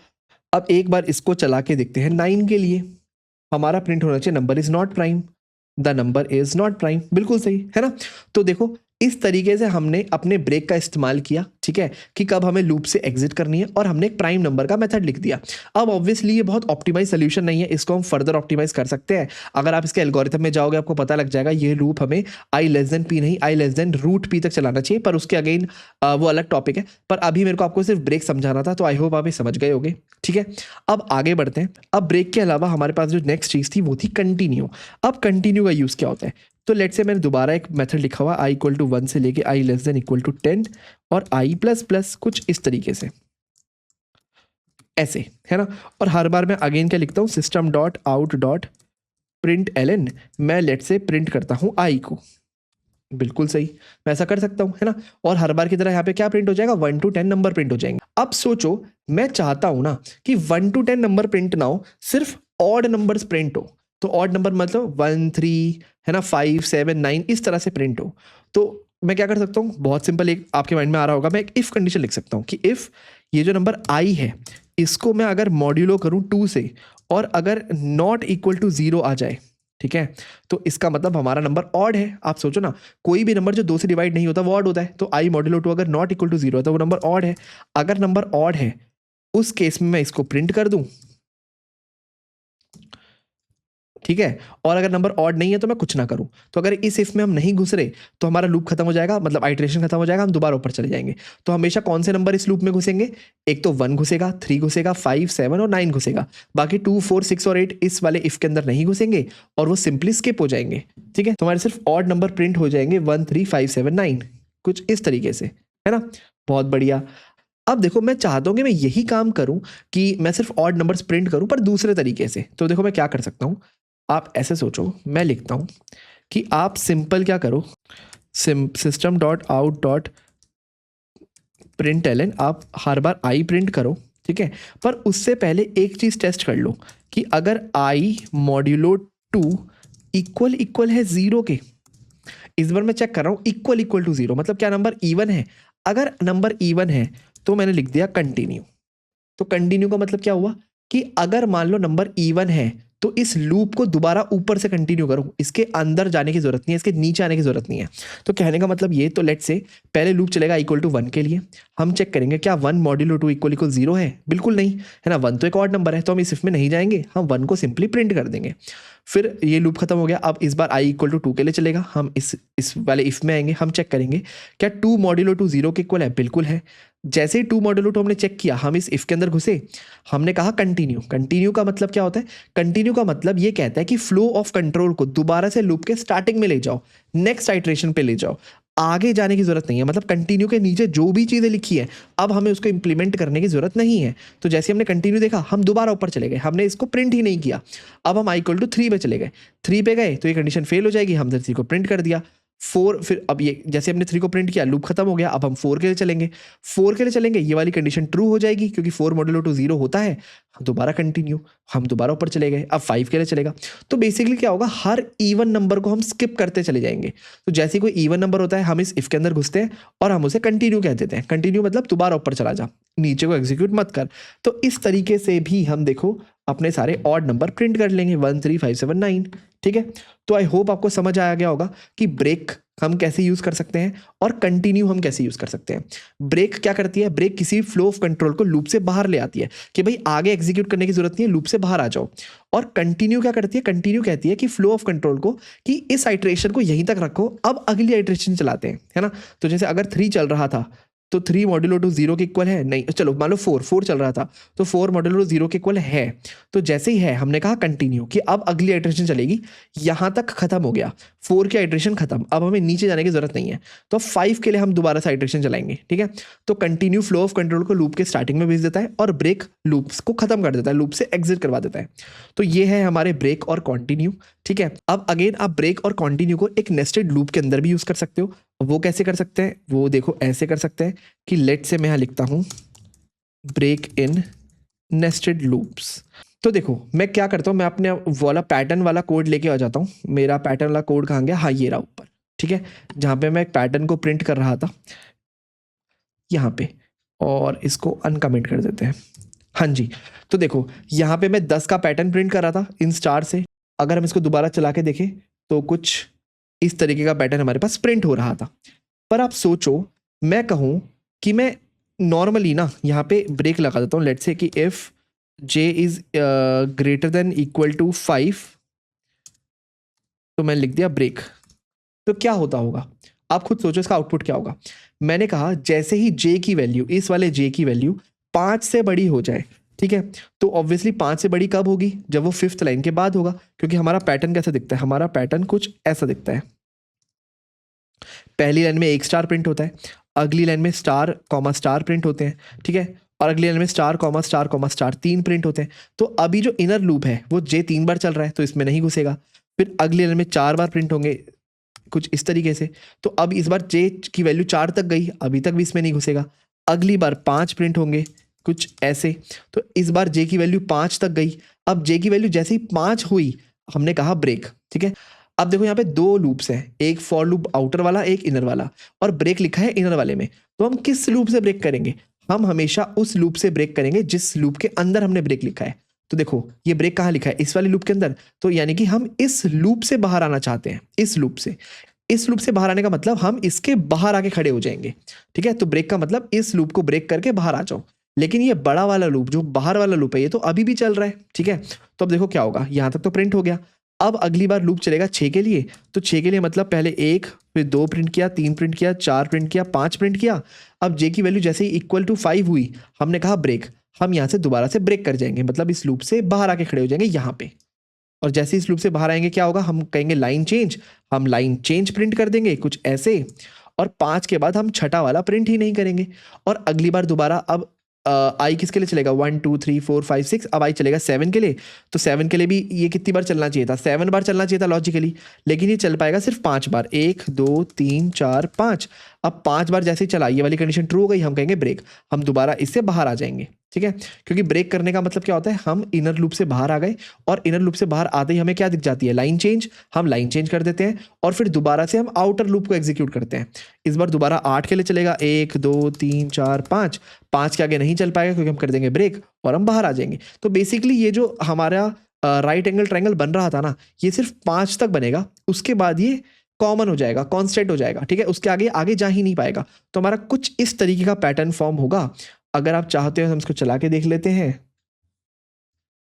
अब एक बार इसको चला के देखते हैं 9 के लिए, हमारा प्रिंट होना चाहिए number is not prime, the number is not prime. बिल्कुल सही है ना। तो देखो इस तरीके से हमने अपने ब्रेक का इस्तेमाल किया, ठीक है, कि कब हमें लूप से एग्जिट करनी है, और हमने एक प्राइम नंबर का मेथड लिख दिया। अब ऑब्वियसली ये बहुत ऑप्टिमाइज सोल्यूशन नहीं है, इसको हम फर्दर ऑप्टिमाइज कर सकते हैं। अगर आप इसके एल्गोरिथम में जाओगे आपको पता लग जाएगा ये लूप हमें i<p नहीं i<√p तक चलाना चाहिए, पर उसके अगेन वो अलग टॉपिक है। पर अभी मेरे को आपको सिर्फ ब्रेक समझाना था, तो आई होप आप ये समझ गए होगे। ठीक है, अब आगे बढ़ते हैं। अब ब्रेक के अलावा हमारे पास जो नेक्स्ट चीज थी वो थी कंटिन्यू। अब कंटिन्यू का यूज क्या होता है, तो लेट्स से मैंने दोबारा एक मेथड लिखा हुआ i = 1 से लेके i <= 10 और i++ कुछ इस तरीके से, ऐसे है ना। और हर बार मैं अगेन क्या लिखता हूँ, system.out.println, मैं लेट्स से प्रिंट करता हूँ i को। बिल्कुल सही, मैं ऐसा कर सकता हूँ, है ना। और हर बार की तरह यहाँ पे क्या प्रिंट हो जाएगा, 1 to 10 नंबर प्रिंट हो जाएंगे। अब सोचो मैं चाहता हूँ ना कि 1 to 10 नंबर प्रिंट ना हो, सिर्फ ऑड नंबर्स प्रिंट हो। तो ऑड नंबर मतलब 1 3 है ना, 5 7 9 इस तरह से प्रिंट हो। तो मैं क्या कर सकता हूँ, बहुत सिंपल, एक आपके माइंड में आ रहा होगा, मैं एक इफ कंडीशन लिख सकता हूँ कि इफ ये जो नंबर आई है इसको मैं अगर मॉड्यूलो करूँ 2 से, और अगर नॉट इक्वल टू 0 आ जाए, ठीक है, तो इसका मतलब हमारा नंबर ऑड है। आप सोचो ना, कोई भी नंबर जो 2 से डिवाइड नहीं होता वो ऑड होता है, तो i मॉड्यूलो 2 अगर नॉट इक्वल टू 0 है तो वो नंबर ऑड है। अगर नंबर ऑड है उस केस में मैं इसको प्रिंट कर दूं, ठीक है, और अगर नंबर ऑड नहीं है तो मैं कुछ ना करूं। तो अगर इस इफ में हम नहीं घुस रहे तो हमारा लूप खत्म हो जाएगा, मतलब आइटरेशन खत्म हो जाएगा, हम दोबारा ऊपर चले जाएंगे। तो हमेशा कौन से नंबर इस लूप में घुसेंगे, एक तो 1 घुसेगा, 3 घुसेगा, 5 7 और 9 घुसेगा। बाकी 2 4 6 और 8 इस वाले इफ के अंदर नहीं घुसेंगे और वो सिंपली स्किप हो जाएंगे। ठीक है, तो हमारे सिर्फ ऑड नंबर प्रिंट हो जाएंगे 1 3 5 7 9, कुछ इस तरीके से, है ना। बहुत बढ़िया। अब देखो मैं चाहता हूं कि मैं यही काम करूं कि मैं सिर्फ ऑड नंबर्स प्रिंट करूं, पर दूसरे तरीके से। तो देखो मैं क्या कर सकता हूं, आप ऐसे सोचो, मैं लिखता हूं कि आप सिंपल क्या करो, system.out.println, आप हर बार आई प्रिंट करो, ठीक है, पर उससे पहले एक चीज टेस्ट कर लो कि अगर i मॉड्यूलो 2 इक्वल है 0 के, इस बार मैं चेक कर रहा हूं इक्वल टू 0 मतलब क्या नंबर इवन है। अगर नंबर इवन है तो मैंने लिख दिया कंटिन्यू। तो कंटिन्यू का मतलब क्या हुआ कि अगर मान लो नंबर इवन है तो इस लूप को दोबारा ऊपर से कंटिन्यू करो, इसके अंदर जाने की जरूरत नहीं है, इसके नीचे आने की जरूरत नहीं है। तो कहने का मतलब ये, तो लेट्स से पहले लूप चलेगा = 1 के लिए, हम चेक करेंगे क्या 1 मॉड्यूलो 2 = 0 है, बिल्कुल नहीं, है ना। 1 तो एक ऑड नंबर है, तो हम इस इफ में नहीं जाएंगे, हम 1 को सिंपली प्रिंट कर देंगे। फिर ये लूप खत्म हो गया। अब इस बार i = 2 के लिए चलेगा, हम इस वाले इफ में आएंगे, हम चेक करेंगे क्या 2 मॉड्यूलो 2 0 के इक्वल है, बिल्कुल है। जैसे ही 2 मॉड्यूलो 2 हमने चेक किया, हम इस इफ के अंदर घुसे, हमने कहा कंटिन्यू। कंटिन्यू का मतलब क्या होता है, कंटिन्यू का मतलब ये कहता है कि फ्लो ऑफ कंट्रोल को दोबारा से लूप के स्टार्टिंग में ले जाओ, नेक्स्ट आइटरेशन पे ले जाओ, आगे जाने की जरूरत नहीं है। मतलब कंटिन्यू के नीचे जो भी चीजें लिखी है अब हमें उसको इंप्लीमेंट करने की जरूरत नहीं है। तो जैसे हमने कंटिन्यू देखा, हम दोबारा ऊपर चले गए, हमने इसको प्रिंट ही नहीं किया। अब हम i = 3 पे चले गए, 3 पे गए तो ये कंडीशन फेल हो जाएगी, हमने 3 को प्रिंट कर दिया। 4, फिर अब ये जैसे हमने 3 को प्रिंट किया, लूप खत्म हो गया, अब हम 4 के लिए चलेंगे। 4 के लिए चलेंगे, ये वाली कंडीशन ट्रू हो जाएगी क्योंकि 4 मॉड्यूलो टू 0 होता है। दोबारा कंटिन्यू, हम दोबारा ऊपर चले गए, अब 5 के लिए चलेगा। तो बेसिकली क्या होगा, हर इवन नंबर को हम स्किप करते चले जाएंगे। तो जैसे कोई इवन नंबर होता है, हम इस इफ के अंदर घुसते हैं और हम उसे कंटिन्यू कह देते हैं। कंटिन्यू मतलब दोबारा ऊपर चला जा, नीचे को एग्जीक्यूट मत कर। तो इस तरीके से भी हम देखो अपने सारे ऑड नंबर प्रिंट कर लेंगे, 1 3 5 7 9। ठीक है, तो आई होप आपको समझ आया गया होगा कि ब्रेक हम कैसे यूज कर सकते हैं और कंटिन्यू हम कैसे यूज कर सकते हैं। ब्रेक क्या करती है, ब्रेक किसी फ्लो ऑफ कंट्रोल को लूप से बाहर ले आती है कि भाई आगे एग्जीक्यूट करने की जरूरत नहीं है, लूप से बाहर आ जाओ। और कंटिन्यू क्या करती है, कंटिन्यू कहती है कि फ्लो ऑफ कंट्रोल को कि इस आइट्रेशन को यहीं तक रखो, अब अगली आइट्रेशन चलाते हैं, है ना। तो जैसे अगर 3 चल रहा था तो 3 मॉड्यूलो टू 0 के इक्वल है नहीं, चलो मान लो 4 चल रहा था तो 4 मॉड्यूलो टू 0 के इक्वल है। तो जैसे ही है हमने कहा कंटिन्यू कि अब अगली आइट्रेशन चलेगी, यहां तक खत्म हो गया, 4 की आइट्रेशन खत्म, अब हमें नीचे जाने की जरूरत नहीं है। तो 5 के लिए हम दोबारा से आइट्रेशन चलाएंगे। ठीक है, तो कंटिन्यू फ्लो ऑफ कंट्रोल को लूप के स्टार्टिंग में भेज देता है और ब्रेक लूप्स को खत्म कर देता है, लूप से एग्जिट करवा देता है। तो ये है हमारे ब्रेक और कॉन्टिन्यू। ठीक है, अब अगेन आप ब्रेक और कॉन्टिन्यू को एक नेस्टेड लूप के अंदर भी यूज कर सकते हो। वो कैसे कर सकते हैं, वो देखो ऐसे कर सकते हैं कि लेट से मैं यहाँ लिखता हूँ ब्रेक इन नेस्टेड लूप्स। तो देखो मैं क्या करता हूँ, मैं अपने वाला पैटर्न वाला कोड लेके आ जाता हूँ। मेरा पैटर्न वाला कोड कहाँ गया, हाँ ये रहा ऊपर। ठीक है, जहाँ पे मैं एक पैटर्न को प्रिंट कर रहा था यहाँ पे, और इसको अनकमेंट कर देते हैं। हाँ जी, तो देखो यहाँ पे मैं 10 का पैटर्न प्रिंट कर रहा था इन स्टार से। अगर हम इसको दोबारा चला के देखें तो कुछ इस तरीके का पैटर्न हमारे पास प्रिंट हो रहा था। पर आप सोचो, मैं कहूँ कि मैं नॉर्मली ना यहाँ पे ब्रेक लगा देता हूँ, लेट्स से कि if j is greater than equal to 5, तो मैंने लिख दिया ब्रेक। तो क्या होता होगा, आप खुद सोचो इसका आउटपुट क्या होगा। मैंने कहा जैसे ही j की वैल्यू, इस वाले j की वैल्यू 5 से बड़ी हो जाए, ठीक है, तो ऑब्वियसली 5 से बड़ी कब होगी, जब वो 5th लाइन के बाद होगा। क्योंकि हमारा पैटर्न कैसा दिखता है, हमारा पैटर्न कुछ ऐसा दिखता है। पहली लाइन में 1 स्टार प्रिंट होता है, अगली लाइन में स्टार कॉमा स्टार प्रिंट होते हैं। ठीक है, और अगली लाइन में star comma star comma star 3 print होते हैं। तो अभी जो इनर लूप है वो j 3 बार चल रहा है तो इसमें नहीं घुसेगा। फिर अगली लाइन में 4 बार प्रिंट होंगे कुछ इस तरीके से। तो अब इस बार j की वैल्यू 4 तक गई, अभी तक भी इसमें नहीं घुसेगा। अगली बार 5 प्रिंट होंगे कुछ ऐसे, तो इस बार j की वैल्यू 5 तक गई। अब j की वैल्यू जैसे ही 5 हुई हमने कहा ब्रेक। ठीक है, अब देखो यहाँ पे 2 लूप्स हैं, एक फॉर लूप आउटर वाला, एक इनर वाला, और ब्रेक लिखा है इनर वाले में। तो हम किस लूप से ब्रेक करेंगे, हम हमेशा उस लूप से ब्रेक करेंगे जिस लूप के अंदर हमने ब्रेक लिखा है। तो देखो ये ब्रेक कहाँ लिखा है, इस वाले लूप के अंदर। तो यानी कि हम इस लूप से बाहर आना चाहते हैं, इस लूप से। इस लूप से बाहर आने का मतलब हम इसके बाहर आके खड़े हो जाएंगे। ठीक है, तो ब्रेक का मतलब इस लूप को ब्रेक करके बाहर आ जाओ। लेकिन ये बड़ा वाला लूप, जो बाहर वाला लूप है, ये तो अभी भी चल रहा है। ठीक है, तो अब देखो क्या होगा, यहां तक तो प्रिंट हो गया। अब अगली बार लूप चलेगा 6 के लिए। तो 6 के लिए मतलब पहले 1, फिर 2 प्रिंट किया, 3 प्रिंट किया, 4 प्रिंट किया, 5 प्रिंट किया। अब j की वैल्यू जैसे ही इक्वल टू 5 हुई, हमने कहा ब्रेक। हम यहाँ से दोबारा से ब्रेक कर जाएंगे, मतलब इस लूप से बाहर आके खड़े हो जाएंगे यहाँ पे। और जैसे इस लूप से बाहर आएंगे क्या होगा, हम कहेंगे लाइन चेंज, हम लाइन चेंज प्रिंट कर देंगे कुछ ऐसे। और 5 के बाद हम छठा वाला प्रिंट ही नहीं करेंगे। और अगली बार दोबारा अब आई किसके लिए चलेगा, 1 2 3 4 5 6, अब आई चलेगा 7 के लिए। तो 7 के लिए भी ये कितनी बार चलना चाहिए था, 7 बार चलना चाहिए था लॉजिकली, लेकिन ये चल पाएगा सिर्फ 5 बार, 1 2 3 4 5। अब 5 बार जैसे ही चला, ये वाली कंडीशन ट्रू हो गई, हम कहेंगे ब्रेक, हम दोबारा इससे बाहर आ जाएंगे। ठीक है, क्योंकि ब्रेक करने का मतलब क्या होता है, हम इनर लूप से बाहर आ गए, और इनर लूप से बाहर आते ही हमें क्या दिख जाती है, लाइन चेंज। हम लाइन चेंज कर देते हैं और फिर दोबारा से हम आउटर लूप को एग्जीक्यूट करते हैं। इस बार दोबारा 8 के लिए चलेगा, 1 2 3 4 5। 5 के आगे नहीं चल पाएगा क्योंकि हम कर देंगे ब्रेक और हम बाहर आ जाएंगे। तो बेसिकली ये जो हमारा राइट एंगल ट्रायंगल बन रहा था ना, ये सिर्फ 5 तक बनेगा, उसके बाद ये कॉमन हो जाएगा, कॉन्स्टेंट हो जाएगा। ठीक है, उसके आगे आगे जा ही नहीं पाएगा। तो हमारा कुछ इस तरीके का पैटर्न फॉर्म होगा। अगर आप चाहते हो तो हम इसको चला के देख लेते हैं।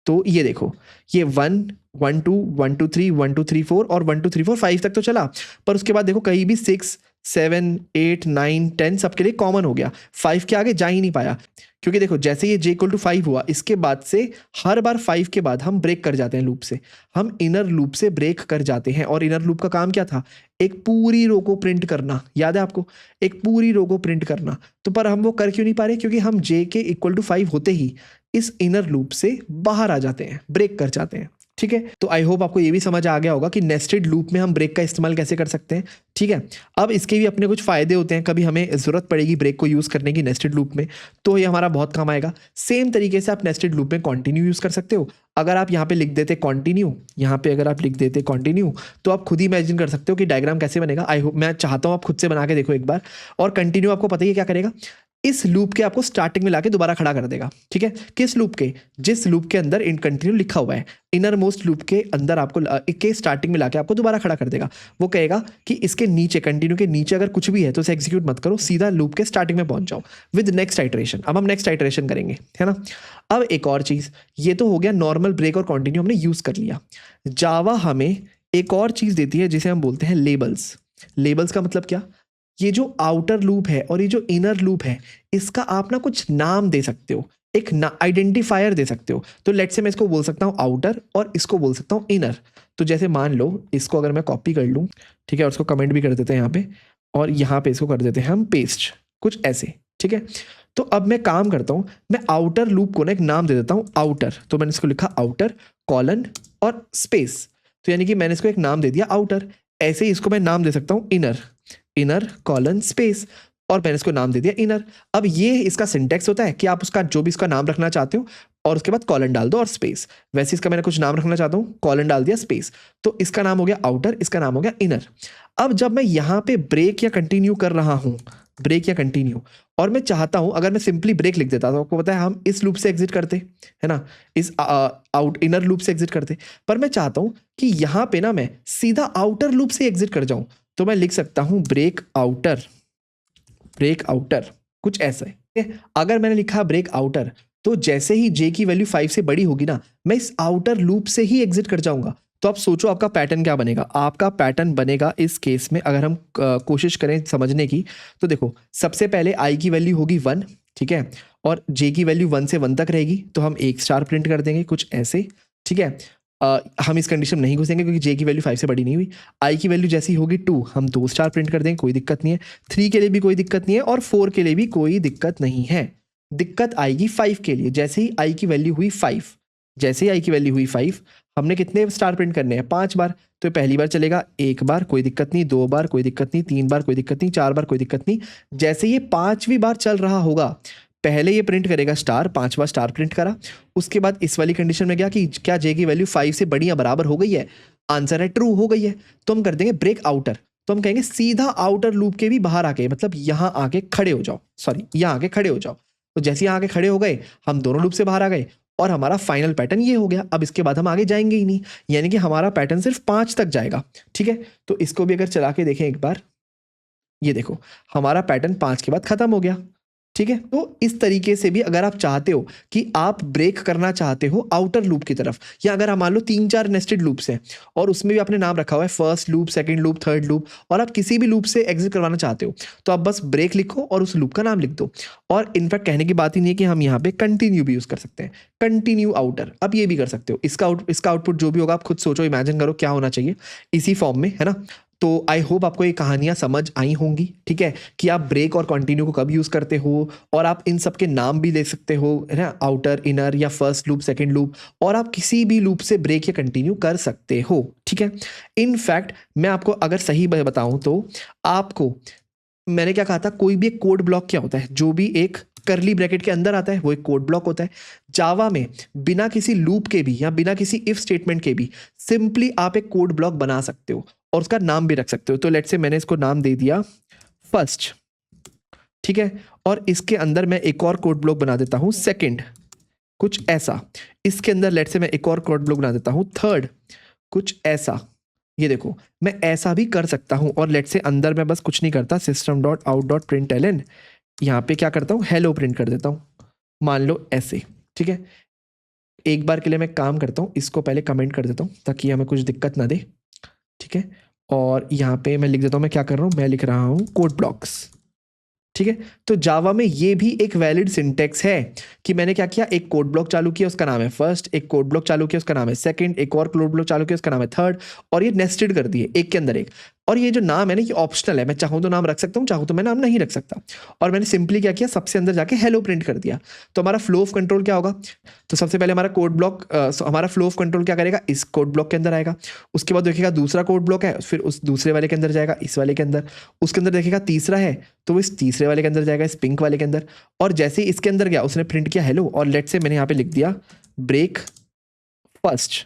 तो ये देखो, ये 1 1 2 1 2 3 1 2 3 4 और 1 2 3 4 5 तक तो चला, पर उसके बाद देखो कहीं भी 6 7 8 9 10 सबके लिए कॉमन हो गया, 5 के आगे जा ही नहीं पाया। क्योंकि देखो जैसे ये j इक्वल टू 5 हुआ, इसके बाद से हर बार 5 के बाद हम ब्रेक कर जाते हैं लूप से, हम इनर लूप से ब्रेक कर जाते हैं। और इनर लूप का काम क्या था, एक पूरी रो को प्रिंट करना, याद है आपको, एक पूरी रो को प्रिंट करना। तो पर हम वो कर क्यों नहीं पा रहे, क्योंकि हम j के इक्वल टू 5 होते ही इस इनर लूप से बाहर आ जाते हैं, ब्रेक कर जाते हैं। ठीक है, तो आई होप आपको ये भी समझ आ गया होगा कि नेस्टेड लूप में हम ब्रेक का इस्तेमाल कैसे कर सकते हैं। ठीक है, अब इसके भी अपने कुछ फ़ायदे होते हैं, कभी हमें ज़रूरत पड़ेगी ब्रेक को यूज़ करने की नेस्टेड लूप में, तो ये हमारा बहुत काम आएगा। सेम तरीके से आप नेस्टेड लूप में कंटिन्यू यूज़ कर सकते हो। अगर आप यहाँ पे लिख देते कंटिन्यू, यहाँ पे अगर आप लिख देते कंटिन्यू, तो आप खुद ही इमेजिन कर सकते हो कि डायग्राम कैसे बनेगा। आई होप, मैं चाहता हूँ आप खुद से बना के देखो एक बार। और कंटिन्यू आपको पता ही है क्या करेगा, इस लूप के आपको स्टार्टिंग में लाके दोबारा खड़ा कर देगा। ठीक है, किस लूप के, जिस लूप के अंदर इन कंटिन्यू लिखा हुआ है, इनर मोस्ट लूप के अंदर आपको के स्टार्टिंग में लाके आपको दोबारा खड़ा कर देगा। वो कहेगा कि इसके नीचे, कंटिन्यू के नीचे अगर कुछ भी है तो उसे एग्जीक्यूट मत करो, सीधा लूप के स्टार्टिंग में पहुंच जाओ विद नेक्स्ट आइटरेशन। अब हम नेक्स्ट आइटरेशन करेंगे, है ना। अब एक और चीज, ये तो हो गया नॉर्मल ब्रेक और कंटिन्यू हमने यूज कर लिया। जावा हमें एक और चीज देती है जिसे हम बोलते हैं लेबल्स। लेबल्स का मतलब क्या, ये जो आउटर लूप है और ये जो इनर लूप है, इसका आप ना कुछ नाम दे सकते हो, एक आइडेंटिफायर दे सकते हो। तो लेट से मैं इसको बोल सकता हूँ आउटर और इसको बोल सकता हूँ इनर। तो जैसे मान लो इसको अगर मैं कॉपी कर लूँ, ठीक है, और उसको कमेंट भी कर देते हैं यहाँ पे, और यहाँ पे इसको कर देते हैं हम पेस्ट, कुछ ऐसे। ठीक है, तो अब मैं काम करता हूँ, मैं आउटर लूप को ना एक नाम दे देता हूँ आउटर। तो मैंने इसको लिखा आउटर कॉलन और स्पेस, तो यानी कि मैंने इसको एक नाम दे दिया आउटर। ऐसे ही इसको मैं नाम दे सकता हूँ इनर, इनर कॉलन स्पेस, और मैंने इसको नाम दे दिया इनर। अब ये इसका सिंटेक्स होता है कि आप उसका जो भी इसका नाम रखना चाहते हो और उसके बाद कॉलन डाल दो और स्पेस। वैसे इसका मैंने कुछ नाम रखना चाहता हूँ, कॉलन डाल दिया स्पेस, तो इसका नाम हो गया आउटर, इसका नाम हो गया इनर। अब जब मैं यहाँ पे ब्रेक या कंटिन्यू कर रहा हूँ, ब्रेक या कंटिन्यू, और मैं चाहता हूं अगर मैं सिंपली ब्रेक लिख देता तो आपको पता है हम इस लूप से एग्जिट करते, है ना, इस आउट इनर लूप से एग्जिट करते। पर मैं चाहता हूं कि यहां पे ना मैं सीधा आउटर लूप से एग्जिट कर जाऊं, तो मैं लिख सकता हूं ब्रेक आउटर, ब्रेक आउटर, कुछ ऐसा है। अगर मैंने लिखा ब्रेक आउटर, तो जैसे ही जे की वैल्यू 5 से बड़ी होगी ना, मैं इस आउटर लूप से ही एग्जिट कर जाऊंगा। तो आप सोचो आपका पैटर्न क्या बनेगा। आपका पैटर्न बनेगा इस केस में, अगर हम कोशिश करें समझने की, तो देखो सबसे पहले आई की वैल्यू होगी 1, ठीक है, और जे की वैल्यू 1 से 1 तक रहेगी, तो हम एक स्टार प्रिंट कर देंगे कुछ ऐसे। ठीक है, हम इस कंडीशन में नहीं घुसेंगे क्योंकि जे की वैल्यू 5 से बड़ी नहीं हुई। आई की वैल्यू जैसी होगी 2, हम 2 स्टार प्रिंट कर देंगे, कोई दिक्कत नहीं है। 3 के लिए भी कोई दिक्कत नहीं है और 4 के लिए भी कोई दिक्कत नहीं है। दिक्कत आएगी 5 के लिए। जैसे ही आई की वैल्यू हुई 5, जैसे ही आई की वैल्यू हुई 5, हमने कितने स्टार प्रिंट करने हैं, 5 बार। तो पहली बार चलेगा 1 बार, कोई दिक्कत नहीं, 2 बार कोई दिक्कत नहीं, 3 बार कोई दिक्कत नहीं, 4 बार कोई दिक्कत नहीं। जैसे ये 5वीं बार चल रहा होगा, पहले ये प्रिंट करेगा स्टार, 5 बार स्टार प्रिंट करा। उसके बाद इस वाली कंडीशन में गया कि क्या जे की वैल्यू 5 से बड़ी या बराबर हो गई है, आंसर है ट्रू हो गई है, तो हम कर देंगे ब्रेक आउटर। तो हम कहेंगे सीधा आउटर लूप के भी बाहर आके, मतलब यहां आके खड़े हो जाओ, सॉरी यहां आके खड़े हो जाओ। तो जैसे यहाँ आके खड़े हो गए, हम दोनों लूप से बाहर आ गए और हमारा फाइनल पैटर्न ये हो गया। अब इसके बाद हम आगे जाएंगे ही नहीं, यानी कि हमारा पैटर्न सिर्फ 5 तक जाएगा। ठीक है, तो इसको भी अगर चला के देखें एक बार, ये देखो हमारा पैटर्न 5 के बाद खत्म हो गया। ठीक है, तो इस तरीके से भी अगर आप चाहते हो कि आप ब्रेक करना चाहते हो आउटर लूप की तरफ, या अगर आप मान लो 3-4 नेस्टेड लूप्स हैं और उसमें भी आपने नाम रखा हुआ है first loop, second loop, third loop, और आप किसी भी लूप से एग्जिट करवाना चाहते हो, तो आप बस ब्रेक लिखो और उस लूप का नाम लिख दो। और इनफैक्ट कहने की बात ही नहीं है कि हम यहाँ पे कंटिन्यू भी यूज कर सकते हैं, कंटिन्यू आउटर, अब ये भी कर सकते हो। इसका आउटपुट जो भी होगा आप खुद सोचो, इमेजिन करो क्या होना चाहिए इसी फॉर्म में, है ना। तो आई होप आपको ये कहानियां समझ आई होंगी, ठीक है, कि आप ब्रेक और कंटिन्यू को कब यूज करते हो, और आप इन सब के नाम भी ले सकते हो, है ना, आउटर, इनर या फर्स्ट लूप, सेकंड लूप, और आप किसी भी लूप से ब्रेक या कंटिन्यू कर सकते हो। ठीक है, इनफैक्ट मैं आपको अगर सही बताऊं तो आपको मैंने क्या कहा था, कोई भी एक कोड ब्लॉक क्या होता है, जो भी एक करली ब्रैकेट के अंदर आता है वो एक कोड ब्लॉक होता है। जावा में बिना किसी लूप के भी या बिना किसी इफ स्टेटमेंट के भी सिंपली आप एक कोड ब्लॉक बना सकते हो और उसका नाम भी रख सकते हो। तो लेट्स से मैंने इसको नाम दे दिया फर्स्ट, ठीक है, और इसके अंदर मैं एक और कोड ब्लॉक बना देता हूं सेकंड, कुछ ऐसा। इसके अंदर लेट्स से मैं एक और कोड ब्लॉक बना देता हूं थर्ड, कुछ ऐसा। ये देखो मैं ऐसा भी कर सकता हूं, और लेट्स से अंदर मैं बस कुछ नहीं करता, system.out.println, यहाँ पे क्या करता हूँ, हेलो प्रिंट कर देता हूँ, मान लो ऐसे। ठीक है, एक बार के लिए मैं काम करता हूँ, इसको पहले कमेंट कर देता हूँ ताकि हमें कुछ दिक्कत ना दे। ठीक है, और यहाँ पे मैं लिख देता हूँ, मैं क्या कर रहा हूँ, मैं लिख रहा हूँ कोड ब्लॉक्स। ठीक है, तो जावा में ये भी एक वैलिड सिंटेक्स है कि मैंने क्या किया, एक कोड ब्लॉक चालू किया उसका नाम है फर्स्ट, एक कोड ब्लॉक चालू किया उसका नाम है सेकंड, एक और कोड ब्लॉक चालू किया उसका नाम है थर्ड, और ये नेस्टेड कर दिए एक के अंदर एक। और ये जो नाम है ना, ये ऑप्शनल है, मैं चाहूँ तो नाम रख सकता हूँ, चाहूँ तो मैं नाम नहीं रख सकता। और मैंने सिंपली क्या किया, सबसे अंदर जाके हेलो प्रिंट कर दिया। तो हमारा फ्लो ऑफ कंट्रोल क्या होगा, तो सबसे पहले हमारा कोड ब्लॉक, हमारा फ्लो ऑफ कंट्रोल क्या करेगा, इस कोड ब्लॉक के अंदर आएगा। उसके बाद देखेगा दूसरा कोड ब्लॉक है, फिर उस दूसरे वाले के अंदर जाएगा, इस वाले के अंदर। उसके अंदर देखेगा तीसरा है, तो वो इस तीसरे वाले के अंदर जाएगा, इस पिंक वाले के अंदर। और जैसे ही इसके अंदर गया, उसने प्रिंट किया हेलो, और लेट से मैंने यहाँ पे लिख दिया ब्रेक फर्स्ट।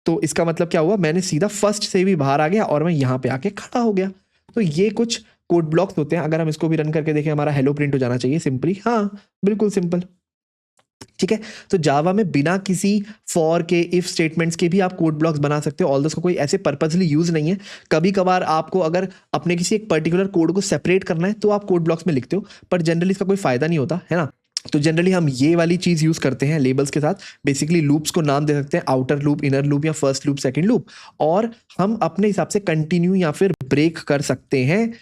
तो इसका मतलब क्या हुआ, मैंने सीधा फर्स्ट से भी बाहर आ गया और मैं यहाँ पे आके खड़ा हो गया। तो ये कुछ कोड ब्लॉक्स होते हैं। अगर हम इसको भी रन करके देखें, हमारा हेलो प्रिंट हो जाना चाहिए सिंपली। हाँ, बिल्कुल सिंपल। ठीक है, तो जावा में बिना किसी फॉर के, इफ स्टेटमेंट्स के भी आप कोड ब्लॉक्स बना सकते हो। ऑल दोस का कोई ऐसे पर्पसली यूज नहीं है। कभी कभार आपको अगर अपने किसी एक पर्टिकुलर कोड को सेपरेट करना है तो आप कोड ब्लॉक्स में लिखते हो, पर जनरली इसका कोई फायदा नहीं होता है ना। तो जनरली हम ये वाली चीज यूज करते हैं लेबल्स के साथ। बेसिकली लूप्स को नाम दे सकते हैं, आउटर लूप, इनर लूप, या फर्स्ट लूप, सेकंड लूप, और हम अपने हिसाब से कंटिन्यू या फिर ब्रेक कर सकते हैं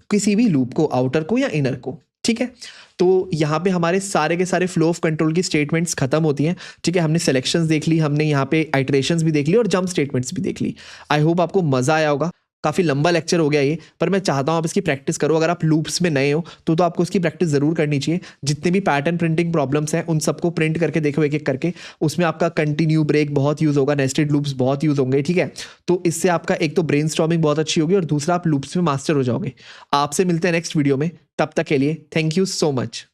किसी भी लूप को, आउटर को या इनर को। ठीक है, तो यहाँ पे हमारे सारे के सारे फ्लो ऑफ कंट्रोल की स्टेटमेंट्स खत्म होती हैं। ठीक है, हमने सिलेक्शंस देख ली, हमने यहाँ पे आइटरेशंस भी देख ली और जंप स्टेटमेंट्स भी देख ली। आई होप आपको मजा आया होगा। काफ़ी लंबा लेक्चर हो गया ये, पर मैं चाहता हूँ आप इसकी प्रैक्टिस करो। अगर आप लूप्स में नए हो तो आपको इसकी प्रैक्टिस ज़रूर करनी चाहिए। जितने भी पैटर्न प्रिंटिंग प्रॉब्लम्स हैं उन सबको प्रिंट करके देखो एक एक करके। उसमें आपका कंटिन्यू ब्रेक बहुत यूज़ होगा, नेस्टेड लूप्स बहुत यूज़ होंगे। ठीक है, तो इससे आपका एक तो ब्रेनस्टॉर्मिंग बहुत अच्छी होगी और दूसरा आप लूप्स में मास्टर हो जाओगे। आपसे मिलते हैं नेक्स्ट वीडियो में, तब तक के लिए थैंक यू सो मच।